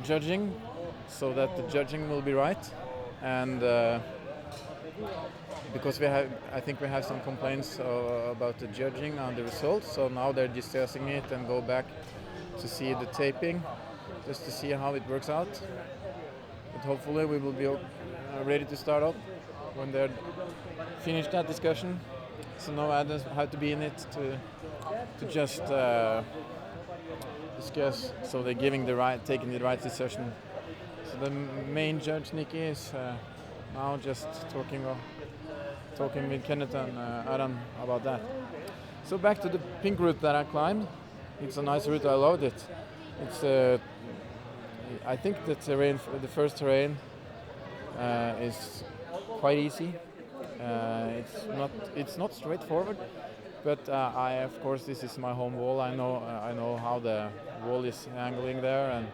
judging, so that the judging will be right, and because I think we have some complaints about the judging and the results. So now they're discussing it and go back to see the taping, just to see how it works out. But hopefully we will be ready to start up when they're finished that discussion. So now I just have to be in it to just discuss. So they're taking the right decision. So the main judge Nikki is now just talking with Kenneth and Adam about that. So back to the pink route that I climbed. It's a nice route. I loved it. It's I think the first terrain is quite easy. It's not straightforward, but of course this is my home wall. I know how the wall is angling there, and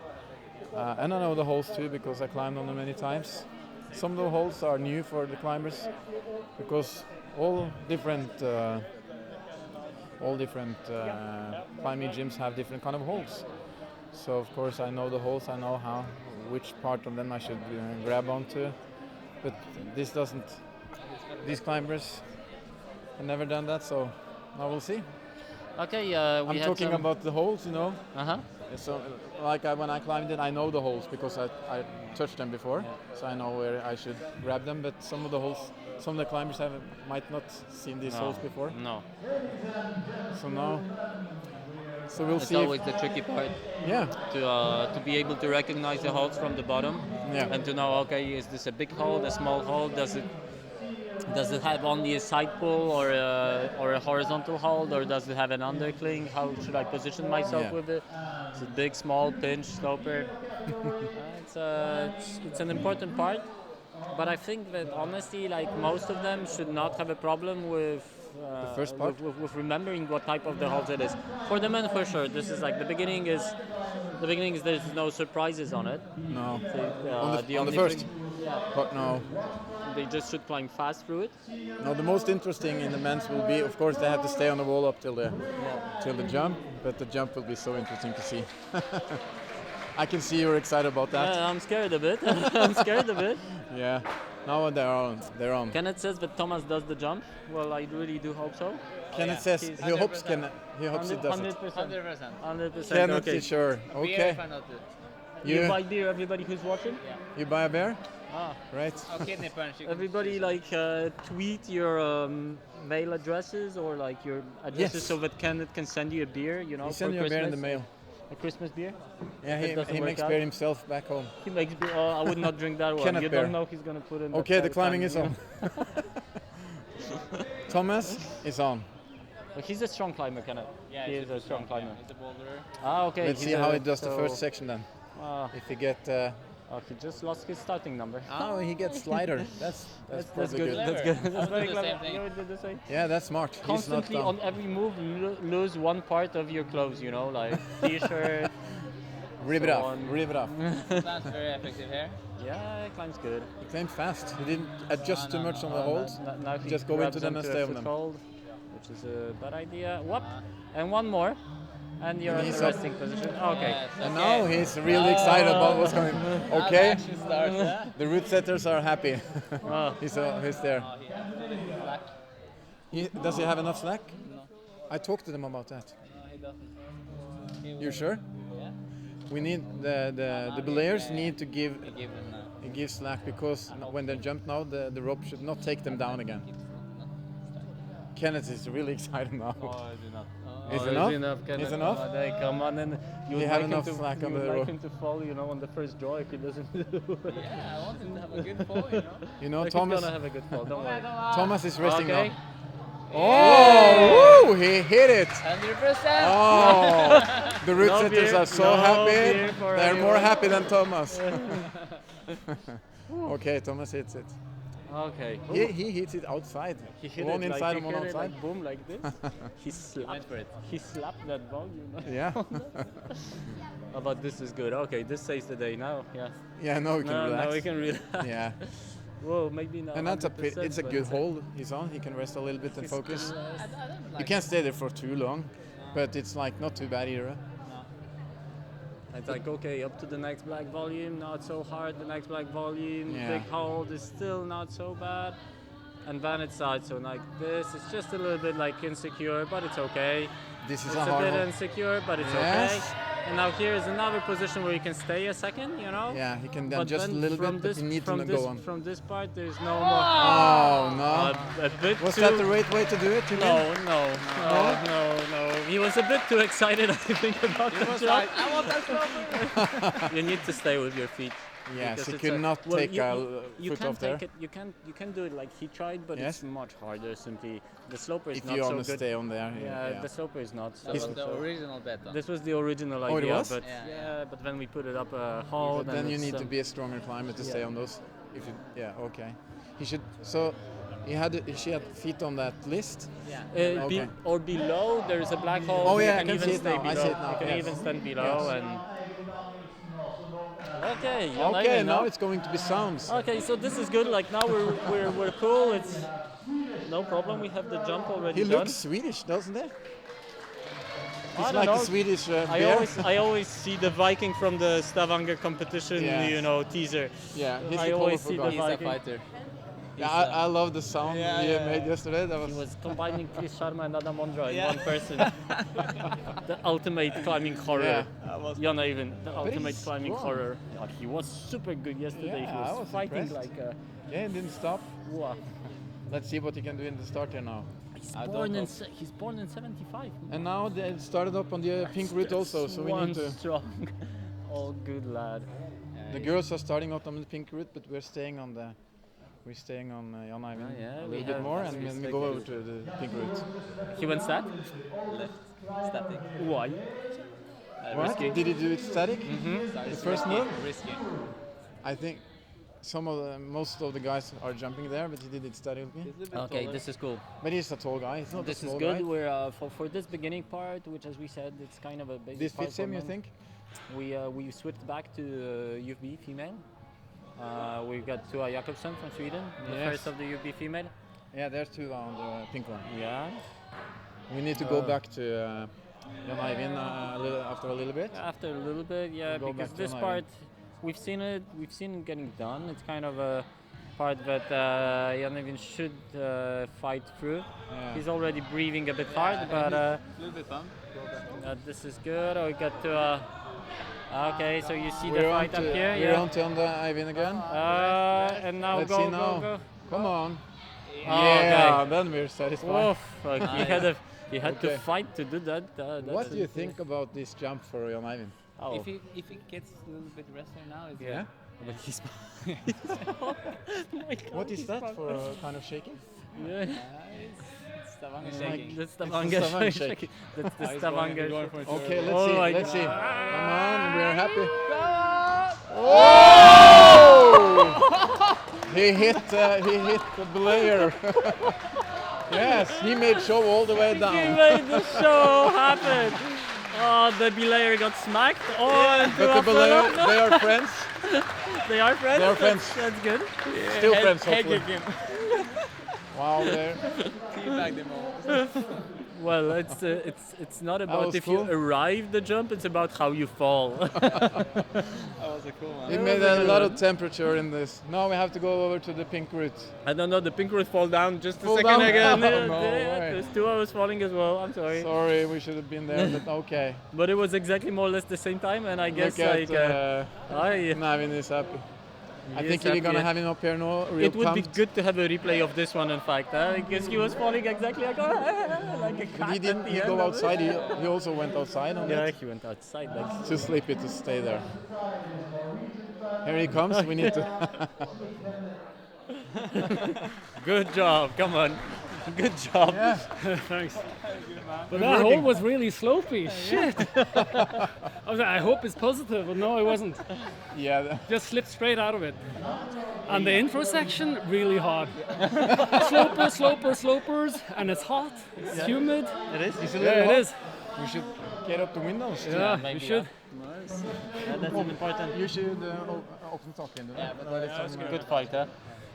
I know the holes too because I climbed on them many times. Some of the holes are new for the climbers because all different climbing gyms have different kind of holes. So of course I know the holes. I know which part of them I should grab onto, but these climbers have never done that, so now we'll see. Okay, I'm talking about the holes, Uh-huh. So when I climbed it, I know the holes because I touched them before, so I know where I should grab them, but some of the climbers might not seen these holes before. No. So we'll see. It's always the tricky part. Yeah. To be able to recognize the holes from the bottom. Yeah. And to know, okay, is this a big hole, a small hole? Does it have only a side pull or a horizontal hold, or does it have an undercling? How should I position myself with it? Is it big, small, pinch, sloper? It's an important part. But I think that honestly, like most of them should not have a problem with the first part with remembering what type of the holes it is. For the men, for sure, this is like the beginning is there's no surprises on it. No. So, on the first. But no. They just should climb fast through it. No, the most interesting in the men's will be, of course, they have to stay on the wall up till the jump, but the jump will be so interesting to see. I can see you're excited about that. I'm scared a bit. Yeah. Now they're on. Kenneth says that Thomas does the jump. Well, I really do hope so. Kenneth says he hopes he does it. 100%. Kenneth okay. is sure. Okay. You buy beer, everybody who's watching? Yeah. You buy a beer? Ah. Right. Kidney punch. Everybody tweet your mail addresses or like your addresses so that Kenneth can send you a beer, He for send you a beer in the mail. A Christmas beer? Yeah, he makes beer himself back home. He makes beer. I would not drink that one. Kenneth You beer. don't know he's gonna put in. Okay, the climbing is on. Thomas is on. But he's a strong climber, kind of. Yeah, he he's is a strong climber. He's a boulderer. Ah, okay. Let's he's see how a- he does the so- first section then. Ah, If he get, oh, he just lost his starting number. oh, he gets slider. That's That's probably good. good. That's good. I That's would very do the clever. same thing. You would do the same. Yeah, that's smart. He's not Constantly dumb. on every move, lose one part of your clothes. You know, like t-shirt. Rip it so off. on. Rip it off. Sounds very effective here. Yeah, it climbs good. He climbed fast. He didn't adjust too much on the holds. Now he Just go grabs into them and onto stay a on them. foothold, which is a bad idea. Whoop, and one more, and you're And in he's the up. resting position. Okay. Yes, And okay. now he's really excited about what's coming. Now the Okay, action starts, yeah? the route setters are happy. Oh. he's there. Oh, he has a little bit slack. Does he have enough slack? No, I talked to them about that. no, he doesn't. He You will- sure? Yeah. We need the belayers need to give Give him slack because when they jump now, the rope should not take them down again. Kenneth is really excited now. Oh, it's enough. Is Oh, enough? It's enough. Kenneth. It's enough? Oh, they come on, and you He would have like him enough to, slack you on would the like rope. him to fall, you know, on the first draw if he doesn't do it. Yeah, I want him to have a good fall, you know. You know, Like Thomas. He's gonna have a good fall. Don't worry. Thomas is resting Okay. now. Oh, woo, he hit it! 100%! Oh, the root No setters beer, are so no happy. beer for They're more anyone. happy than Thomas. Okay, Thomas hits it. Okay. He hits it outside. He hit One it inside like, and he one hit it outside. like boom, like this. He slapped went for it. He slapped that ball, you know. Yeah. Oh, but this is good. Okay, this saves the day now. Yeah. Yeah, now we can No, relax. now we can relax. Yeah, Whoa, maybe not. and that's a pit. 100%, It's a but, good hole he's on. He can rest a little bit and he's focus. good. I don't You like can't stay there for too long, but it's like not too bad either. It's like, okay, up to the next black volume, not so hard. The next black volume, Yeah. big hold is still not so bad. And then it's side, so like this, it's just a little bit like insecure, but it's okay. This is It's a a hard bit hole. insecure, but it's Yes. okay. And now here is another position where you can stay a second, you know? Yeah, he can then But just a then little from bit, but this, he needs from to this, go on. From this part, there's no more. Oh no! A bit Was too. that the right way to do it? You No, mean? no, no, no, no. He was a bit too excited, I think, about the jump. I want that trophy! You need to stay with your feet. Yes, because he it's could not take you, a you foot can off there. take it. You can do it like he tried, but Yes. it's much harder. Simply, the sloper is If not you so want to good. stay on there, Yeah, the sloper is not. So, That was the so- original beta. This was the original Oh, it idea, was? but Yeah. but when we put it up a hole, But then you need to be a stronger climber to stay on those. If you, yeah, okay. He should. So she had feet on that list. Yeah. Okay. or below. There is a black hole. Oh, yeah, I you can can even see it stay now, below. I see it now, You can yes. even stand below Yes. and. Okay. Jan Okay, Eivind now it's going to be sounds. Okay, so this is good. Like now we're cool. It's no problem. We have the jump already He done. looks Swedish, doesn't he? I He's don't like know. a Swedish I bear. always see the Viking from the Stavanger competition, Yeah. you know, teaser. Yeah, he's I a always colorful see guy. the He's a Viking. fighter. Yeah, I love the sound Yeah, he yeah, made yeah. yesterday. That He was was combining Chris Sharma and Adam Ondra in Yeah. one person. The ultimate climbing horror. Jan Eivind, the ultimate he's climbing strong. horror. Yeah, he was super good yesterday. Yeah, he I was, was fighting impressed. like a. yeah, he didn't stop. Wow. Let's see what he can do in the start here now. He's born in 75. And now they started up on the pink route also, so we One need to. strong. Oh, good lad. The girls are starting out on the pink route, but we're staying on Jan Eivind yeah, a we little bit have- more, as and we then we stay go close. over to the pink route. He went stat? Left. Static. Why? What? risky. Did he do it static? Mm-hmm. The first move? Risky. I think most of the guys are jumping there, but he did it statically. He's a little bit Okay, taller. this is cool. But he's a tall guy. He's not This a is small good. guy. We're for this beginning part, which, as we said, it's kind of a basic. This part fits for him, you men. think? We switched back to UFB female. We've got Tua Jakobsen from Sweden, the Yes. first of the UFB female. Yeah, there's two on the pink one. Yeah. We need to go back to Jan Eivind after a little bit. After a little bit, yeah, We'll go because back to this Jan part, we've seen it getting done. It's kind of a part that Jan Eivind should fight through. Yeah. He's already breathing a bit hard, but A little bit bump. this is good. Oh, we got to. Okay, so you see the We're on fight to up here, we're yeah. on to Eivind again. And now Let's go, see now. go, go. Come on. Oh, Yeah, okay. then we're satisfied. Woof, like, he had Okay. to fight to do that. What do you think about this jump for Jan Eivind? Oh, If he gets a little bit rested now, it's Yeah. but he's. Oh my God, What is he's that fine. for kind of shaking? Yeah. it's Stavanger shaking. That's the Stavanger Stavanger shake. shake. That's the He's Stavanger. going for it. Okay, let's Oh see. my Let's see. God. Come on, we're happy. Oh! he hit the belayer. Yes, he made show all the way He down. made the show happen. Oh, the belayer got smacked. Oh, and But the belayer, they are friends. They are friends. They are friends. That's good. Still friends, Head hopefully. kick him. Wow, there. Teabagged him all. Well, it's not was about if cool. you arrive the jump. It's about how you fall. That was a cool one. It made a lot of temperature in this. Now we have to go over to the pink route. I don't know. The pink route fall down just a Fall second down? again. No, Yeah, no way. There's two of us falling as well. I'm sorry. Sorry, we should have been there, but okay. But it was exactly more or less the same time, and I guess Look like at I. Navin is happy. I He think is we're gonna happy. have him up here now. Real It would be pumped. good to have a replay of this one. In fact, because he was falling exactly like, like a cat. But he didn't at the he end go of it. outside. He also went outside on Yeah, it. he went outside. Like, Too sleepy to stay there. Here he comes. We need to. Good job, come on. Good job. Yeah. Thanks. But that hole was really slopey. Shit. I was like, I hope it's positive, but no, it wasn't. Yeah. Just slipped straight out of it. And the intro section, really hard. Slopers, and it's hot, it's humid. it is. It's a Yeah, little it hot. is. We should get up the windows. Yeah, maybe, we should. Yeah, that's important. You should open talking. Yeah, but That was a good fight, huh?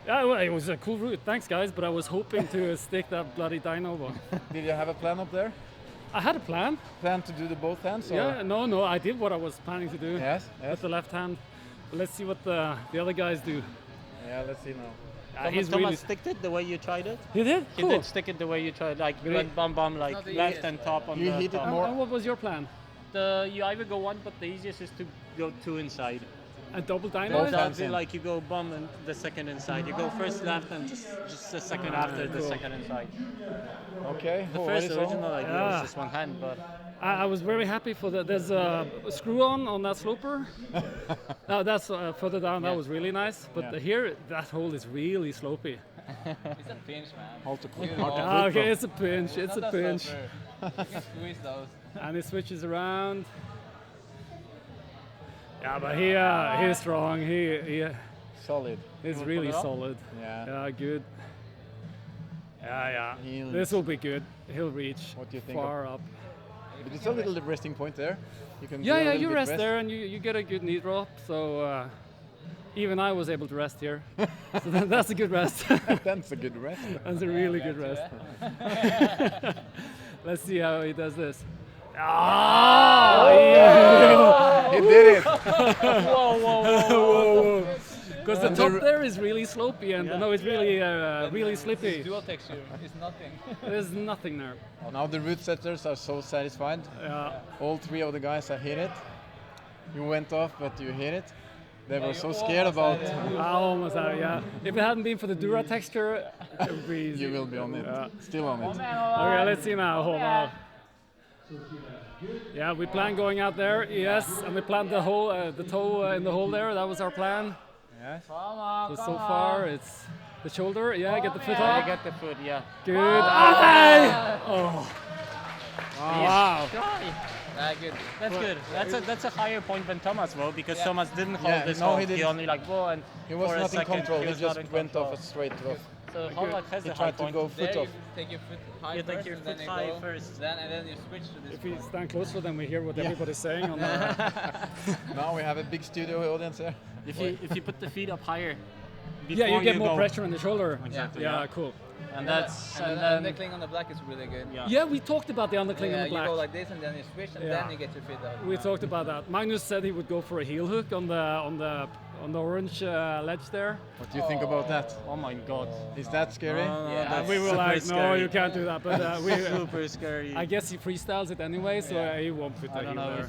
Yeah, well, it was a cool route. Thanks, guys. But I was hoping to stick that bloody dino. But Did you have a plan up there? I had a plan. Plan to do the both hands? Or? Yeah, no, I did what I was planning to do Yes. Yes. with the left hand. Let's see what the other guys do. Yeah. Let's see now. He's Thomas really. sticked it the way you tried it. He did. He Cool. did stick it the way you tried, like Really? went bum like Not the left easiest. and top on You the hit it top. more. And what was your plan? You either go one, but the easiest is to go two inside. A double dino? Both it? hands. That'd be like you go bum and the second inside. You go first left and just a second after the cool. second inside. Okay. The oh, first what is all? original idea Yeah. was just one hand, but I was very happy for that. There's a screw on that sloper. No, that's further down. That was really nice. But Yeah. here, that hole is really slopey. it's a pinch, man. Hard to You hard know. to Ah, grip okay, from. it's a pinch. It's a Not that pinch. sloper. You can squeeze those. And he switches around. Yeah, but he's strong. Solid. He's really solid. Yeah. Yeah, good. Yeah. He'll- This will be good. He'll reach What do you think of- far up. But it's a little resting point there. You can do a Yeah, little you bit rest there and you get a good knee drop. So even I was able to rest here. So that's a good rest. That's a good rest. That's a really good rest. Let's see how he does this. Ah! He did it. Whoa! Because the And top the- there is really slopey and no, it's really really slippy. Dual texture is nothing. There's nothing there. Now the route setters are so satisfied. Yeah. All three of the guys have hit it. You went off, but you hit it. They were so scared about. I almost had it, yeah. If it hadn't been for the Dura texture, it would be easy. You will be on it. Yeah. Still on it. Okay, let's see now. Hold on. Yeah, we planned going out there, yes, and we planned the hole, the toe in the hole there. That was our plan. Yes. So far, it's the shoulder. Yeah, get the foot I up. get the foot, yeah. Good. Ah, oh. Wow. Good. That's good. That's a higher point than Thomas, though, because Thomas didn't hold Yeah, this no, hold. he He didn't. only like whoa, and He was for a not in second, control. He was not just in went control. off straight off. So Haugaland has He a high tried to point. go foot There off. you take your foot high You take first, your and then foot you high go, first. then you switch to this If we one. stand closer, then we hear what everybody's saying on the. Now we have a big studio audience here. If you put the feet up higher, Yeah, you before get more go, pressure on the shoulder. Exactly, Yeah, yeah. cool. and that's And and the then undercling on the black is really good. Yeah. Yeah, we talked about the undercling Yeah, on the you black. go like this and then you switch and Yeah. then you get your feet out. We talked about that. Magnus said he would go for a heel hook on the orange ledge there. What do you think about that? oh my god. Is that scary? Yeah. That's We were super like, no, scary. you can't do that. But we, Super scary. I guess he freestyles it anyway, so he won't put the I don't heel know. there.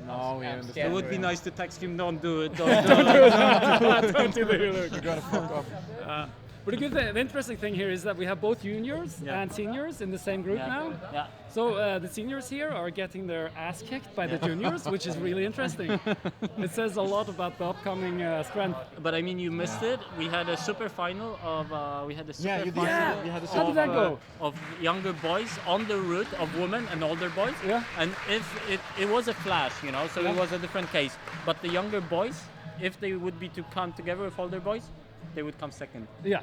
No, we I'm understand. scared. It would be nice to text him, don't do it, don't do Don't it. do that. Don't do the heel hook. You gotta fuck off. But the interesting thing here is that we have both juniors and seniors in the same group now. Yeah. So the seniors here are getting their ass kicked by the juniors, which is really interesting. It says a lot about the upcoming strength. But I mean, you missed it. We had a super final of. We had a super final. How did that go? Of younger boys on the route of women and older boys. Yeah. And if it was a flash, you know, so it was a different case. But the younger boys, if they would be to come together with older boys, they would come second. Yeah.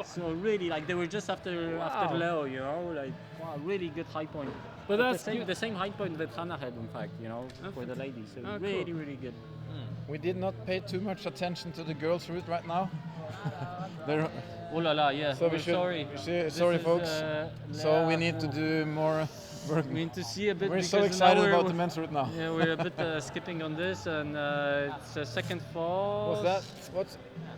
So really, like they were just after Leo, you know, like wow, really good high point. But that's the same high point that Hannah had, in fact, you know, for the ladies. So really, cool. really good. We did not pay too much attention to the girls' route right now. Oh la la, yeah. So we're sorry. Sorry, folks. So we need to do more work. We need to see a bit. We're so excited about the men's route now. Yeah, we're a bit skipping on this, and it's a second fall.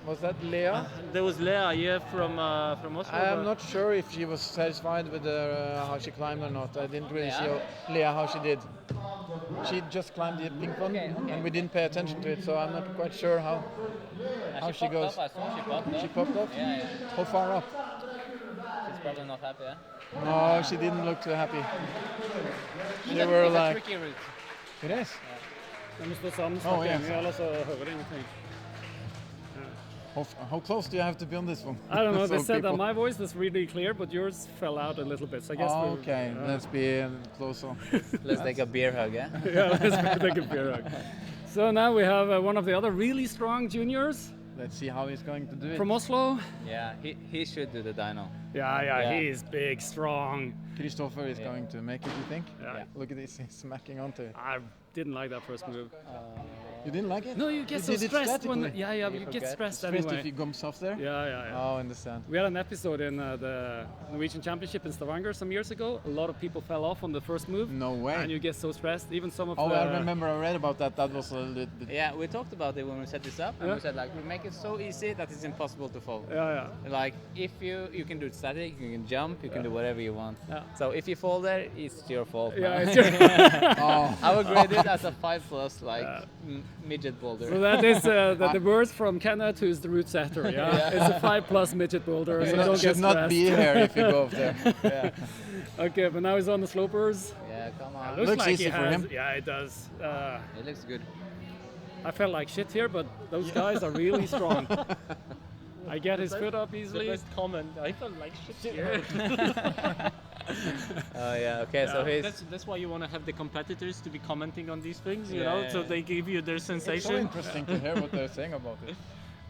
Was that Lea? There was Lea, yeah, from Oslo. I'm not sure if she was satisfied with how she climbed or not. I didn't really see Lea how she did. She just climbed the pink one, and we didn't pay attention to it, so I'm not quite sure how she goes. She popped up? Yeah. How far up? She's probably not happy, yeah? No, she didn't look too happy. They were It's a like... tricky route. It is? De må stå sammen, Oh, yeah. ellers så hører de ingenting. How close do you have to be on this one? I don't know, they So said that people- my voice was really clear, but yours fell out a little bit, so I guess Oh, okay, let's be closer. Let's take a beer hug, yeah? Yeah, let's take a beer hug. So now we have one of the other really strong juniors Let's see how he's going to do it. from Oslo. Yeah, he should do the dyno. Yeah, he's big, strong. Christopher is going to make it, you think? Yeah. Look at this, he's smacking onto it. I didn't like that first move. You didn't like it? No, you get so did it stressed when... statically. Yeah, but you get stressed Stressed if anyway. he comes off there? Yeah. Oh, I understand. We had an episode in the Norwegian Championship in Stavanger some years ago. A lot of people fell off on the first move. No way. And you get so stressed. Even some of Oh, the... I remember I read about that. That was a little bit... Yeah, we talked about it when we set this up, and we said like we make it so easy that it's impossible to fall. Yeah. Like if you can do it static, you can jump, you can do whatever you want. Yeah. So if you fall there, it's your fault. Yeah, now. it's your... I would grade it as a 5+ like midget boulder. So that is the words from Kenneth, who's the route setter. Yeah, it's a 5+ midget boulder. So don't should get not stressed. be here if you go up there. Yeah. Okay, but now he's on the slopers. Yeah, come on. Looks Looks like easy he for has. him. Yeah, it does. It looks good. I felt like shit here, but those guys are really strong. I get his foot up easily. The best comment. I felt like shit here. Oh yeah. Okay, so he's. That's why you want to have the competitors to be commenting on these things, you Yeah, know, yeah, so yeah. they give you their It's so sensation. interesting to hear what they're saying about it.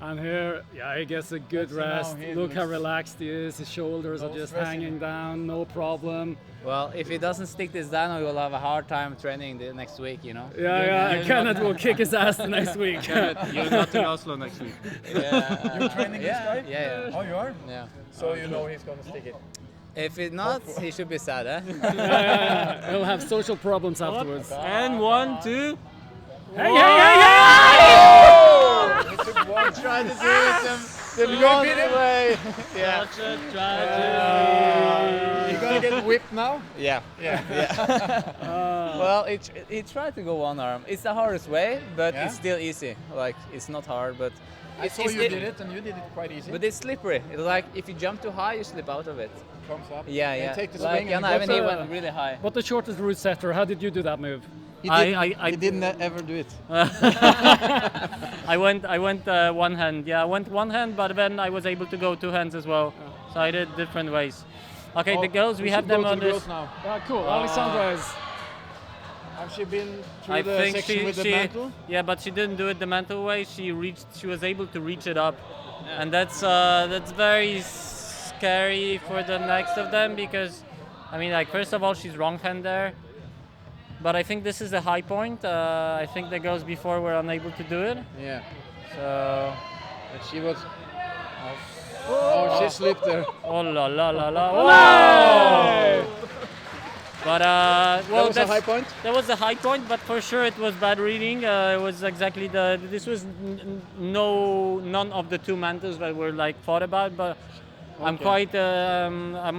And here, yeah, he gets a good Let's see now, rest. he Look how looks- relaxed he is. His shoulders are No just stressing. hanging down, no problem. Well, if he doesn't stick this down, he will have a hard time training the next week. You know. Yeah. Kenneth will kick his ass the next week. You're not in Oslo next week. Yeah. You're training this guy? Yeah. Oh, you are? Yeah. So you know he's going to stick it. If it's not, he should be sad, eh? Yeah. He'll have social problems afterwards. And 1, 2. Hey! He took one. Trying to do it the long way. Yeah. Such a tragedy. You're going to get whipped now? Yeah. Well, he tried to go one arm. It's the hardest way, but Yeah? it's still easy. Like it's not hard, but I saw you did it and you did it quite easy. But it's slippery. It's like if you jump too high, you slip out of it. Comes up. Yeah, And yeah. take the Like swing and Jan Eivind, he he goes, went really high. But the shortest route setter, how did you do that move? He I didn't ever do it. I went one hand. Yeah, I went one hand, but then I was able to go 2 hands as well. So I did different ways. Okay, the girls, we have them on this. Now. Yeah, cool. Alexandra is... Have she been through I the think section with the mantle? yeah, but she didn't do it the mantle way. She was able to reach it up, and that's very scary for the next of them because, I mean, like first of all, she's wrong hand there, but I think this is the high point. I think the girls before were unable to do it, Yeah. so But she was... Oh, she slipped there. oh la la la la. Whoa! But That well, was a high point? That was a high point, but for sure it was bad reading. It was exactly this was none of the 2 mantles that were like thought about, but I'm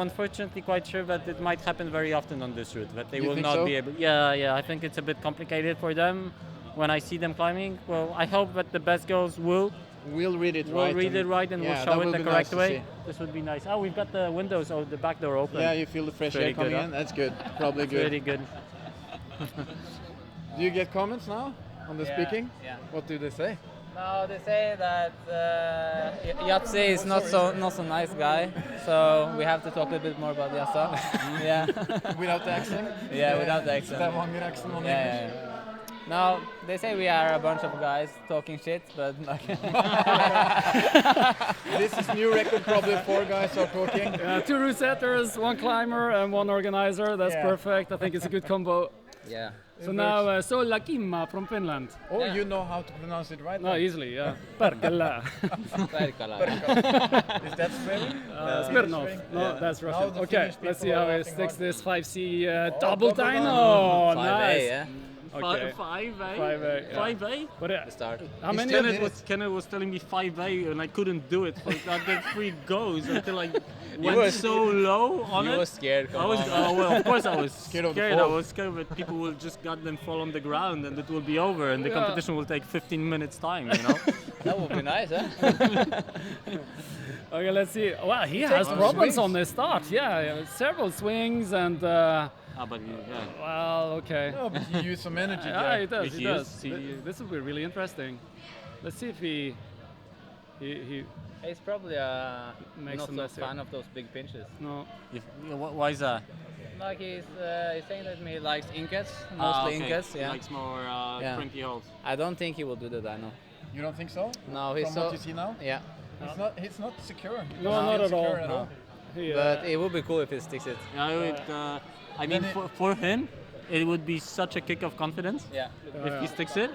unfortunately quite sure that it might happen very often on this route, that they You will think not so? be able. Yeah, I think it's a bit complicated for them when I see them climbing. Well, I hope that the best girls will We'll read it We'll right. read it right and yeah, we'll that show it will the be correct nice to way. see. This would be nice. Oh, we've got the windows or the back door open. Yeah, you feel the fresh Pretty air coming good, huh? in. That's good. Probably good. Pretty good. Do you get comments now on the speaking? Yeah. What do they say? No, they say that Yatzy is not so nice guy, so we have to talk a little bit more about Yatzy. Yeah. Without the accent? Yeah, without the accent. Stavanger accent on English. Yeah. No, they say we are a bunch of guys talking shit, but like This is new record, probably 4 guys are talking. 2 route setters, 1 climber, and 1 organizer. That's Yeah. perfect. I think it's a good combo. yeah. So now, Sola Kimma from Finland. Oh, Yeah. you know how to pronounce it right? No, easily, yeah. Perkele. Perkala. Is that spelling? Smirnov. No, Yeah. that's Now Russian. the Okay, Finnish let's see people how are he laughing sticks hard. this 5C double double dyno. 5A, Nice. yeah. Okay. 5A? 5A, yeah. 5A? But The start. how many? Kenneth was telling me 5A and I couldn't do it. Like, I did 3 goes until I went were- so low on You it. were scared. I was, well, of course I was Scared of the scared. I fall. was scared that people will just goddamn fall on the ground and it will be over and the Yeah. competition will take 15 minutes time, you know? That would be nice, huh? Okay, let's see. Well, he has problems on the start. Yeah, several swings and. But yeah. Well, okay. No, but you use some energy Yeah, there. he does. He He does. is, he- This will be really interesting. Let's see if he He's probably Makes not a so mess here. fan of those big pinches. no. Why is that? Like he's saying that he likes incuts, mostly incuts. He Yeah. likes more Yeah. cranky holes. I don't think he will do the dyno. You don't think so? No, he's From so what you see now? yeah. It's not secure. No, It's not at secure all. all. He, But it would be cool if he sticks it. I mean, Then for him, it would be such a kick of confidence Yeah. if he sticks it.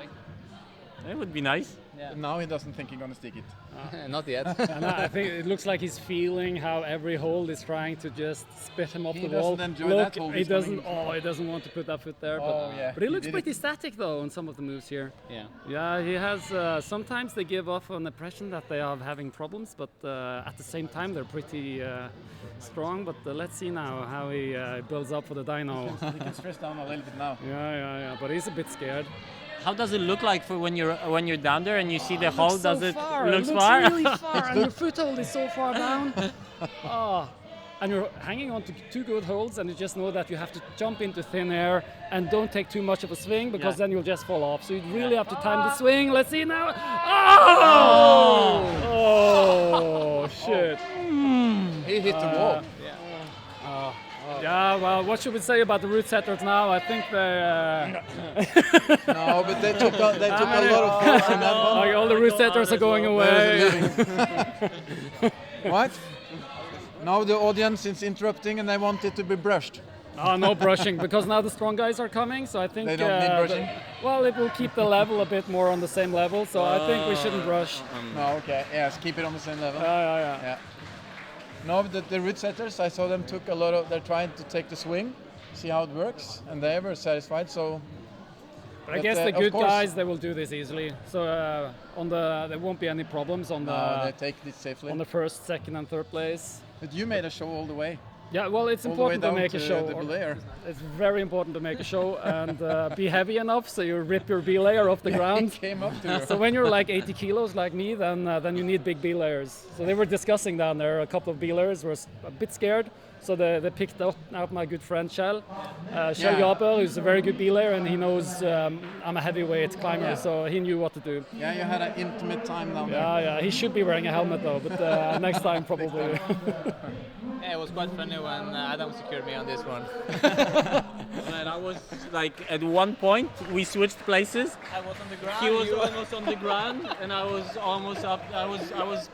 It would be nice. Yeah. Now he doesn't think he's gonna stick it. Not yet. and I think it looks like he's feeling how every hole is trying to just spit him off He the wall. doesn't enjoy Look, that hole he he's doesn't. coming Oh, he doesn't want to put that foot there. Oh, yeah, But he he looks did pretty it. static though on some of the moves here. Yeah. Yeah, he has. Sometimes they give off an impression that they are having problems, but at the same time they're pretty strong. But let's see now how he builds up for the dyno. He can stress down a little bit now. Yeah. But he's a bit scared. How does it look like for when you're down there and you see the hole? Looks Does so it far. looks It looks far? really far, and your foothold is so far down. Oh, and you're hanging on to 2 good holds, and you just know that you have to jump into thin air and don't take too much of a swing because Yeah. then you'll just fall off. So you really have to time the swing. Let's see now. Oh! Oh, shit. He hit the wall. Yeah, well, what should we say about the route setters now? I think they. No, but they took a lot of force in that one. Okay, all the route setters are going away. What? Now the audience is interrupting and they want it to be brushed. Oh, no brushing, because now the strong guys are coming, so I think... They don't need brushing? Well, it will keep the level a bit more on the same level, so I think we shouldn't brush. No, okay. Yes, keep it on the same level. Yeah. Yeah. No, the route setters, I saw them took a lot of. They're trying to take the swing, see how it works, and they were satisfied. So. But I But, guess the of good course- guys, they will do this easily. So there won't be any problems on No, they the take it safely. on the first, second, and third place. But you made a show all the way. Yeah, well, it's All the way important to down make a to show. the belayer. It's very important to make a show and be heavy enough so you rip your B layer off the ground. He came up to you. So when you're like 80 kilos like me, then you need big B layers. So they were discussing down there. A couple of B layers were a bit scared, so they picked out my good friend Kjell. Kjell Yeah. Jabel, who's a very good B layer, and he knows I'm a heavyweight climber, Yeah. so he knew what to do. Yeah, you had an intimate time down there. Yeah. He should be wearing a helmet though, but next time probably. Yeah, it was quite funny when Adam secured me on this one. And I was like, at one point we switched places. I was on the ground. He was almost on the ground, and I was almost up. I was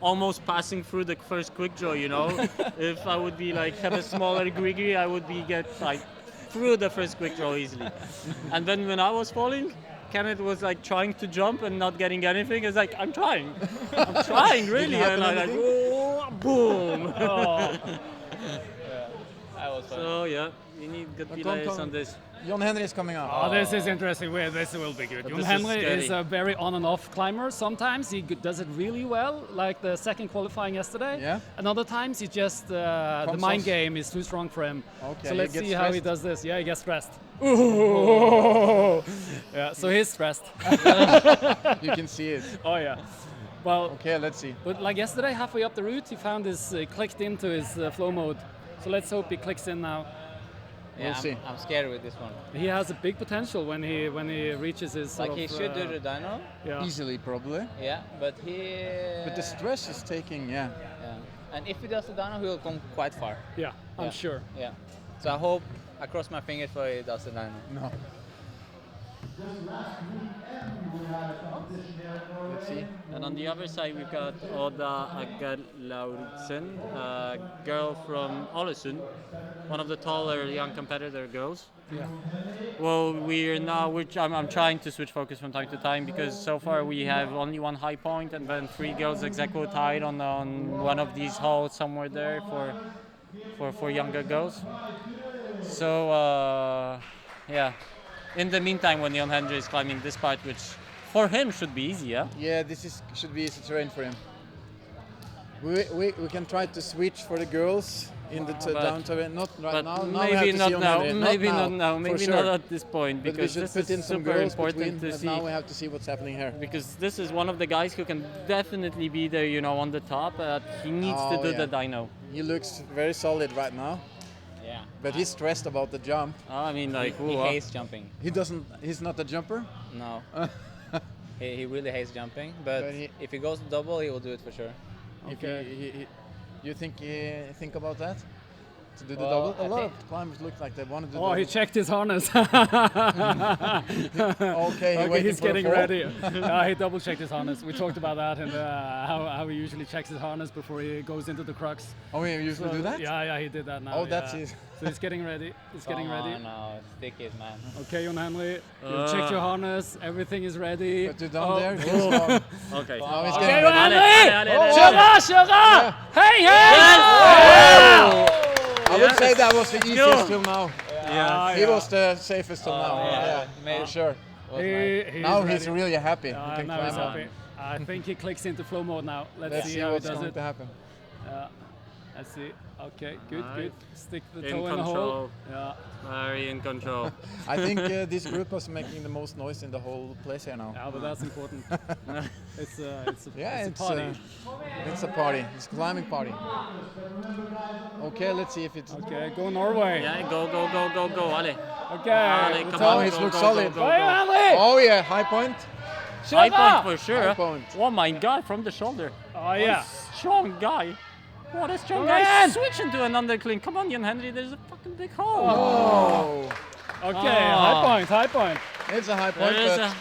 almost passing through the first quick draw. You know, if I would be like have a smaller griggy, I would be get like through the first quick draw easily. And then when I was falling, Kenneth was like trying to jump and not getting anything. It's like I'm trying really, and I like oh, boom. That was fun. So yeah, you need good Come, delays come. on this. John Henry is coming up. Oh, this is interesting. This will be good. But Jon this is Henry scary. is a very on and off climber. Sometimes he does it really well, like the second qualifying yesterday. Yeah. And other times he just the Comes mind off. game is too strong for him. Okay, So he let's gets see how he stressed. does this. Yeah, he gets stressed. Ooh. Yeah. So he's stressed. You can see it. Oh yeah. Well, Okay, let's see. but like yesterday, halfway up the route, he found his clicked into his flow mode. So let's hope he clicks in now. Yeah, We'll see. I'm scared with this one. He has a big potential when he reaches his sort Like he of, should do the dyno. yeah. Easily, probably. Yeah, but he. But the stress is taking, yeah. Yeah. And if he does the dyno, he will come quite far. Yeah, I'm Yeah. sure. Yeah. So I hope, I cross my fingers for he does the dyno. No. Let's see. And on the other side, we've got Oda Haugalandsveggen, a girl from Haugesund, one of the taller young competitor girls. Yeah. Well, I'm trying to switch focus from time to time because so far we have only one high point and then 3 girls ex aequo tied on one of these halls somewhere there for younger girls. So, yeah. In the meantime, when Jon Henry is climbing this part, which for him should be easy, yeah? Yeah, should be easy terrain for him. We can try to switch for the girls in the down terrain. Not right But now. Now we have maybe to not see on now. Henry. Maybe Not not now. for Maybe sure. not at this point But we because should this put in is some super girls important between. to But see. now we have to see what's happening here. Because this is one of the guys who can definitely be there, on the top. He needs to Oh, do yeah. the dyno. He looks very solid right now, Yeah. but he's stressed about the jump. I mean, like, He hates jumping. He's not a jumper. No. he really hates jumping, but But he- if he goes double, he will do it for sure. If you think about that? To do the Well, double? A I lot think- of climbers look like they want to do Oh, he double. checked his harness. Okay, waiting he's for the getting fall. ready. He double checked his harness. We talked about that and how he usually checks his harness before he goes into the crux. Oh, you usually do that? Yeah, he did that now. Oh, that's yeah. his. So he's getting ready. He's getting ready. No, stick it, man. Okay, Jon Henry, you checked your harness. Everything is ready. But you're down Oh. there. He's gone. Okay. Now he's Okay, getting Jon ready. Henry! Oh, Kjøra! Hey, hey! I would say that was the easiest till now. Yeah, He was the safest till now. yeah. Yeah, for sure. Now he's really happy. He can now he's climb up. happy. I think he clicks into flow mode now. Let's see how he what's does going it. to happen. Let's see. Okay, good, Nice. good. Stick the In toe in the hole. control. Yeah. Very in control. I think this group was making the most noise in the whole place here now. Yeah, but that's important. it's Yeah, a party. it's a party. It's a climbing party. Okay, let's see if it's. Okay, go Norway. Yeah, go, Ali. Okay. Ali, the come toe on, he is- go, looks go, solid. go, go, Hey, go. Ali! Oh yeah, high point. High Kjøra! point for sure. High point. Oh my god, from the shoulder. Oh yeah. Strong guy. What a strong Come guy. on. Switch into an undercling. Come on, Jon Henry, there's a fucking big hole. Oh, Okay, Oh. high point, high point. it's a high point, There is but a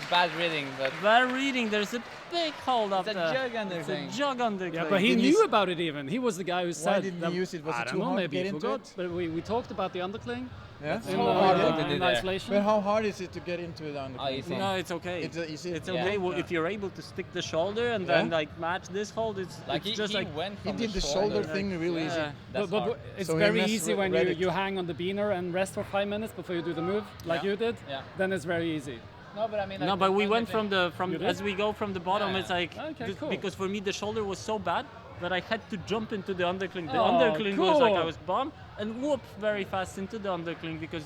It's bad reading, but bad reading. There's a big hole up it's a there. jug under It's a thing. jug undercling. Yeah, but he Didn't knew he- about it even. He was the guy who said didn't that, he use it? Was I it don't too know, hard to maybe get he into forgot. it? But we talked about the undercling yeah. in, So hard to in do there. isolation. But how hard is it to get into it on the? Oh, easy. No, it's okay. It's easy. It's Yeah. okay. Well, Yeah. if you're able to stick the shoulder and Yeah. then like match this hold, it's Like it's just he like went He from did the shoulder thing really easy. yeah. That's but hard. it's So he very messed easy with when Reddit. you hang on the beaner and rest for 5 minutes before you do the move, like Yeah. you did. Yeah. Then it's very easy. No, but I mean. No, like, but the we under went thing- from You did? as we go from the bottom. Yeah. It's like Okay, cool. because for me the shoulder was so bad that I had to jump into the undercling. The Oh, undercling was like I cool. was bummed and whoop very fast into the undercling because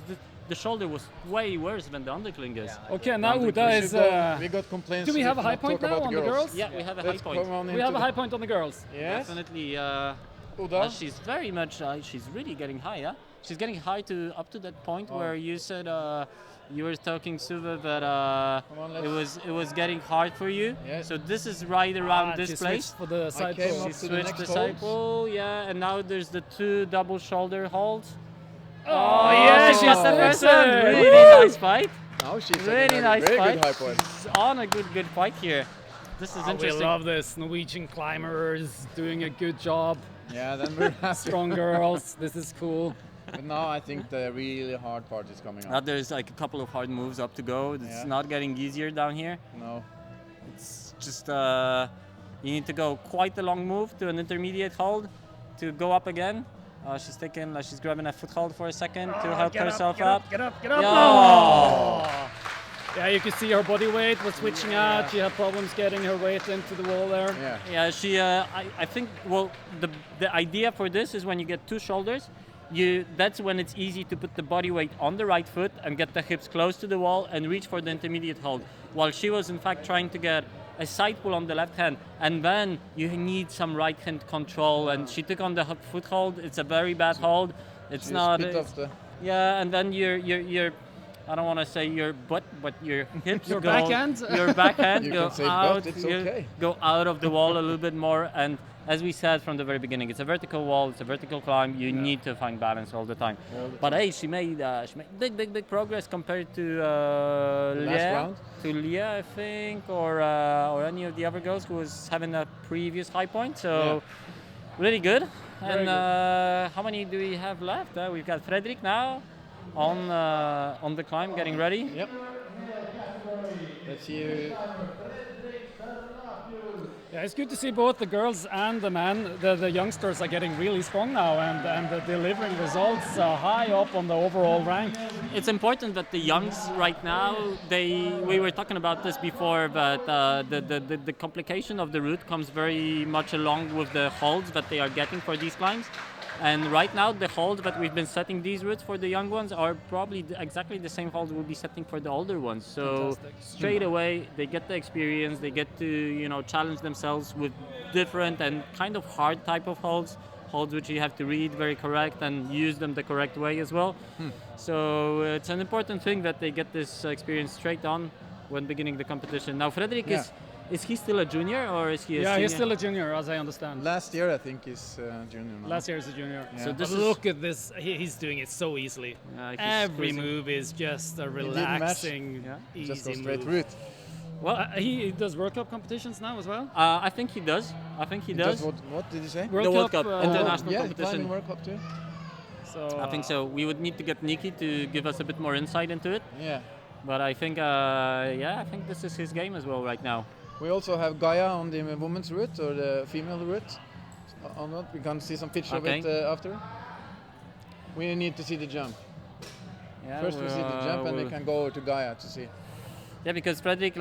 the shoulder was way worse than the undercling is. Yeah. Okay, now We Uda should is. go- we got complaints. do we have a if high not point talk now about on the girls? Yeah, we have a Let's high point. come on We into have a the- high point on the girls. Yes. Definitely. Uda. She's very much. She's really getting high. Yeah, she's getting high to up to that point where you said you were talking Suva that Come on, it was getting hard for you. Yeah. So this is right around She this switched place. for the side came pull. up She to the switched next the side hold. pull, yeah, and now there's the 2 double shoulder holds. Oh yeah, she she's got the first fixing. one. Really nice fight. Now she's Really nice very fight. good high point. She's on a good fight here. This is We interesting. love this. Norwegian climbers doing a good job. Yeah, then we're happy. Strong girls. This is cool. But now I think the really hard part is coming Now up. there's like a couple of hard moves up to go. It's Yeah. not getting easier down here. No. It's just you need to go quite a long move to an intermediate hold to go up again. She's grabbing a foothold for a second to help Get herself up, up. get up, get up. Yo! Oh. Yeah, you can see her body weight was switching out. She had problems getting her weight into the wall there. Yeah. Yeah, she. I think. Well, the idea for this is when you get 2 shoulders, that's when it's easy to put the body weight on the right foot and get the hips close to the wall and reach for the intermediate hold. While she was in fact trying to get a side pull on the left hand, and then you need some right hand control. And she took on the foot hold. It's a very bad hold. It's She not. spit off the. Yeah, and then your I don't want to say your butt, but your hips Your go. backhand? Your backhand You go can say out. butt, it's you okay. Go out of the wall a little bit more. And as we said from the very beginning, it's a vertical wall. It's a vertical climb. You need to find balance all the time. But hey, she made big progress compared to last round? To Leah, I think, or any of the other girls who was having a previous high point. So really good. Very And good. how many do we have left? We've got Fredrik now on the climb, getting ready. Yep. Let's see. Yeah, it's good to see both the girls and the men, the youngsters are getting really strong now and delivering results high up on the overall rank. It's important that the youngs right now, we were talking about this before, but the complication of the route comes very much along with the holds that they are getting for these climbs. And right now, the holds that we've been setting these routes for the young ones are probably exactly the same holds we'll be setting for the older ones. So Fantastic. straight away, they get the experience, they get to challenge themselves with different and kind of hard type of holds which you have to read very correct and use them the correct way as well. So it's an important thing that they get this experience straight on when beginning the competition. Now, Fredrik is he still a junior or is he a senior? He's still a junior, as I understand. Last year, I think he's junior now. Last year is a junior. Yeah. So this look at this. He's doing it so easily. He's Every squeezing. move is just a didn't match. relaxing, easy Just go straight move. through it. Well, He does World Cup competitions now as well. I think he does. I think he does. Just what did you say? The World Cup, international yeah, competition. climbing World Cup too. So I think so. We would need to get Nikki to give us a bit more insight into it. Yeah. But I think, I think this is his game as well right now. We also have Gaia on the women's route or the female route. On that, we can see some picture of it after. We need to see the jump. Yeah, First we see the jump and we can go over to Gaia to see. Yeah, because Fredrik,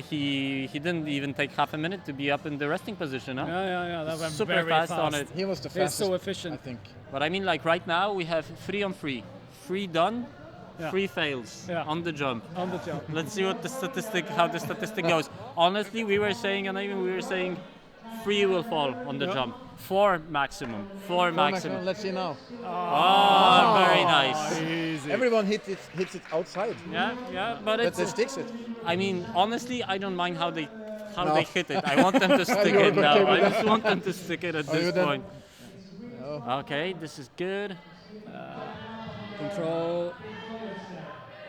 he didn't even take half a minute to be up in the resting position, huh? Yeah. That went Super very fast on it. He was the He's fastest. so efficient. I think. But I mean, like right now we have 3 on 3. 3 done, Yeah. 3 fails on the jump. On the jump. Let's see what how the statistic goes. Honestly, we were saying 3 will fall on the jump. 4 maximum. 4 maximum. Let's see now. Oh, very nice. Easy. Everyone hits it outside. Yeah, but But it's. they sticks it. I mean, honestly, I don't mind how they No. they hit it. I want them to stick You're it now. okay with I that? just want them to stick it at Are you this done? point. No. Okay, this is good. Control.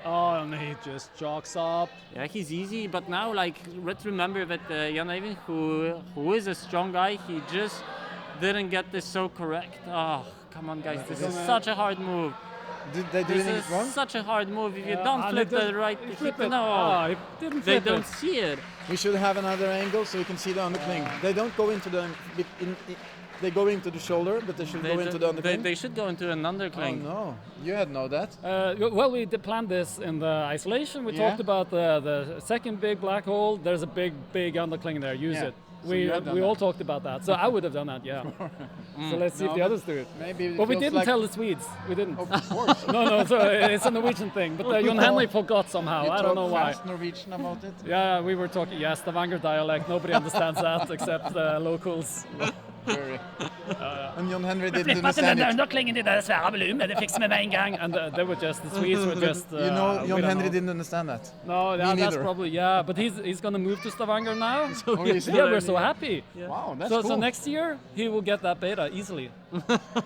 Oh, and he just jogs up. Yeah, he's easy, but now, like, let's remember that Jan Eivind, who is a strong guy, he just didn't get this so correct. Oh, come on, guys, this is such a hard move. Did they do This anything is wrong? such a hard move. If you Yeah, don't and flip it does- the right, he if flipped you, it. no, Oh, he didn't they flip don't it. see it. We should have another angle so we can see the undercling. They don't go into the. They go into the shoulder, but they should go into the undercling. They should go into an Oh undercling. no, you had know that. Well, we did plan this in the isolation. We Yeah. talked about the second big black hole. There's a big undercling there. Use Yeah. it. So you have done We that. all talked about that. So I would have done that. Yeah. So let's see if the others do it. Maybe. it But we feels didn't like, tell the Swedes. We didn't. Of course. No. So it's a Norwegian thing. But Jon Henry forgot somehow. You I don't know talk why. fast Norwegian about it. Yeah, we were talking. Yes, the Stavanger dialect. Nobody understands that except the locals. Very. And Jon Henry didn't understand it. underklingen i det svære volumet. Det fikser vi med en gang. And they were just, the Swedes were just... You know, we Jon don't Henry know. didn't understand that. No, yeah, that's neither. probably, yeah. But he's going to move to Stavanger now. Oh, is he? Yeah, we're so happy. Wow, that's So cool. next year, he will get that beta easily.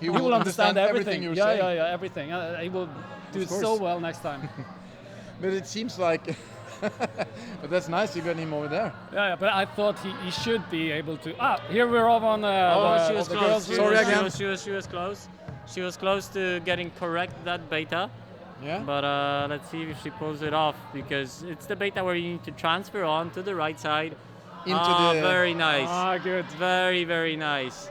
he He will understand everything. you're Yeah, saying. yeah, everything. He will do it course. so well next time. But it seems like. But that's nice you got him over there. Yeah, but I thought he should be able to. Here we're off on. She was the close. girls- sorry again. She was close. She was close to getting correct that beta. Yeah. But let's see if she pulls it off, because it's the beta where you need to transfer on to the right side. Into the. Very nice. Ah, good. Very, very nice.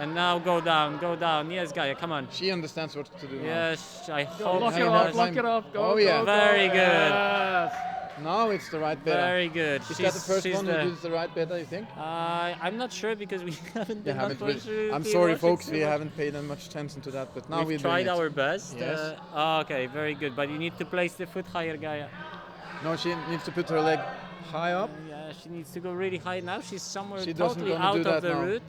And now go down. Yes, Gaia, come on. She understands what to do. now. Yes, I hope Lock she it does. up, lock it up. Go, Oh, yeah. go, go. Very good. Yes. Now it's the right beta. Very good. Is that the first she's one who does the right beta? You think? I'm not sure, because we haven't You been haven't. unfortunately I'm sorry, watching folks. too We much. haven't paid much attention to that, but now We've we're doing tried it. our best. Yes. Okay, very good. But you need to place the foot higher, Gaia. No, she needs to put her leg high up. Yeah, she needs to go really high now. She's somewhere She doesn't totally gonna out do of that the now. route.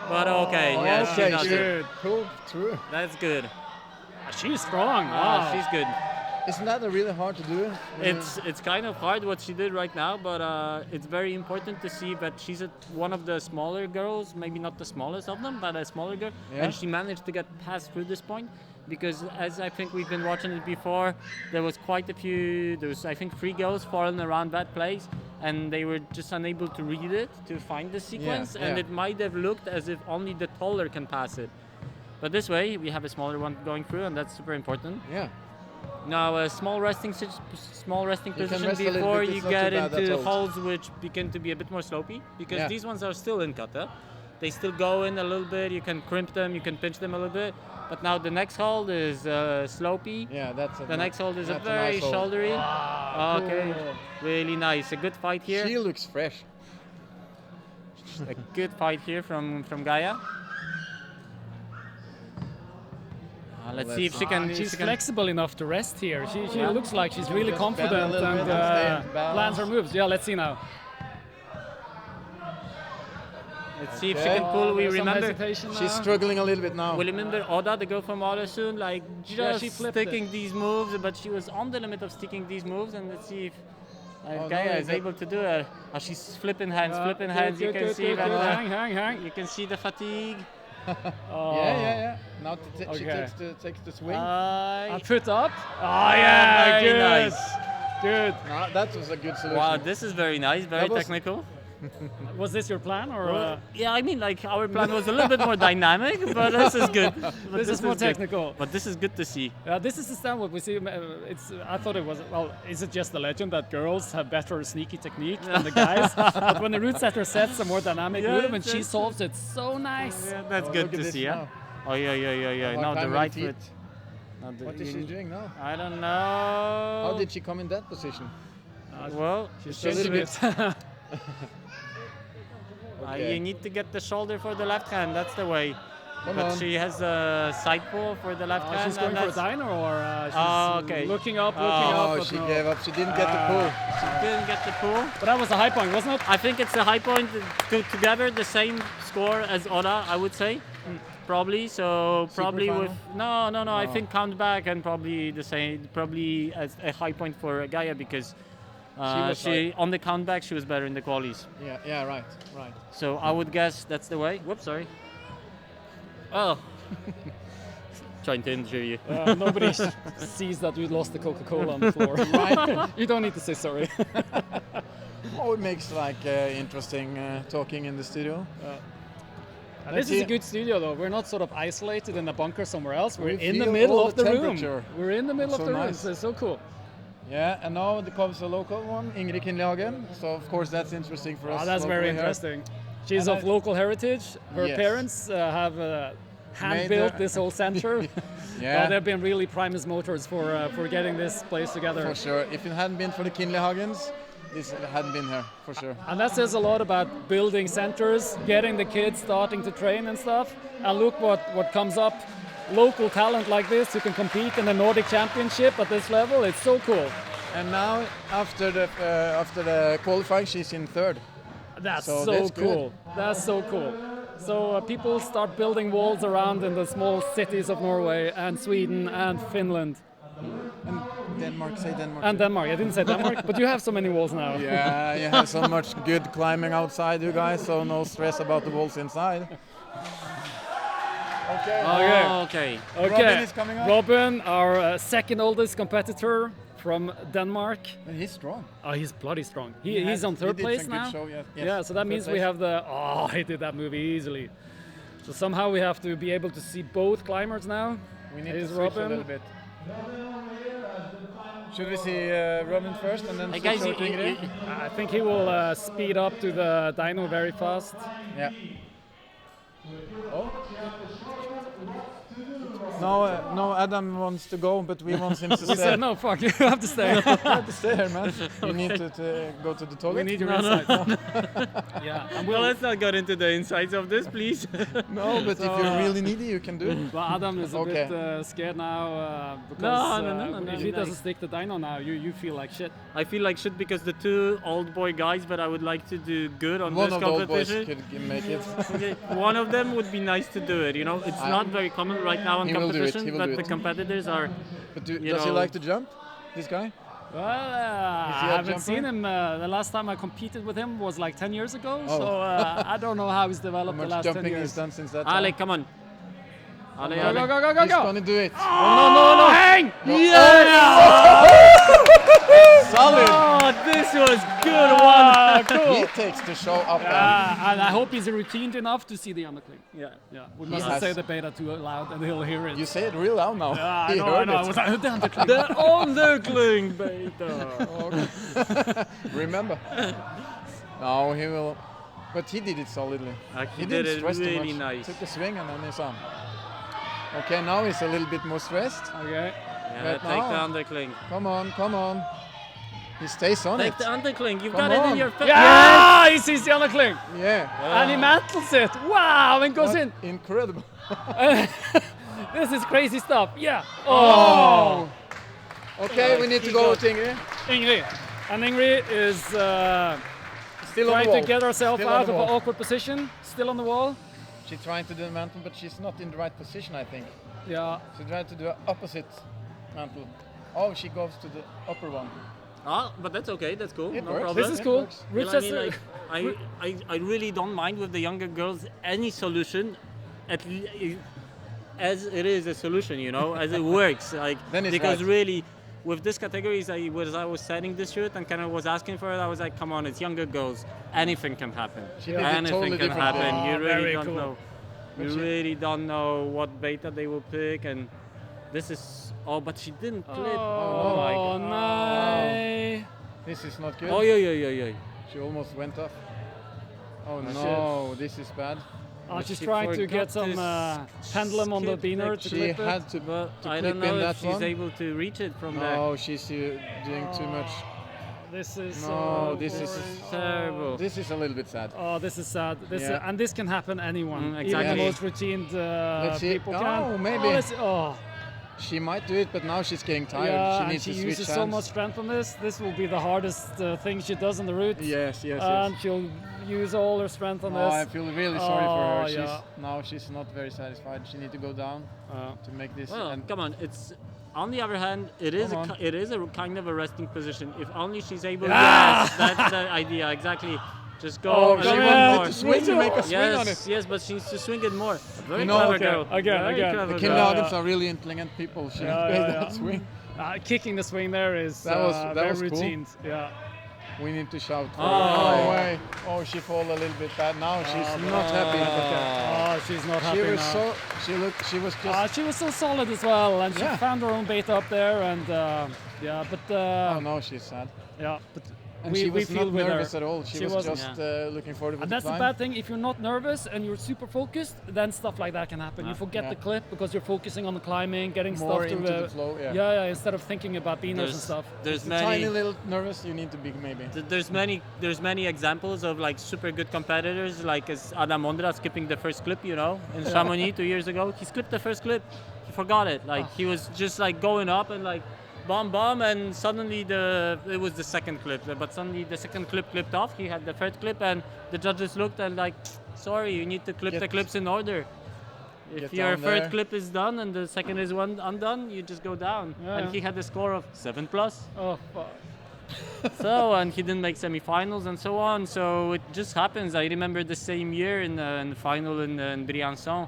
But okay, yeah, okay, she does it. good. Cool, true. That's good. She's strong. Wow. She's good. Isn't that really hard to do? It's kind of hard what she did right now, but it's very important to see that she's one of the smaller girls, maybe not the smallest of them, but a smaller girl, Yeah. and she managed to get past through this point. Because as I think we've been watching it before, there was quite a few. There was I think 3 girls falling around that place, and they were just unable to read it to find the sequence, and yeah. it might have looked as if only the taller can pass it. But this way, we have a smaller one going through, and that's super important. Yeah. Now, a small resting You can position rest a little before bit, you it's not get too bad, into that's all. holes which begin to be a bit more slopey, because Yeah. these ones are still in kata. They still go in a little bit. You can crimp them, you can pinch them a little bit. But now the next hold is slopey. Yeah, that's The next hold is a that's very nice hold. shouldery. Okay, cool. really nice. A good fight here. She looks fresh. A good fight here from Gaia. Let's see if she can. She's she can flexible enough to rest here. She Yeah. looks like she's really Just bend a confident little and bit and stay in balance. plans her moves. Yeah, let's see now. Let's see if she Okay. can pull. We There's some remember. hesitation now. She's struggling a little bit now. We remember Oda, the girl from Haugesund, like Yeah, she just flipped sticking it. these moves, but she was on the limit of sticking these moves. And let's see if no, Gaia you is get- able to do it. Oh, she's flipping hands, Yeah, flipping good, hands. You good, can good, see good, that. good. Hang. You can see the fatigue. Oh. Yeah. Now she Okay. takes the swing. And put up. Oh yeah, very good. nice. Good. No, that was a good solution. Wow, this is very nice, very That was- technical. Was this your plan or? Yeah, I mean, like our plan was a little bit more dynamic, but this is good. But This is more good. technical. But this is good to see. This is the standard we see. I thought it was. Well, is it just a legend that girls have better sneaky technique than the guys? But when the root setter sets a more dynamic Yeah, move and she that's- solves it so nice. Yeah, that's Oh, good look at to this see. Yeah. now. Oh yeah. Hard Now the time right with foot. feet. Now the- What is she doing now? I don't know. How did she come in that position? Well, She's a little changing bit- it. Okay. you need to get the shoulder for the left hand. That's the way. Come But on. she has a side pull for the left hand. She's going and for a that's- dino or she's Oh, okay. looking up, Oh, but she no. gave up. She didn't get the pull. She didn't get the pull. But that was a high point, wasn't it? I think it's a high point. Together, the same score as Oda, I would say. Probably. So probably final? with no. I think count back and probably the same. Probably as a high point for Gaia because was on the count back she was better in the qualies. Yeah, right. So I would guess that's the way. Whoops, sorry. Oh. Trying to injure you. Nobody sees that you lost the Coca-Cola on the floor. Right? You don't need to say sorry. Oh, it makes like interesting talking in the studio. This is a good studio though. We're not sort of isolated in a bunker somewhere else. We're We in the feel middle all of the the room. temperature. We're in the middle So of the room. nice. So it's so cool. Yeah, and now there comes a local one, Ingrid Kinlehagen. So of course that's interesting for us. Oh, that's very locally here. interesting. She's And of local heritage. Her Yes. parents have hand-built this whole center. Yeah. They've been really primus motors for getting this place together. For sure. If it hadn't been for the Kinlehagens, this hadn't been here, for sure. And that says a lot about building centers, getting the kids starting to train and stuff. And look what comes up. Local talent like this who can compete in the Nordic Championship at this level. It's so cool. And now, after the qualifying, she's in third. That's So so that's good. cool. That's so cool. So people start building walls around in the small cities of Norway and Sweden and Finland. And Denmark, say Denmark. And Denmark. I didn't say Denmark, but you have so many walls now. Yeah, you have so much good climbing outside, you guys, so no stress about the walls inside. Okay. Okay. Robin is coming up. Robin, our second oldest competitor from Denmark. And he's strong. Oh, he's bloody strong. He's on third did place some good now. show, yes. Yeah, so that Third means we place. have the. Oh, he did that move easily. So somehow we have to be able to see both climbers now. We need Here's to switch Robin. a little bit. Should we see Robin first and then Hey, switch guys, over to Ingrid? I think he will speed up to the dyno very fast. Yeah. Oh. No, Adam wants to go, but we want him to He stay. said, no, fuck, you have to stay. You have to stay here, man. You need to go to the toilet. We need your insight. Yeah, and Well, let's not get into the insides of this, please. No, but if you're really needy, you can do it. Well, Adam is a Okay. bit scared now because No, if he like- doesn't stick to Dino now, you feel like shit. I feel like shit because the two old boy guys, but I would like to do good on One this of the old boys competition. could make it. Okay, one of them would be nice to do it. You know, it's not very common right now in He will do it, competition, he will but do the it. competitors are. But You does he know- like to jump? This guy? Well, Is he I a haven't seen jumper? him. The last time I competed with him was like 10 years ago, Oh. so I don't know how he's How developed the much last 10 jumping years. he's done since that time? Ale, come on. Ale, Go, Ale. go, go, go, go, He's go! gonna do it. No, hang! Solid! Oh, this was good one. Cool. He takes the show up. And I hope he's routined enough to see the undercling. Yeah. Yeah, we He mustn't has- say the beta too loud and he'll hear it. You say it real loud now. Yeah, I He know, heard I it. was like, the undercling. The undercling beta. Remember? No, he will. But he did it solidly. He didn't did it stress too really much. nice. Took a swing and then he's on. Okay, now he's a little bit more stressed. Okay. Yeah, But take the now- undercling. Come on, come on. He stays on Take it. the undercling. You've Come got it on. in your face. Yeah, he sees the undercling. Yeah. And he mantles it. Wow, and goes in. Incredible. This is crazy stuff. Yeah. Oh. Okay, we need to go to Ingrid. Ingrid. And Ingrid is Still on the trying wall. to get herself Still on out the of an wall. awkward position. Still on the wall. She's trying to do the mantle, but she's not in the right position, I think. Yeah. She tried to do an opposite mantle. Oh, she goes to the upper one. Ah, but that's okay. That's cool. It no works. problem. This is It cool. works. Rich Well, I has mean, to- like, I really don't mind with the younger girls any solution, as it is a solution, you know, as it works. Like Then it's because right. really, with this categories, I was setting this shoot and kind of was asking for it. I was like, come on, it's younger girls. Anything can happen. She did it Anything totally can different. happen. Oh, You really very don't cool. know. But You she- really don't know what beta they will pick, and this is. Oh, but she didn't clip. Oh, my god. no. This is not good. Oh yeah. She almost went off. Oh no, this is bad. Oh, she's she trying to forgot get some to pendulum on the skip beaner like to She clip it. had to, But to I clip don't in know that if she's one. able to reach it from there. No, she's doing too much. This is No, this is Terrible. this is a little bit sad. Oh, this is sad. Yeah. And this can happen anyone. Mm, Even exactly. the most routined Let's see. people Oh, can. maybe. Oh, She might do it, but now she's getting tired. yeah, she and needs she to switch uses hands. so much strength on this. This will be the hardest thing she does on the route. Yes, yes, And yes. she'll use all her strength on Oh, I this. feel really sorry for her. Oh, She's yeah. now she's not very satisfied. She needs to go down to make this. Well, and come on. It's on the other hand, it is Come on. it is a kind of a resting position. If only she's able. Yeah. Yes, that's the idea exactly. Just go oh, a she little wanted more. to swing to make a swing on it. Yes, yes, but she needs to swing it more. Very You know, clever okay, girl. again. Very The clever The girl. Kindergartens are really intelligent people. She Yeah, made yeah, that yeah. swing. Kicking the swing there is That was very cool. routine. Yeah. We need to shout. For Oh. No way. Oh, she fall a little bit bad. Now she's not happy. Oh, she's not happy She was now. so. She was just. She was so solid as well, and she Yeah. found her own beta up there, and yeah, but Oh no, she's sad. yeah, but And we she was feel not with her. nervous at all. She was wasn't. just looking forward to And the that's the climb. bad thing. If you're not nervous and you're super focused, then stuff like that can happen. You forget Yeah. the clip because you're focusing on the climbing, getting More stuff to into the flow, yeah. yeah, instead of thinking about beaners and stuff. There's A many. tiny little nervous. You need to be maybe. There's many examples of like super good competitors, like as Adam Ondra skipping the first clip, you know, in Chamonix 2 years ago. He skipped the first clip. He forgot it. Like he was just like going up and like bomb, and suddenly it was the second clip, but suddenly the second clip clipped off. He had the third clip, and the judges looked and like, sorry, you need to clip the clips in order. If Get your down third there. clip is done and the second is undone, you just go down. Yeah. And he had a score of 7+. Oh, fuck. So, and he didn't make semifinals and so on. So it just happens. I remember the same year in the final in Briançon,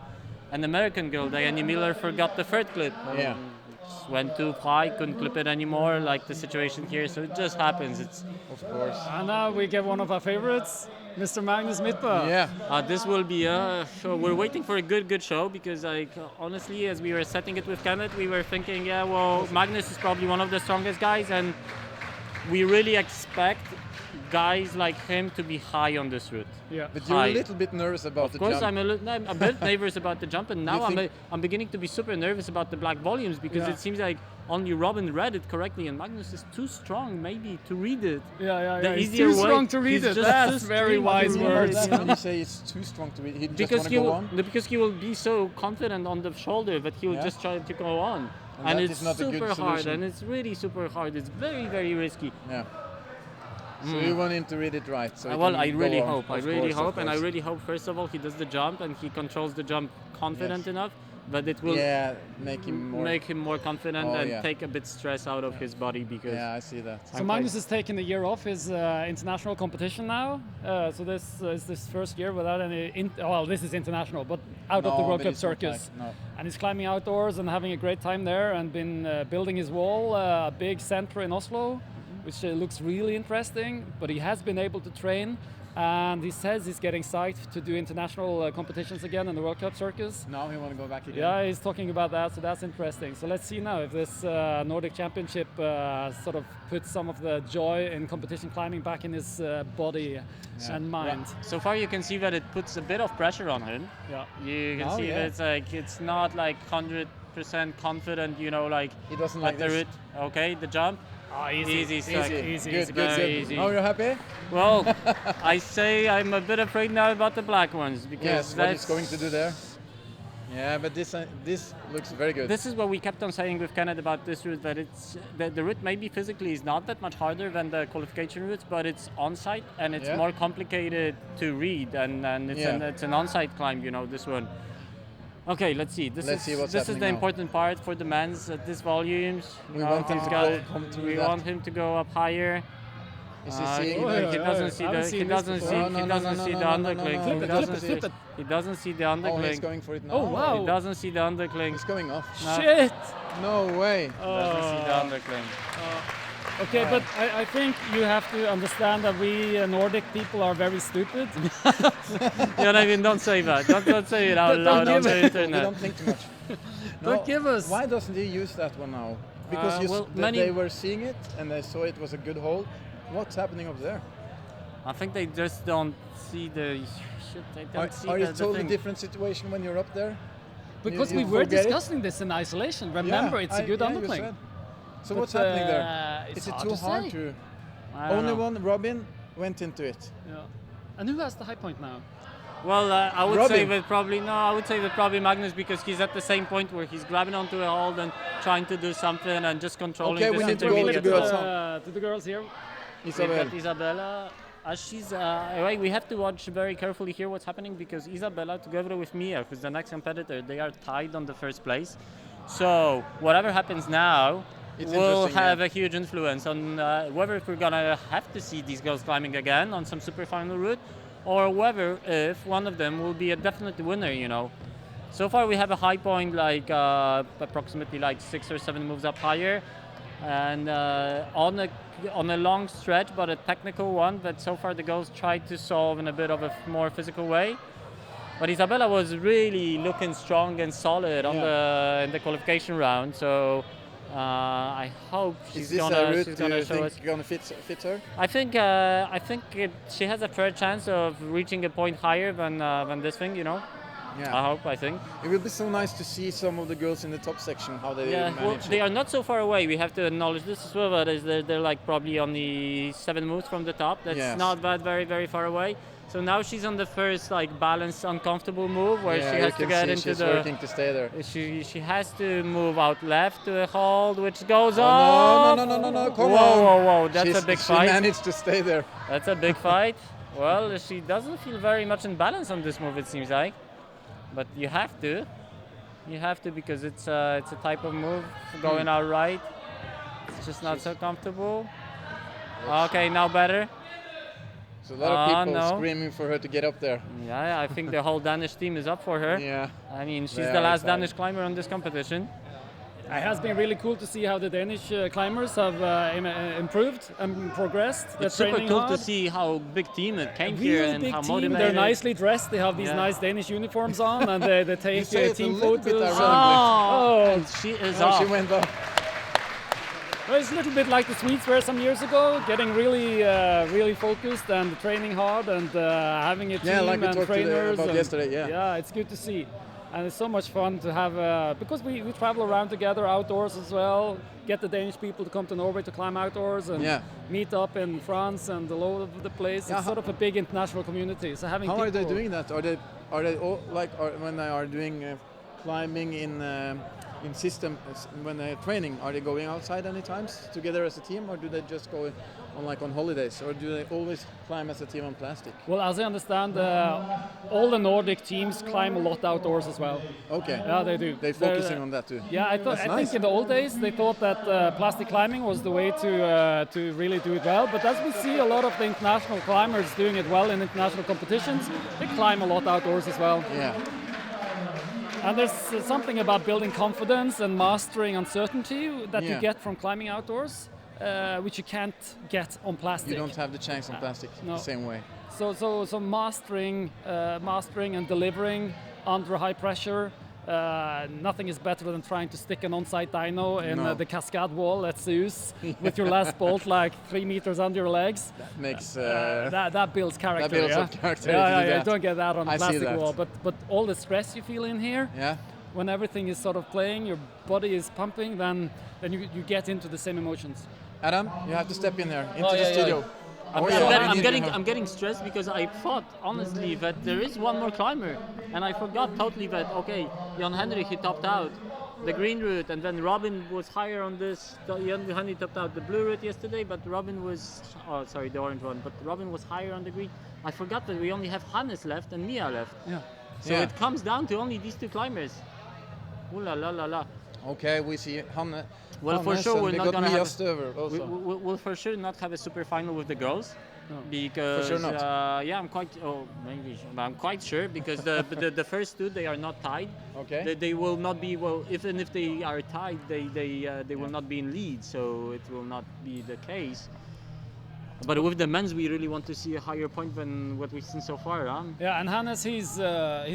an American girl, Diane Miller, forgot the third clip. Yeah. Just went too high, couldn't clip it anymore, like the situation here. So it just happens. It's Of course. And now we get one of our favorites, Mr. Magnus Midtberg. Yeah. this will be a show. We're waiting for a good show because, like, honestly, as we were setting it with Kenneth, we were thinking, yeah, well, Magnus is probably one of the strongest guys, and we really expect guys like him to be high on this route. Yeah. But you're High. a little bit nervous about the Of course, jump. I'm a bit nervous about the jump, and now think- I'm beginning to be super nervous about the black volumes because Yeah. it seems like only Robin read it correctly, and Magnus is too strong maybe to read it. Yeah. The He's easier too way- strong to read he's it. just That's too very strong to wise read words. it. When you say it's too strong to read, he just Because want he to go will, on. because he will be so confident on the shoulder that he will Yeah. just try to go on, And and that it's is not a good super hard, solution. and it's really super hard. It's very risky. Yeah. So you want him to read it right. So he Well, can I go really on. hope. I Of really course, of hope, and I course. really hope. First of all, he does the jump and he controls the jump confident enough that it will Yeah, make him more. confident Oh, and yeah. take a bit stress out of his body because. Yeah, I see that. So Magnus has taken a year off his international competition now. So this is this first year without any. Well, this is international, but out of the No, World but Cup it's not circus. like- no. And he's climbing outdoors and having a great time there, and been building his wall, a big center in Oslo, which looks really interesting. But he has been able to train, and he says he's getting psyched to do international competitions again in the World Cup circus. Now he want to go back again. Yeah, he's talking about that, so that's interesting. So let's see now if this Nordic Championship sort of puts some of the joy in competition climbing back in his body and mind. So far, you can see that it puts a bit of pressure on him. Yeah. You can Oh, see yeah. that it's not like 100% confident. You know, like He doesn't at like the this. route. Okay, the jump. Oh, Easy, stuck. easy, Good, easy. good, Very good. easy. Now you're happy? Well, I say I'm a bit afraid now about the black ones because Yes, what he's that's going to do there. Yeah, but this looks very good. This is what we kept on saying with Kenneth about this route, that it's the route maybe physically is not that much harder than the qualification routes, but it's on-site and it's Yeah. more complicated to read, and it's Yeah. it's an on-site climb, you know, this one. Okay, let's see. Let's see what's this is happening the now. important part for the men's at these volumes. We Now want him he's to got- come through We that. want him to go up higher. Is he seeing oh, that? yeah. He doesn't see I haven't the seen he this doesn't before. see No, he no, doesn't no, see no, the no, no, undercling. no, He no. Flip it, doesn't flip see it. he doesn't see the Oh, undercling. he's going for it now. Oh, wow. He doesn't see the undercling. He's going off. No. Shit! No way. Doesn't see the undercling. Okay, but I think you have to understand that we Nordic people are very stupid. Jørgen, don't say that. Don't say it out Don't loud on give the it. We internet. don't think too much. Don't give us. Why doesn't he use that one now? Because well, they many- were seeing it and they saw it was a good hole. What's happening up there? I think they just don't see the shit. They don't see Are you the totally thing. different situation when you're up there? Because You we were forget it? discussing this in isolation. Remember, it's a good you undercling. said. So But, what's happening there? it's Is it hard too to hard say. to? I don't Only know. one, Robin, went into it. Yeah. And who has the high point now? Well, I would say Robin. that probably no. I would say that probably Magnus, because he's at the same point where he's grabbing onto a hold and trying to do something and just controlling. Okay, this we need to go intermediate to girls. To the girls here. We've Isabel. got Isabella. As she's right, we have to watch very carefully here what's happening because Isabella, together with Mia, who's the next competitor, they are tied on the first place. So whatever happens now It's will interesting, have yeah. a huge influence on whether if we're gonna have to see these girls climbing again on some super final route, or whether if one of them will be a definite winner. You know. So far we have a high point like approximately like 6 or 7 moves up higher, and on a long stretch, but a technical one that so far the girls tried to solve in a bit of a more physical way. But Isabella was really looking strong and solid on in the qualification round. So I hope Is she's this a gonna route she's you gonna show us. think gonna fit her? I think she has a fair chance of reaching a point higher than this thing. You know. I hope. I think. It will be so nice to see some of the girls in the top section how they Yeah, manage well, it. they are not so far away. We have to acknowledge this as well. But they're like probably only 7 moves from the top. That's Yes. not that very far away. So now she's on the first like balanced, uncomfortable move where Yeah, she you has to can get see into she's the. working to stay there. She has to move out left to a hold, which goes Oh, off. no, come whoa, on. Whoa! That's a big She fight. managed to stay there. That's a big fight. Well, she doesn't feel very much in balance on this move. It seems like, but you have to. You have to because it's a type of move going out right. It's just not so comfortable. Okay, now better. So a lot of people no. screaming for her to get up there. Yeah, I think the whole Danish team is up for her. Yeah. I mean, she's They the are last excited. Danish climber on this competition. It has been really cool to see how the Danish climbers have improved and progressed. They're It's super training cool hard. to see how big team it came Really here and big how team. motivated. They're nicely dressed. They have these Yeah. nice Danish uniforms on, and they take say it a team little bit photos. ironically. Oh, Oh. and she is Oh, off. she went off. Well, it's a little bit like the Swedes were some years ago, getting really focused and training hard and having a team like we and talked trainers. about yesterday, Yeah, it's good to see. And it's so much fun to have, because we travel around together outdoors as well, get the Danish people to come to Norway to climb outdoors and meet up in France and all over the place. It's sort of a big international community. So having How people, are they doing that? Are they all, like when they are doing climbing in system when they're training? Are they going outside any times together as a team, or do they just go on holidays, or do they always climb as a team on plastic? Well, as I understand, all the Nordic teams climb a lot outdoors as well. Okay. Yeah, they do. They're focusing on that too. Yeah, I think in the old days they thought that plastic climbing was the way to really do it well. But as we see a lot of the international climbers doing it well in international competitions, they climb a lot outdoors as well. Yeah. And there's something about building confidence and mastering uncertainty that you get from climbing outdoors, which you can't get on plastic. You don't have the chance on plastic the same way. So mastering and delivering under high pressure. Nothing is better than trying to stick an on-site dyno in the cascade wall at Zeus with your last bolt like 3 meters under your legs. That makes that builds character. That builds up character. Yeah. Don't get that on a plastic that. wall. But all the stress you feel in here, when everything is sort of playing, your body is pumping, then you get into the same emotions. Adam, you have to step in here into the studio. I'm getting stressed because I thought honestly that there is one more climber, and I forgot totally that Jan Henrik, he topped out the green route, and then Robin was higher on this. Jan Henrik topped out the blue route yesterday, but Robin was the orange one, but Robin was higher on the green. I forgot that we only have Hannes left and Mia left. So it comes down to only these two climbers. Ooh la la la la. Okay, we see Hannes. Well, for sure we're not gonna have. We'll for sure not have a super final with the girls, because for sure not. I'm quite sure because the first two, they are not tied. Okay. They will not be even if they are tied, they will not be in lead, so it will not be the case. But with the men's, we really want to see a higher point than what we've seen so far, huh? Yeah, and Hannes, he's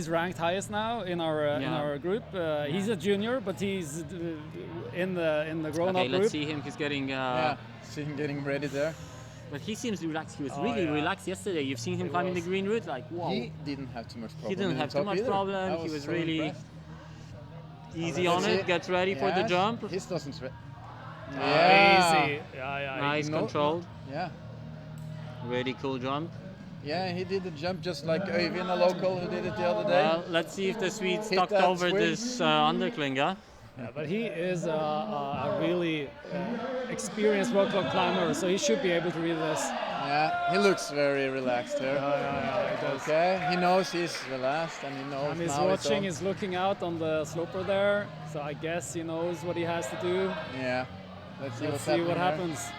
ranked highest now in our group. He's a junior, but he's in the grown-up group. Let's see him. He's getting. See him getting ready there. But he seems relaxed. He was really relaxed yesterday. You've seen him climbing the green route, like wow. He didn't have too much problem. He didn't have too much problem. He was so really impressed. easy on it. Get ready for the jump. His doesn't sweat. Easy. Nice, controlled. Yeah. Really cool jump. Yeah, he did the jump just like Øyvind, a local, who did it the other day. Well, let's see if the Swedes tucked over swing. this underklinger. Yeah, but he is a really experienced rock climb climber, so he should be able to read this. Yeah, he looks very relaxed here. He does. Okay, he knows he's relaxed and he knows. And he's watching, he's looking out on the sloper there, so I guess he knows what he has to do. Yeah, let's see what happens.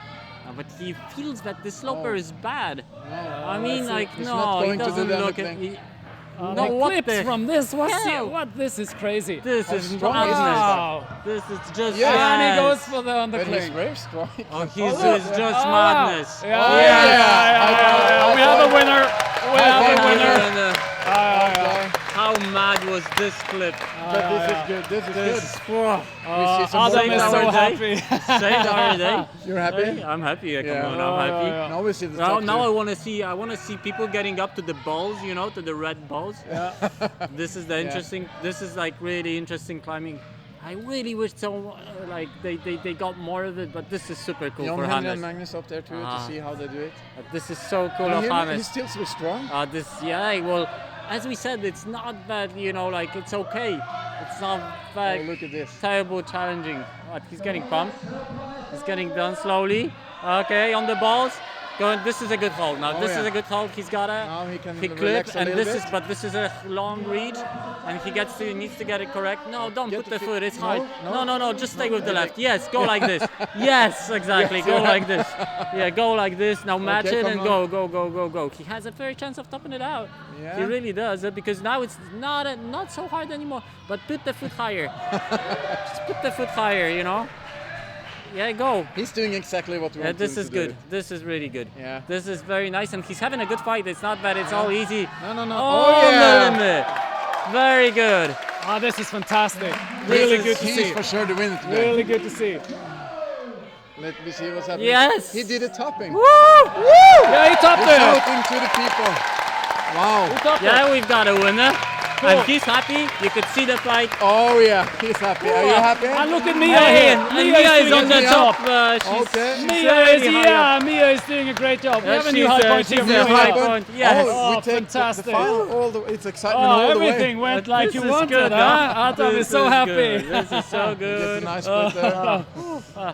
But he feels that the sloper is bad. I he mean, doesn't look at me. Clips from this. What? This is crazy. This is madness. This is just madness. And he goes for the undercling. But he's very strong. He's just madness. Yeah. We have a winner. We have a winner. How mad was this clip? But this is good. This is good. Adam is so happy. Saved our day. You're happy? I'm happy. I'm happy. Now we see the top now I want to see people getting up to the balls, to the red balls. Yeah. This is the interesting. This is like really interesting climbing. I really wish they got more of it, but this is super cool for Hannes. And Magnus up there too to see how they do it. This is so cool of Hannes. He's still so strong. Well, as we said, it's not that it's okay. It's not that look at this. terrible challenging. He's getting pumped. He's getting done slowly. Okay, on the balls. This is a good hold. Now this is a good hold. He's got he clipped, and this is a long reach, and he needs to get it correct. No, don't put the foot. It's hard. No. Just stay with the left. Yes, go like this. Yes, exactly. Go like this. Yeah, go like this. Now match it and go. He has a fair chance of topping it out. Yeah. He really does, because now it's not so hard anymore. But put the foot higher. Just put the foot higher. Yeah, go. He's doing exactly what we want this him is to good. do. This is really good. Yeah. This is very nice, and he's having a good fight. It's not that it's all easy. No. On the limit. Very good. This is fantastic. Really good to see. He's for sure the winner today. Really good to see. Let me see what's happening. Yes! He did a topping. Yeah, he topped He's it. shouting to the people. Wow. Yeah, we've got a winner. And he's happy. You could see the fight. Oh yeah, he's happy. Are you happy? And look at Mia Hey, here. and Mia is on the Mia. top. She's Okay. Mia is doing a great job. We have a new high point here. she's Mia. a high point. Yes. Oh, we Oh, take fantastic. the final. It's excitement Oh, all the way. everything went like This you is wanted, good, huh? Adam is so happy. This is so Get good. a nice split there.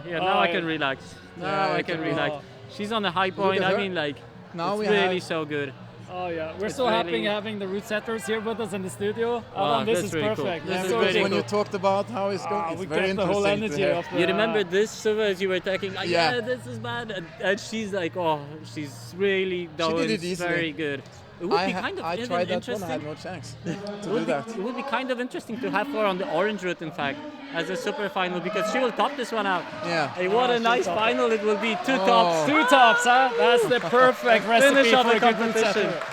Yeah, now I can relax. Now Yeah, I you can can relax. She's on a high point. at I her. mean, like, Now it's we really have. so good. Oh yeah, we're It's so happy really- having the root setters here with us in the studio. Oh, Adam, this that's is really cool. perfect. This Yeah, is because really when you cool. talked about how it's going, it's we very get the whole interesting to energy hear. of the, You remember this, Suva, as you were talking, like, Yeah. yeah, this is bad. And she's like, oh, she's really doing it easily. very good. It would be kind of I even tried that one, I interesting. had no chance to It do would, be, that. it would be kind of interesting to have her on the orange route, in fact, as a super final, because she will top this one out. Yeah. Hey, what a she'll nice top it. final it will be. Two Oh. tops. two tops, huh? That's the perfect recipe Finish of for the a good root competition. setter.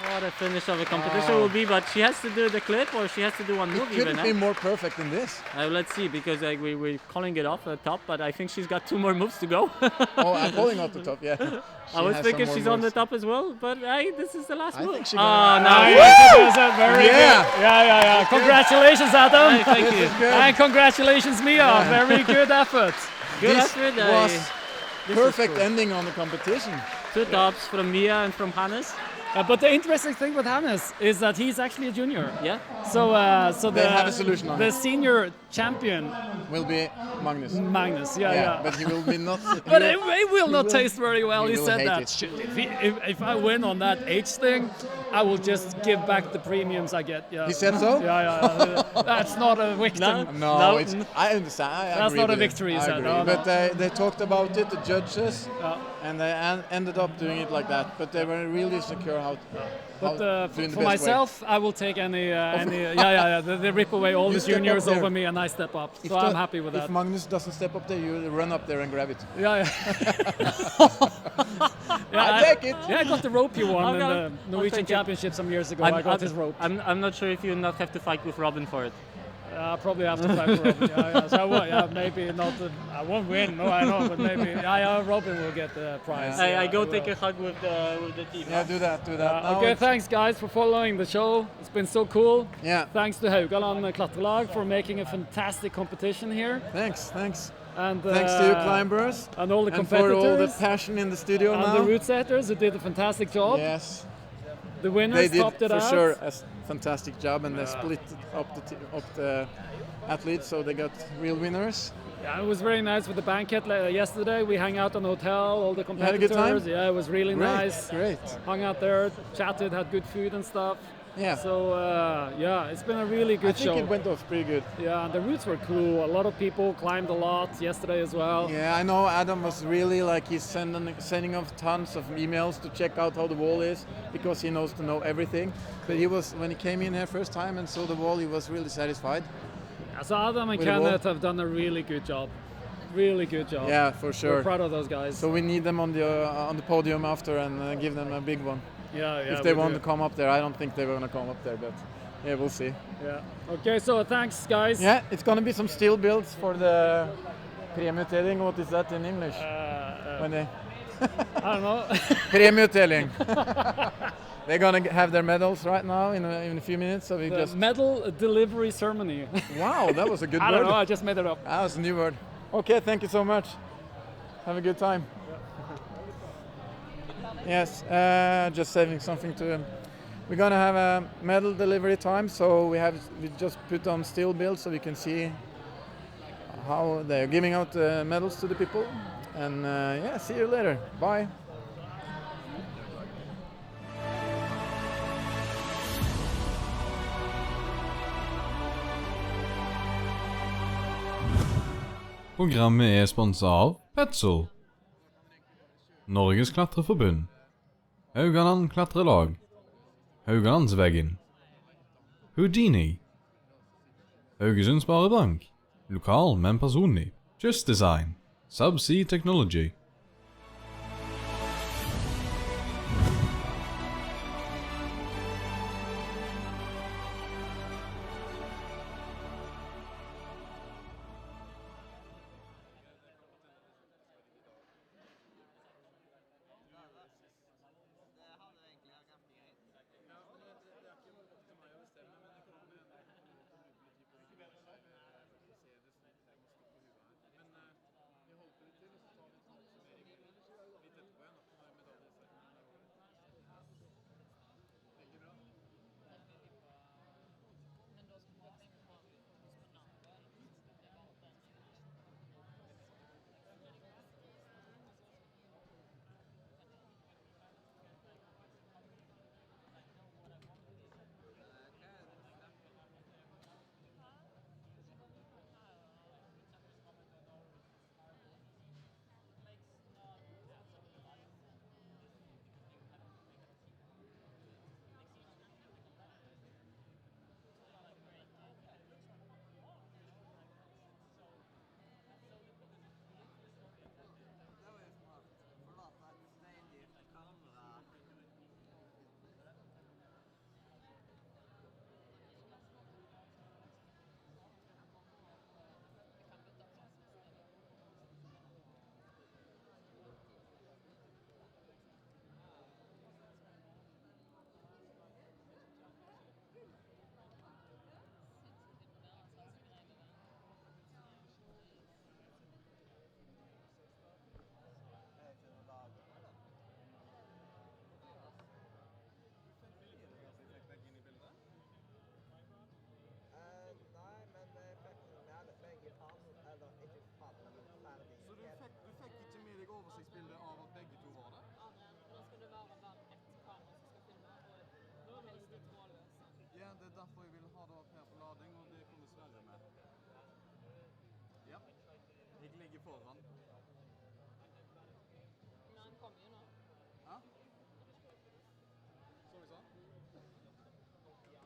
What a finish of a competition will be, but she has to do the clip or she has to do one It move even. couldn't be more perfect than this. Let's see, because like, we're calling it off at top, but I think she's got 2 more moves to go. Oh, I'm calling out the top, yeah. I was has thinking some more she's on the moves. top as well, but hey, this is the last I move. think she Oh, gonna- no. Nice. It was a very Yeah. good. Yeah. Congratulations, Adam. Hey, thank This you. is good. And congratulations, Mia. Very good effort. Good This effort. was This is perfect cool. ending on the competition. 2 tops from Mia and from Hannes. But the interesting thing with Hannes is that he's actually a junior. Yeah. So They have a solution on the it. senior champion Will be Magnus. Magnus. Yeah. But he will be not. But it will not taste very well. he He will said hate that. it. Shit, if I win on that H thing, I will just give back the premiums I get. Yeah. He said so? Yeah. That's not a victim. No, it's. I understand. I That's agree not a with it. victory, I he said. agree. No, no. But they talked about it, the judges, Yeah. and they ended up doing it like that. But they were really secure how. But doing the for best way. myself, I will take any. They rip away all You the step up juniors there. over me, and I step up. If So I'm the- happy with that. If Magnus doesn't step up there, you run up there and grab it. Yeah. I take it. Yeah, I got the rope you won in Okay, the I'll Norwegian take it. Championship some years ago. I got his rope. I'm not sure if you not have to fight with Robin for it. Probably have to fight for Robin. So I won't, maybe not. I won't win. No, I know, but maybe Robin will get the prize. I go will. take a hug with the team. Yeah, do that. Now Okay, it's- thanks guys for following the show. It's been so cool. Yeah. Thanks to Haugaland Klatrelag for making a fantastic competition here. Thanks. And Thanks to you climbers and all the and for all the competitors passion in the studio and now. the route setters who did a fantastic job. Yes, The they winners did topped it for out. sure a fantastic job, and they split up the athletes, so they got real winners. Yeah, it was very nice with the banquet yesterday. We hung out on the hotel, all the had a good competitors. time? Yeah, it was really nice. Great. Hung out there, chatted, had good food and stuff. Yeah. So it's been a really good I think show. it went off pretty good. Yeah, and the routes were cool. A lot of people climbed a lot yesterday as well. Yeah, I know Adam was really like he's sending off tons of emails to check out how the wall is because he knows to know everything. But he was when he came in here first time and saw the wall, he was really satisfied. Yeah, so Adam and With the wall. Kenneth have done a really good job. Really good job. Yeah, for sure. We're proud of those guys. So we need them on the podium after and give them a big one. yeah, If they we want do. to come up there, I don't think they're going to come up there, but yeah, we'll see. Yeah. Okay, so thanks guys. Yeah, it's going to be some steel builds for the premieutdeling. What is that in English? When they I don't know. premieutdeling. They're going to have their medals right now in a few minutes. So we The just medal delivery ceremony. wow, that was a good I word. don't know, I just made it up. That was a new word. Okay, thank you so much. Have a good time. Yes, just saving something to. We're gonna have a medal delivery time, so we just put on steel builds so we can see how they're giving out medals to the people. And yeah, see you later. Bye. Programmet er sponset av Petzl, Norges klatreforbund, Haugaland klatrelag, Haugalandsveggen, Houdini, Haugesund Sparebank, lokal men personlig, Just Design, Subsea Technology. derfor jeg vil ha det opp her på lading, og det kommer Sverre med. Ja, jeg ligger foran. Men han kommer jo nå. Ja? Så vi sånn? Ja,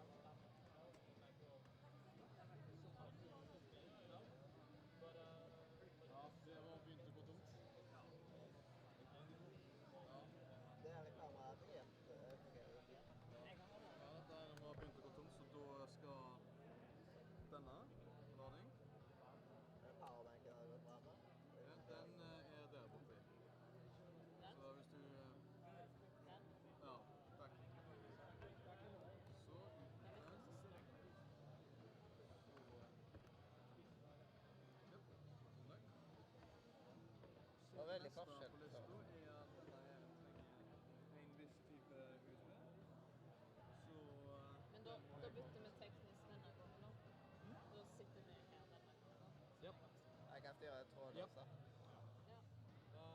det var begynt å gå tomt. Det er kameraet helt fungerer. Ja, dette er nå begynt å gå tomt, så da skal denne lading. Powerbanken har gått bra med. Den er der borte. Så hvis du... Ja, takk. Så, Det var veldig forskjell. På lista er at denne her trenger en viss type USB. Så... Men da bytter vi teknisk denne gangen da. Da sitter vi her denne gangen. Ja. Jeg kan styre trådløse. Ja. Ja.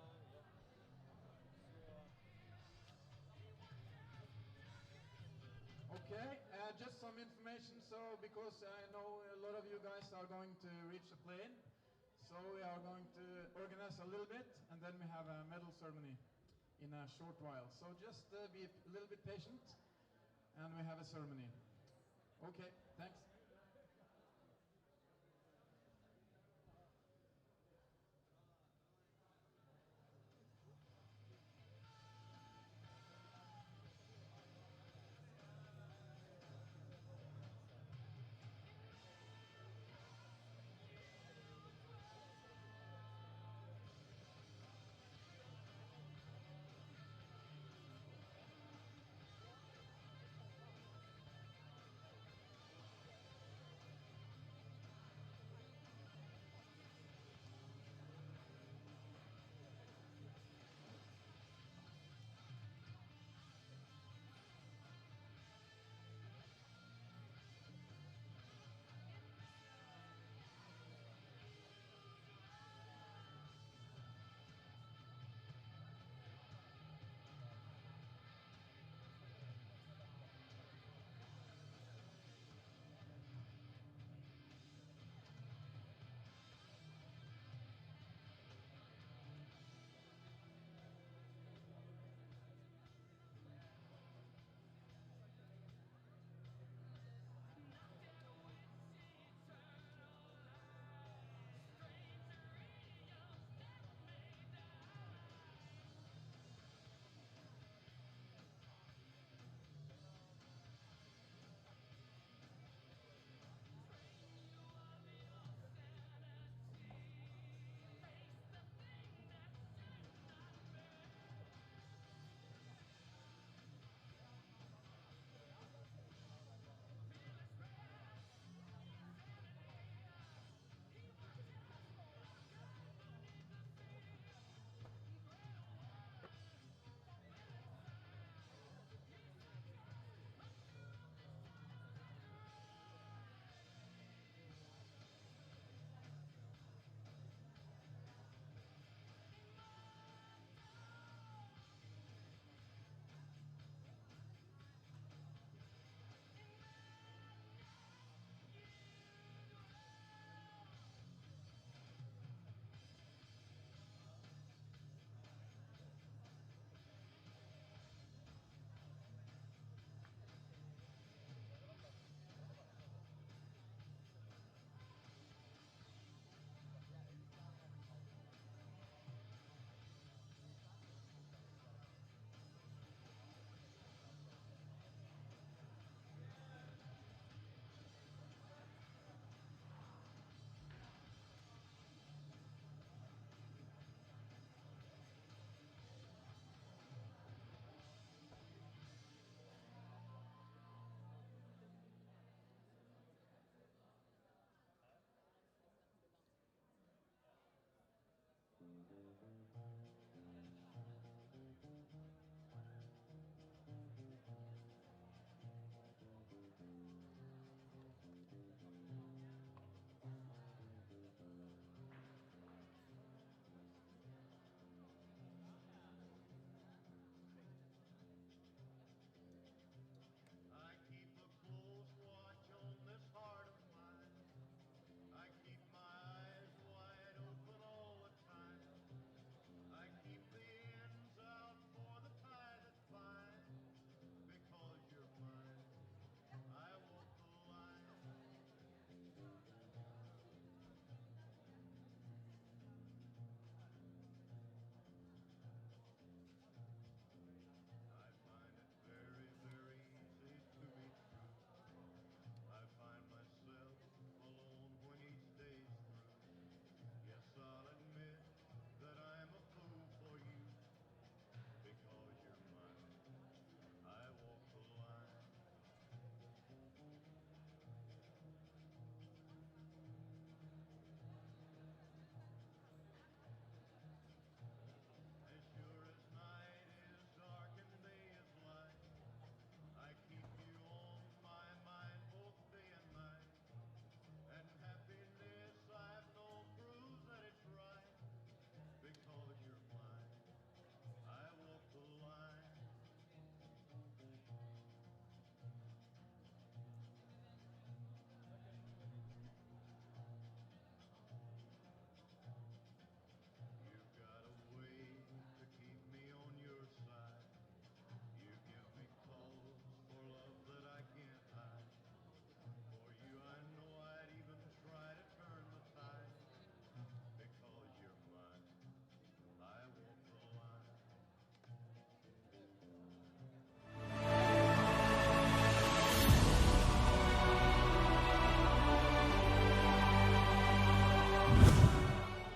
Okay, just some information. So, because I know a lot of you guys are going to reach the plane, so we are going to organize a little bit, and then we have a medal ceremony in a short while. So just be a little bit patient, and we have a ceremony. Okay, thanks.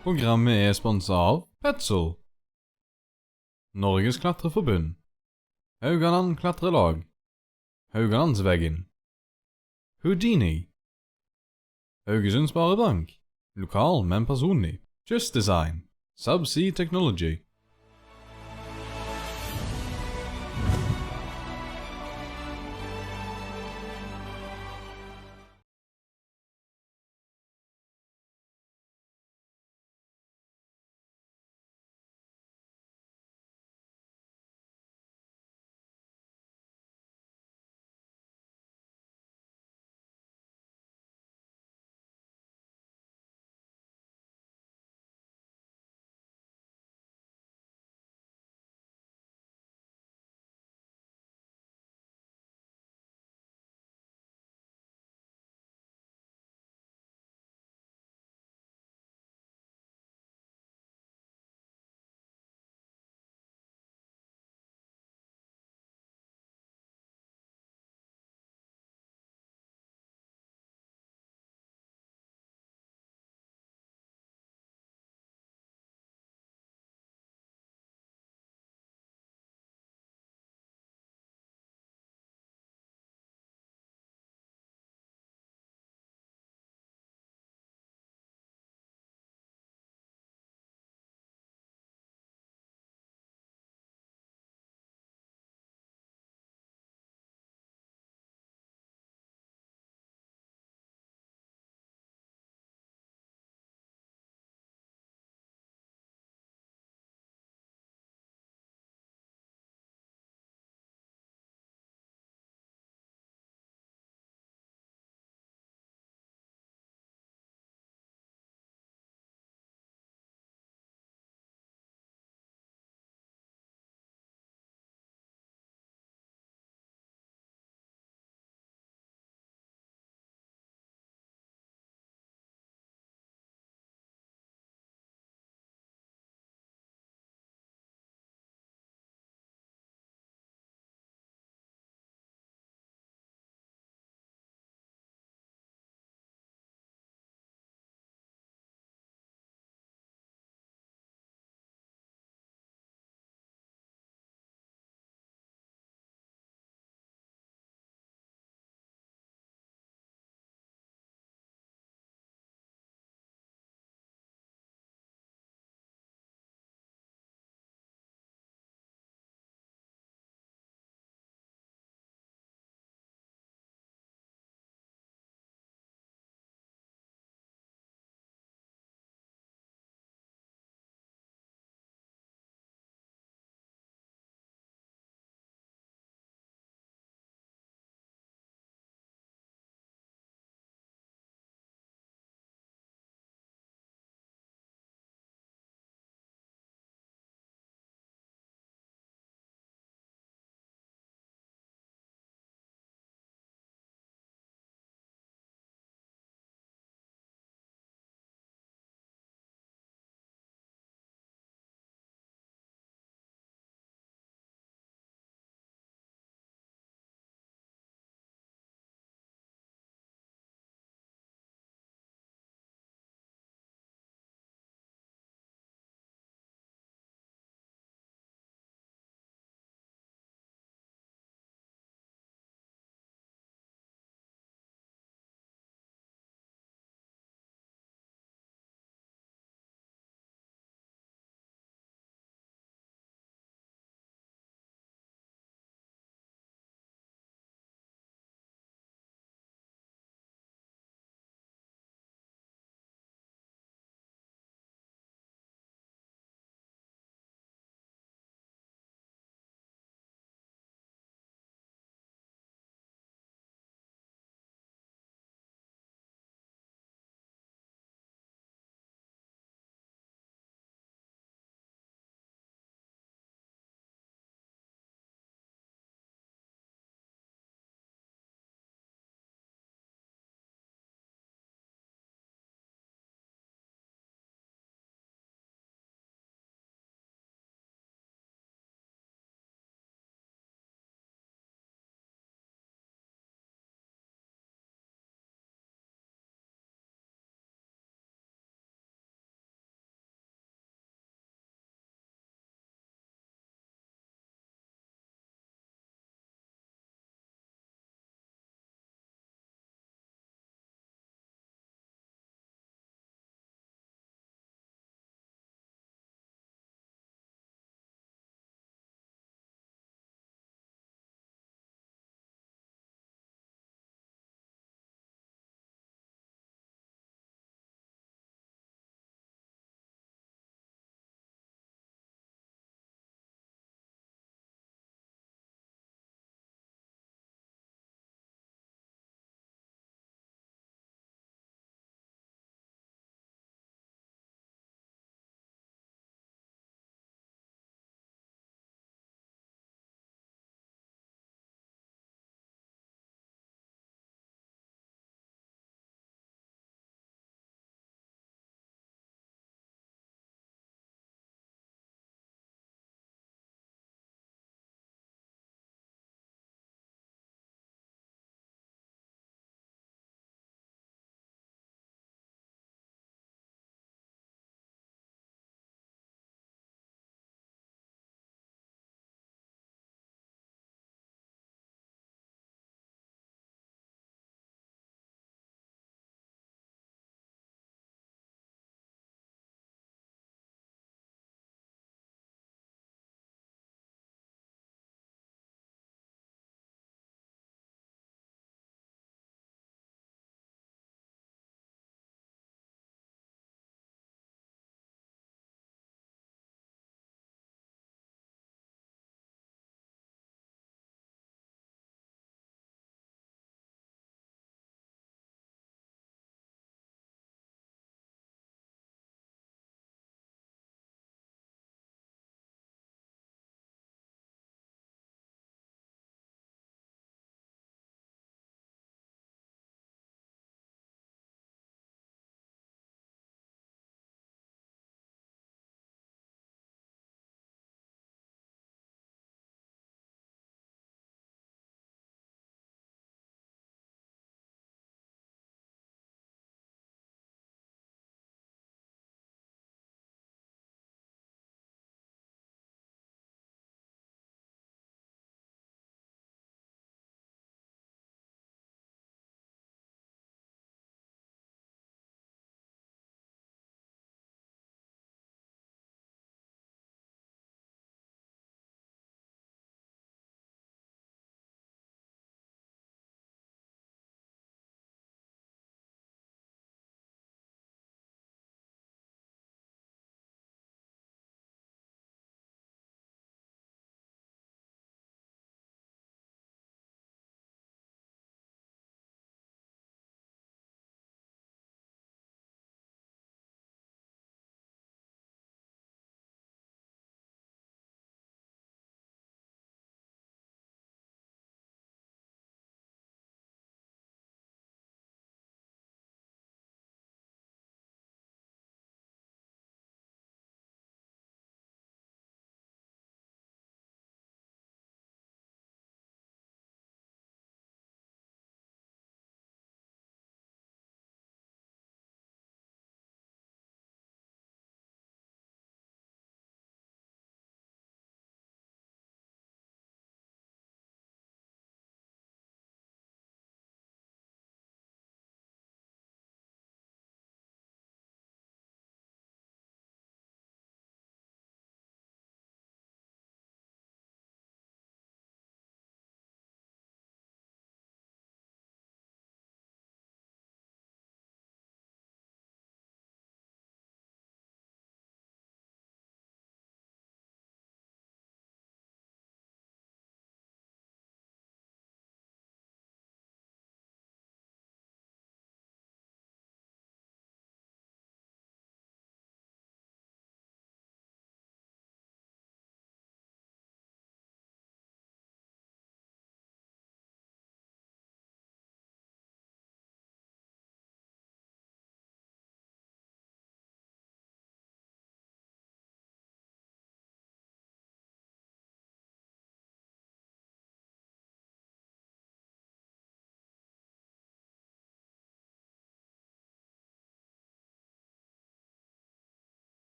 Programmet er sponset av Petzl, Norges klatreforbund, Haugaland klatrelag, Haugalandsveggen, Houdini, Haugesund Sparebank, lokal men personlig, Just Design, Subsea Technology.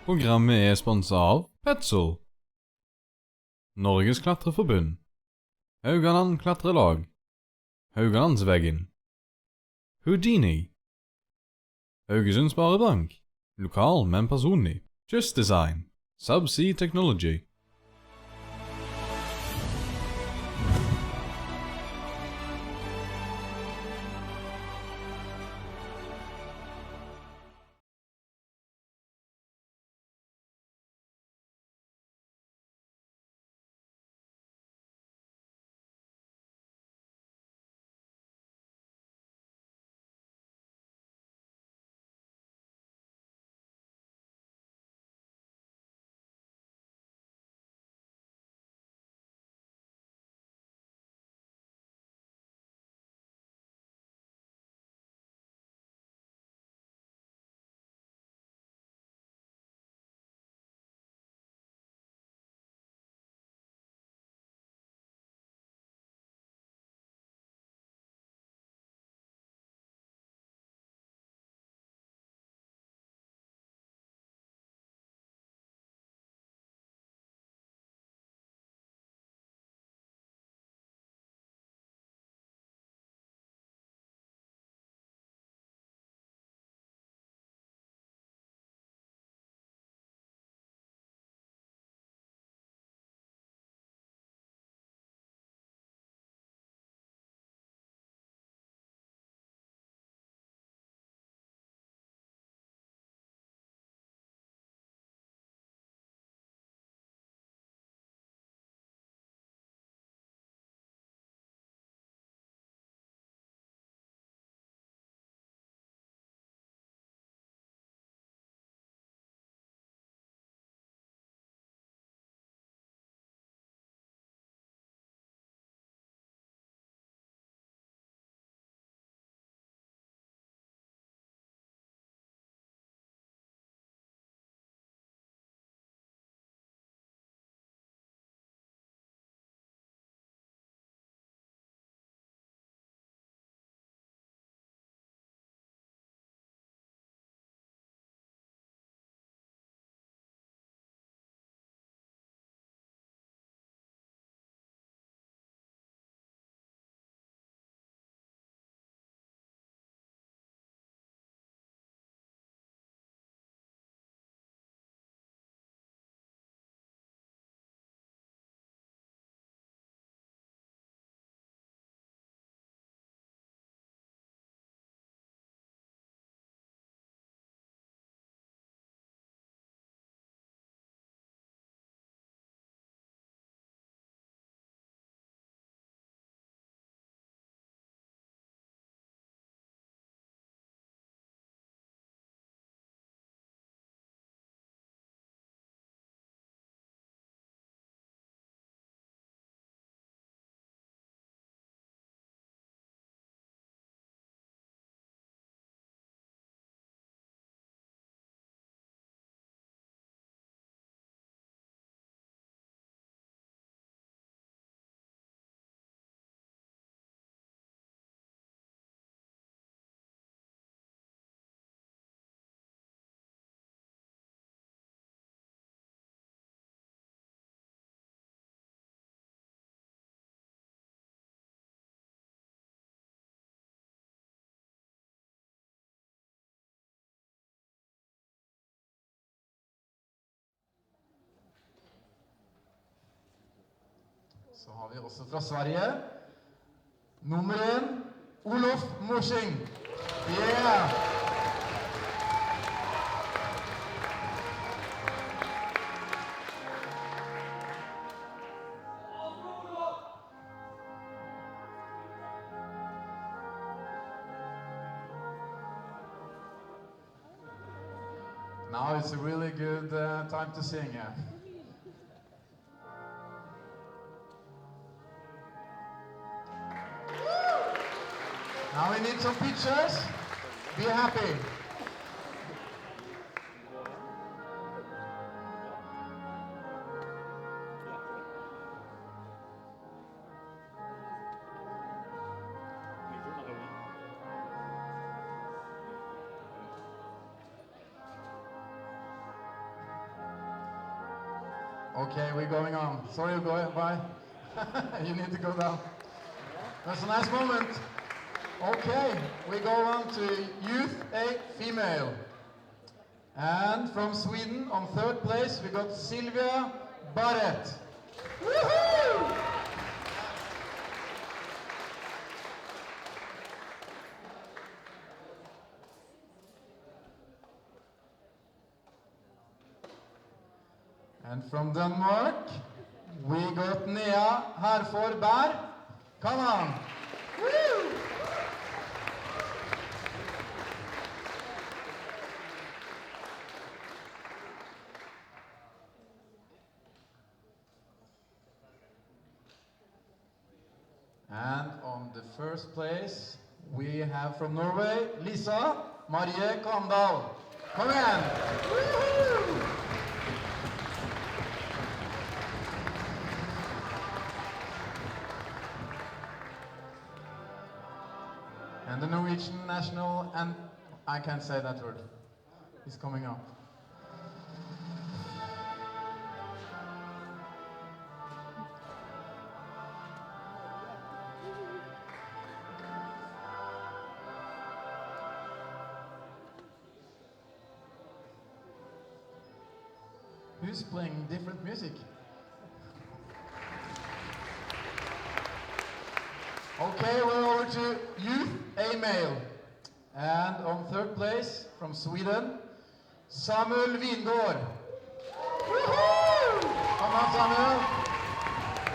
Programmet er sponset av Petzl, Norges klatreforbund, Haugaland klatrelag, Haugalandsveggen, Houdini, Haugesund Sparebank, lokal men personlig, Just Design, Subsea Technology. Så har vi også fra Sverige, nummer 1, Olof Morsing. Yeah! Now it's a really good time to sing, yeah. Now we need some pictures. Be happy. Okay, we're going on. Sorry, go bye. You need to go down. That's a nice moment. Okay, we go on to Youth A Female. And from Sweden, on third place, we got Sylvia Barrett. Woohoo! And from Denmark, we got Nea Herforberg. Come on. Woo! And on the first place, we have from Norway, Lisa Marie Kandal. Come in. Woo-hoo! And the Norwegian national, and I can't say that word, is coming up. Who's playing different music? Okay, we're over to Youth A Male. And on third place, from Sweden, Samuel Vingård. Woohoo! Come on, Samuel.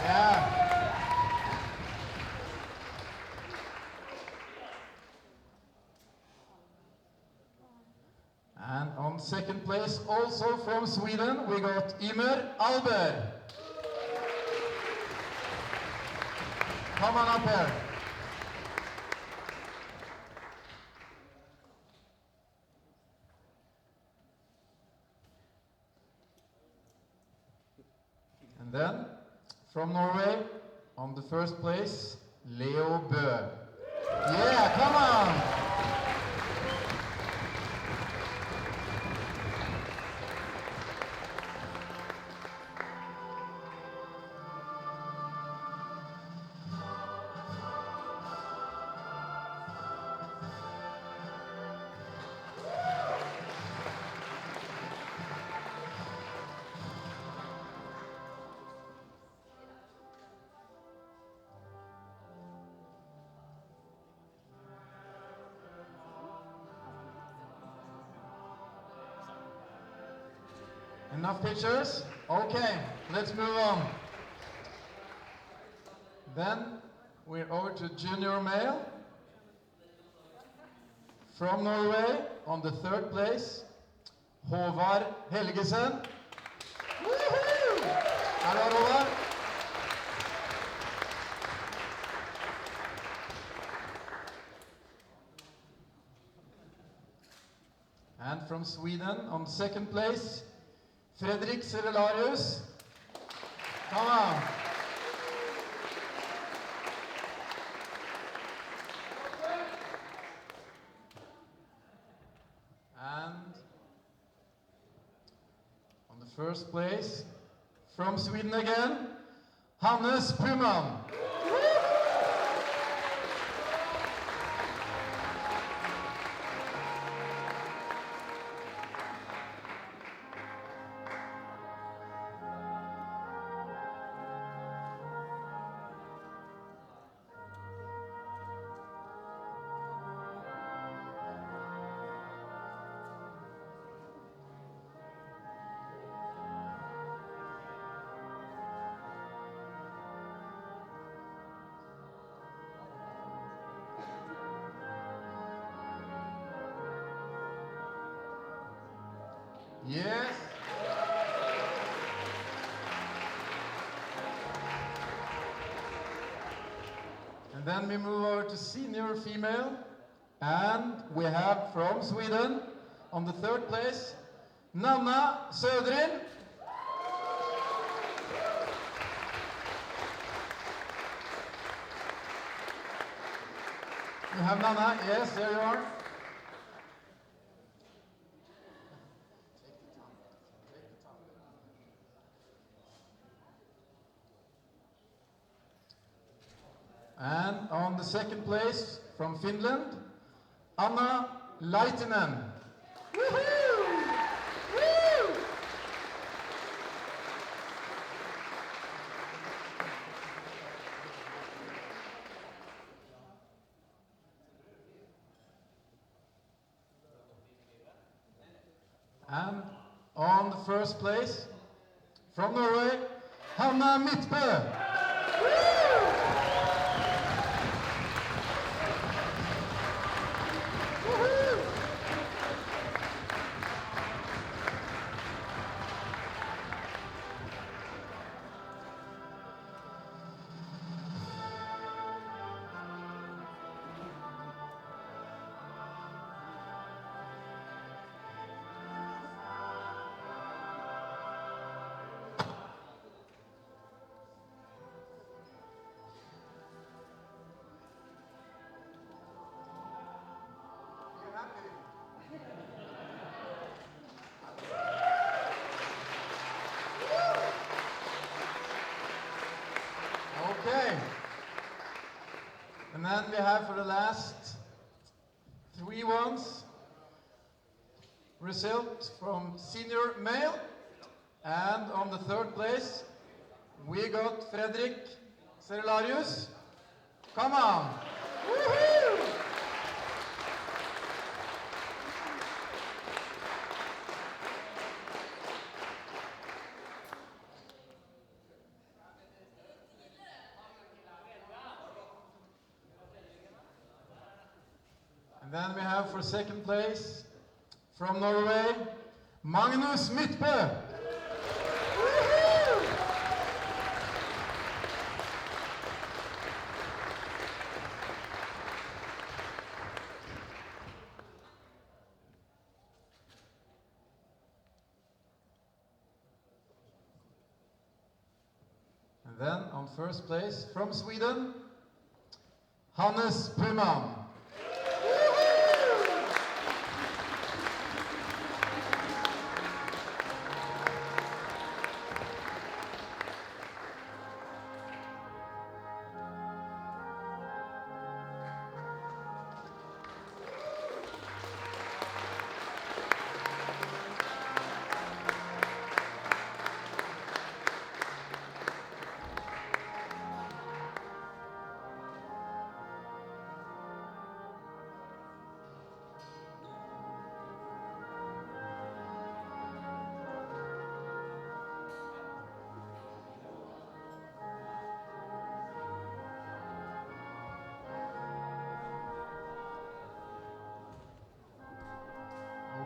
Yeah. And on second place, also from Sweden, we got Imer Alber. Come on up here. And then, from Norway, on the first place, Leo Bø. Yeah, come on! Enough pictures? Okay, let's move on. Then we're over to junior male. From Norway, on the third place, Håvard Helgesen. Woohoo! Hello, Håvard. And from Sweden, on second place, Fredrik Serelarius. Come on. And on the first place, from Sweden again, Hannes Puman. Yes. And then we move over to senior female. And we have from Sweden, on the third place, Nanna Södrin. You have Nanna? Yes, there you are. And on the second place from Finland, Anna Laitinen. Woohoo! Woo! And on the first place, from Norway, Hanna Midtbø. Okay. And then we have for the last 3 ones, result from senior male. And on the third place, we got Fredrik Serlarius. Come on. Woohoo! And then we have for second place from Norway, Magnus Midtbø. Woohoo! And then on first place from Sweden, Hannes Puman.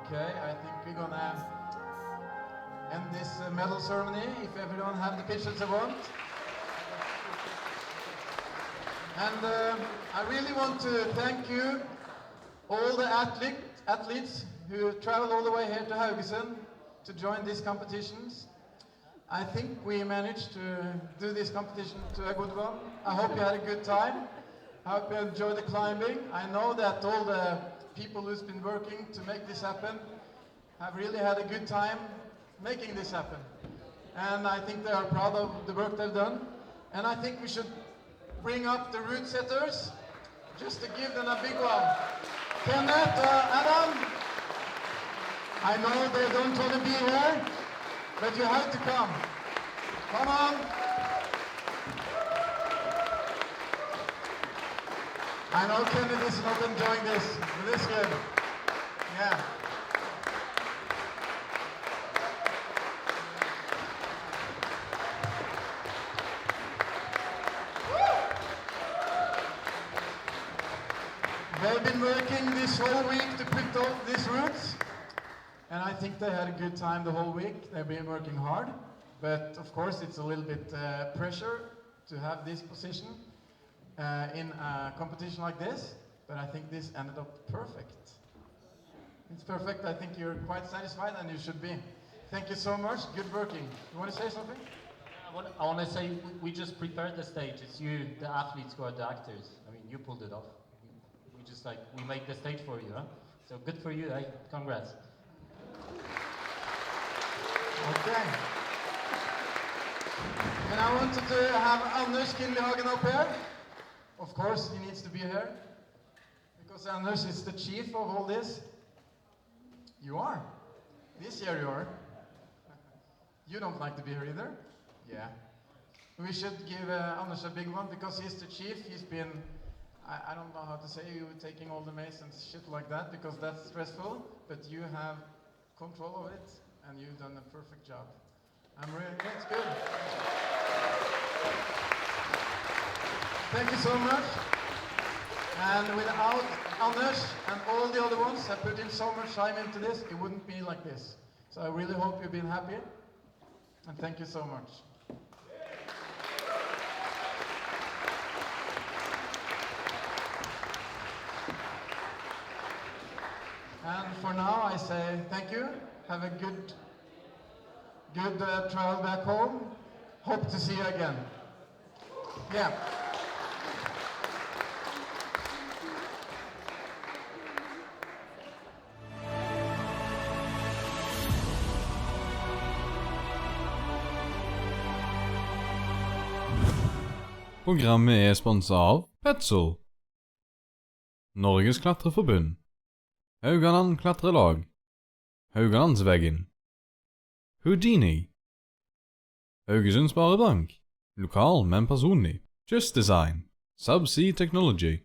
Okay, I think we're gonna end this medal ceremony if everyone have the pictures they want. And I really want to thank you, all the athletes who traveled all the way here to Haugesund to join these competitions. I think we managed to do this competition to a good one. I hope you had a good time. I hope you enjoyed the climbing. I know that all the people who's been working to make this happen have really had a good time making this happen. And I think they are proud of the work they've done. And I think we should bring up the route setters, just to give them a big one. Kenneth, Adam, I know they don't want to be here, but you have to come. Come on. I know Kenneth is not enjoying this, but it's good. Yeah. They've been working this whole week to put up these routes, and I think they had a good time the whole week. They've been working hard, but of course it's a little bit pressure to have this position in a competition like this, but I think this ended up perfect. It's perfect. I think you're quite satisfied, and you should be. Thank you so much. Good working. You want to say something? I want to say we just prepared the stage. It's you, the athletes, who are the actors. I mean, you pulled it off. We made the stage for you, huh? So good for you, eh? Congrats. Okay. And I wanted to have Anders Kinlehagen up here. of course, he needs to be here. Because Anders is the chief of all this. You are. This year you are. You don't like to be here either? Yeah. We should give Anders a big one because he's the chief. He's been, I don't know how to say, you taking all the mace and shit like that because that's stressful, but you have control of it and you've done a perfect job. It's good. Thank you so much. And without Anders and all the other ones that put in so much time into this, it wouldn't be like this. So I really hope you've been happy. And thank you so much. And for now, I say thank you. Have a good travel back home. Hope to see you again. Yeah. Programmet er sponset av Petzl, Norges klatreforbund, Haugaland klatrelag, Haugalandsveggen, Houdini, Haugesund Sparebank, lokal men personlig, Just Design, Subsea Technology,